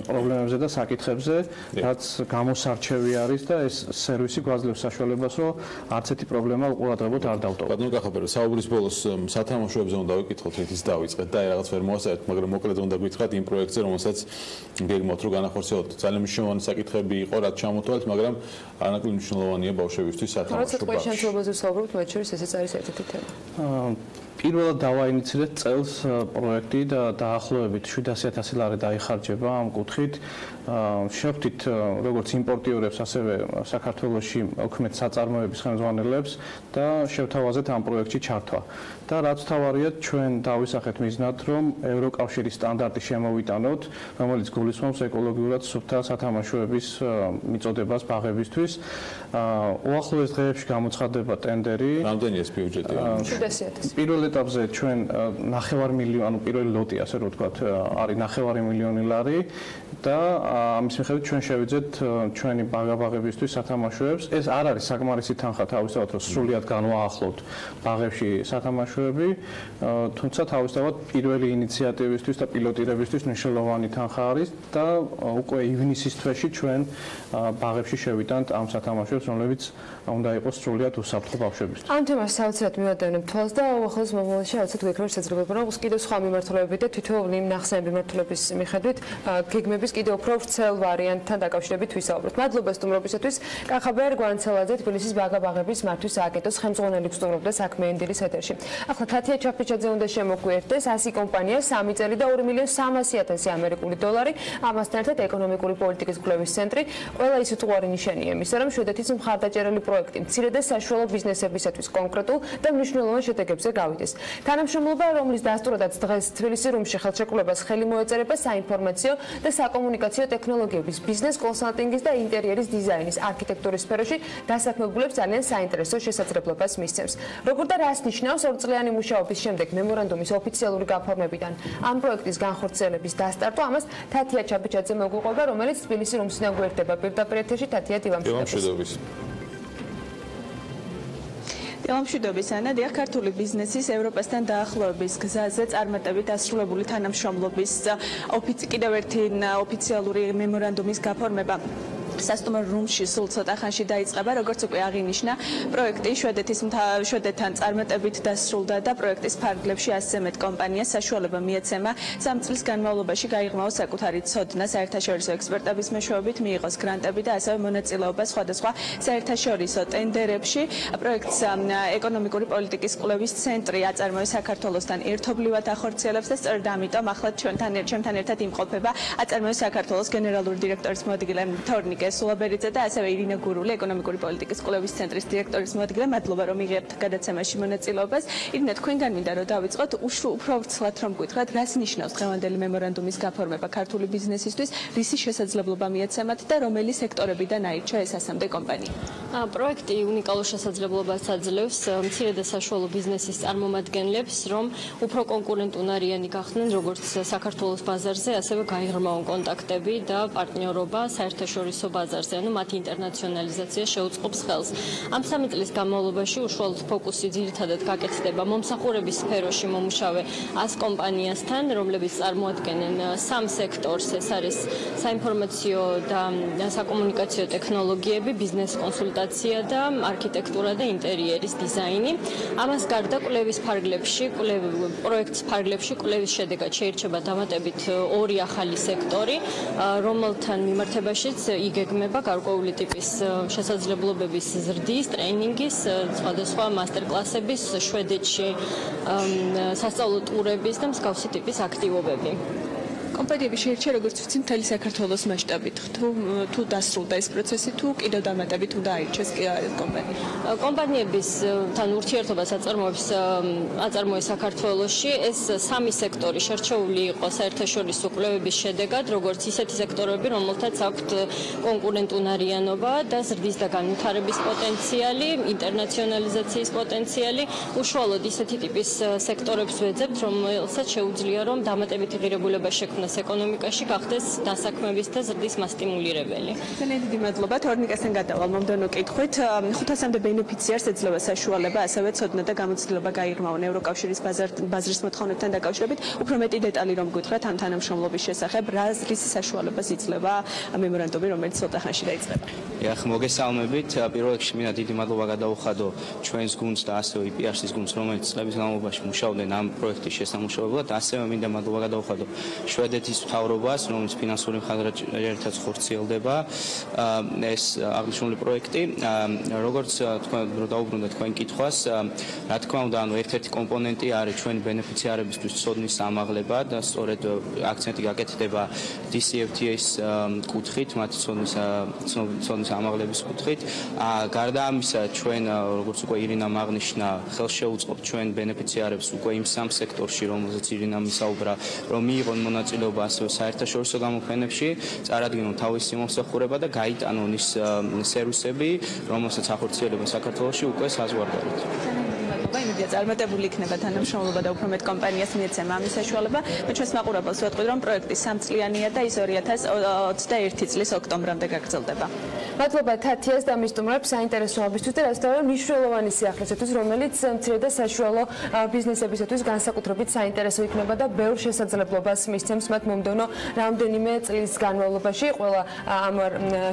პრობლემებზე და საკითხებზე, რაც გამოსარჩევი არის და ეს სერვისი გვაძლევს საშუალებას, რომ არც ერთი პრობლემა უყურადღებოდ არ დავტოვოთ. ბატონო კახაბერო, საუბრის ბოლოს სათამაშოებზე უნდა ვიკითხოთ, ერთის დავიწყეთ და რაღაც ვერ მოასწრეთ, მაგრამ მოკლედ უნდა გითხრათ იმ პროექტზე, რომელსაც გეგმავთ რომ განახორციელოთ. ძალიან მნიშვნელოვანი საკითხები იყო, რაც ჩამოთვალეთ, მაგრამ არანაკლებ მნიშვნელოვანია ბავშვებისთვის სათამაშო ბაღში. როცა თქვენ შემთხვევაზე ვსაუბრობთ, მათ შორის ესეც არის ერთ-ერთი თემა. პირველად დავაინიცირეთ წელს პროექტი და დაახლოებით 700.000 ლარი დაიხარჯება ამ კუთხით. შევხვდით როგორც იმპორტიორებს, ასევე საქართველოში ოქმეთ საწარმოების ხელმძღვანელებს და შევთავაზეთ ამ პროექტში ჩართვა. და რაც თავარია, ჩვენ დავისახეთ მიზნად, რომ ევროკავშირის სტანდარტი შემოვიტანოთ, რომელიც გულისხმობს ეკოლოგიურად სუფთა სათამაშოების მიწოდებას ბაღებისთვის. უახლოეს დღეებში გამოცხადდება ტენდერი. რამდენი ეს ბიუჯეტი? 700.000. პირველ ეტაპზე ჩვენ 9 მილიონი, ანუ პირველი ლოტი, ასე რომ ვთქვათ, არის 9 მილიონი ლარი და ამის მიხედვით ჩვენ შევიძეთ ჩვენი ბაღებისთვის სათამაშოებს. ეს არ არის საკმარისი თანხა თავისთავად, რომ სრულად განვაახლოთ ბაღებში სათამაშოები, თუმცა თავისთავად პირველი ინიციატივისთვის და პილოტირებისთვის მნიშვნელოვანი თანხა არის და უკვე ივნისის თვეში ჩვენ ბაღებში შევიტანთ ამ სათამაშოებს, რომლებიც უნდა იყოს სრულად უსაფრთხო ბავშვებისთვის. ამ თემას საოცრად მივადევნებ თვალს და უახლოეს მომავალში აუცილებლად გვექნება შესაძლებლობა, რომ კიდევ სხვა მიმართულებები და თითოეული იმ ნახსენები მიმართულების მიხედვით გეგმების კიდევ უფრო ვრცელ ვარიანტთან დაკავშირებით ვისაუბროთ. მადლობა სტუმრობისათვის. კახაბერ გვანცელაძე, თბილისის ბაღების მართვის სააგენტოს ხელმძღვანელი სტუმრობდა საქმიანი დილის ეთერში. ახლა თათია ჩაფრიჩაძე უნდა შემოგვიერთდეს 100 კომპანია, 3 წელი და 2.300.000 ამერიკული დოლარი. ამასთან ერთად ეკონომიკური პოლიტიკის კვლევის ცენტრი. ყველა ის უტყუარი ნიშანია იმისა, რომ შვედეთის მხარდაჭერილი პროექტი მცირე და საშუალო ბიზნესებისათვის კონკრეტულ და მნიშვნელოვან შედეგებზე გავიდეს. თანამშრომლობა, რომლის დასტურადაც დღეს თბილისის რუმში ხელშეკრულებას ხელი მოეწერება საინფორმაციო და საკომუნიკაციო ტექნოლოგიების, ბიზნეს კონსალტინგის და ინტერიერის დიზაინის, არქიტექტურის სფეროში დასაქმებულებს ძალიან საინტერესო შესაძლებლობას მისცემს. როგორ და რას ნიშნავს ორწლიანი მუშაობის შემდეგ მემორანდუმის ოფიციალური გაფორმებიდან ამ პროექტის განხორციელების დასტარტო, ამას თათია ჩაფრიჩაძე მოგვიყვება, რომელიც თბილისის რუმსიდან გვერდება პირდაპირ ეთერში. თათია, დილამშვიდობის. დილამშვიდობის ანა, დიახ, ქართული ბიზნესის ევროპასთან დაახლოების გზაზე წარმატებით დასრულებული თანამშრომლობის კიდევ ერთი ოფიციალური მემორანდუმის გაფორმება სასტუმრო რუმში სულ ცოტა ხანში დაიწყება, როგორც უკვე აღინიშნა, პროექტი შვედეთთან წარმატებით დასრულდა და პროექტის ფარგლებში 100-ზე მეტ კომპანიას საშუალება მიეცემა 3 წლის განმავლობაში გაიღმაოს საკუთარი ცოდნა საერთაშორისო ექსპერტების მეშვეობით, მიიღოს გრანტები და ასევე მონაწილეობა სხვადასხვა საერთაშორისო ტენდერებში. პროექტს ეკონომიკური პოლიტიკის კვლევის ცენტრი აწარმოებს საქართველოსთან ერთობლივად ახორციელებს და სწორედ ამიტომ ახლა ჩვენთან ერთად იმყოფება აწარმოებს საქართველოს გენერალური დირექტორის მოადგილე თორნიკე გიორგია სულაბერიძე და ასევე ირინა გურული, ეკონომიკური პოლიტიკის კვლევის ცენტრის დირექტორის მოადგილე. მადლობა რომ იღებთ გადაცემაში მონაწილეობას. ირინა, თქვენგან მინდა რომ დავიწყოთ უფრო ვრცლად რომ გითხრათ, რას ნიშნავს დღევანდელი მემორანდუმის გაფორმება ქართული ბიზნესისთვის, რისი შესაძლებლობა მიეცემათ და რომელი სექტორებიდან აირჩა ეს ასამდე კომპანია? პროექტი უნიკალურ შესაძლებლობას აძლევს მცირე და საშუალო ბიზნესის წარმომადგენლებს, რომ უფრო კონკურენტუნარიანი გახდნენ როგორც საქართველოს ბაზარზე, ასევე გაიღრმავონ კონტაქტები და პარტნიორობა საერთაშორისო ბაზარზე, ანუ მათი ინტერნაციონალიზაცია შეუწყობს ხელს. ამ 3 წლის განმავლობაში უშუალოდ ფოკუსი ძირითადად გაკეთდება მომსახურების სფეროში მომუშავე 100 კომპანიასთან, რომლებიც წარმოადგენენ 3 სექტორს, ეს არის საინფორმაციო და საკომუნიკაციო ტექნოლოგიები, ბიზნეს კონსულტაცია და არქიტექტურა და ინტერიერის დიზაინი. ამას გარდა კვლევის ფარგლებში, პროექტის ფარგლებში კვლევის შედეგად შეირჩება დამატებით 2 ახალი სექტორი, რომელთან მიმართებაშიც იგეგმება გარკვეული ტიპის შესაძლებლობების ზრდის, ტრეინინგის, სხვადასხვა მასტერკლასების, შვედეთში სასწავლო ტურების და მსგავსი ტიპის აქტივობები. კომპანიები შეირჩა როგორც ვიცი მთელი საქართველოს მასშტაბით. თუ დასრულდა ეს პროცესი, თუ კიდევ დამატებით უნდა აირჩეს კომპანია. კომპანიებისთან ურთიერთობას აწარმოებს საქართველოში. ეს 3 სექტორი შერჩეული იყო საერთაშორისო კვლევების შედეგად, როგორც ისეთი სექტორები, რომელთაც აქვთ კონკურენტუნარიანობა და ზრდის და განვითარების პოტენციალი, ინტერნაციონალიზაციის პოტენციალი. უშუალოდ ისეთი ტიპის სექტორებს ვეძებთ, რომელსაც შეუძლია რომ დამატებითი ღირებულება შექმნას ეკონომიკაში, გახდეს დასაქმების და ზრდის მასტიმულირებელი. ძალიან დიდი მადლობა. თორნიკასთან გადავალ მომდევნო კითხვით. 500-მდე ბენეფიციარს ეძლევა საშუალება, ასევე ცოდნა და გამოცდილება გაიღრმავონ ევროკავშირის ბაზრის მოთხოვნებთან დაკავშირებით. უფრო მეტი დეტალი რომ გითხრათ ამ თანამშრომლობის შესახებ, რის საშუალებას იძლევა მემორანდუმი, რომელიც ცოტა ხანში დაიწყება. ახ მოგესალმებით. პირველ რიგში მინდა დიდი მადლობა გადაუხადო ჩვენს გუნდს და ასევე IPR-ის გუნდს, რომელიც წლების განმავლობაში მუშაობდნენ ამ პროექტის შესამუშავებლად. ასევე მინდა მადლობა გადაუხადო შვედეთის მთავრობას, რომელიც ფინანსური მხარდაჭერითაც ხორციელდება ეს აღნიშნული პროექტი. როგორც თქვენ დაუბრუნდეთ თქვენ კითხვას, რა თქმა უნდა, ანუ ერთ-ერთი კომპონენტი არის ჩვენ ბენეფიციარებისთვის ცოდნის ამაღლება და სწორედ აქცენტი გაკეთდება DCFTA-ის კუთხით, მათი ცოდნის ამაღლების კუთხით. გარდა ამისა, ჩვენ როგორც უკვე ირინამ აღნიშნა, ხელს შეუწყობთ ჩვენ ბენეფიციარებს უკვე იმ 3 სექტორში, რომელზეც ირინამ ისაუბრა, რომ მიიღონ მონაწილეობა ასევე საერთაშორისო გამოფენებში, წარადგინონ თავისი მომსახურება და გაიტანონ ის სერვისები, რომელსაც ახორციელება საქართველოში უკვე საზღვარგარეთ. იმედია წარმატებული იქნება თანამშრომლობა და უფრო მეტ კომპანიას მიეცემა ამის საშუალება. მე ჩვენს მაყურებელს ვეთქვი, რომ პროექტი 3 წლიანია და ის 2021 წლის ოქტომბრამდე გაგრძელდება. მადლობა თათიას და მის სტუმრებს საინტერესოებისთვის და რაც თავი მნიშვნელოვანი სიახლესათვის, რომელიც მცირე და საშუალო ბიზნესებისათვის განსაკუთრებით საინტერესო იქნება და ბევრ შესაძლებლობას მისცემს მათ მომდევნო რამდენიმე წლის განმავლობაში ყველა ამ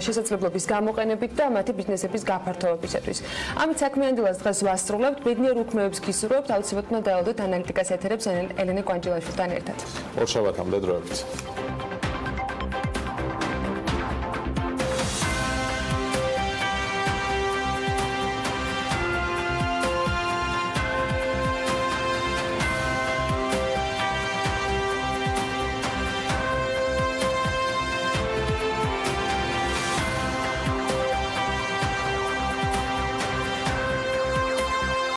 შესაძლებლობის გამოყენებით და მათი ბიზნესების გაფართოებისათვის. ამით საქმიანი დილას დღეს ვასრულებთ. ბედნიერ უქმეებს გისურვებთ. აუცილებლად დაელოდოთ ანალიტიკას ეთერებს ელენე კვანჯილაშვილთან ერთად. ორ შაბათამდე დროებით.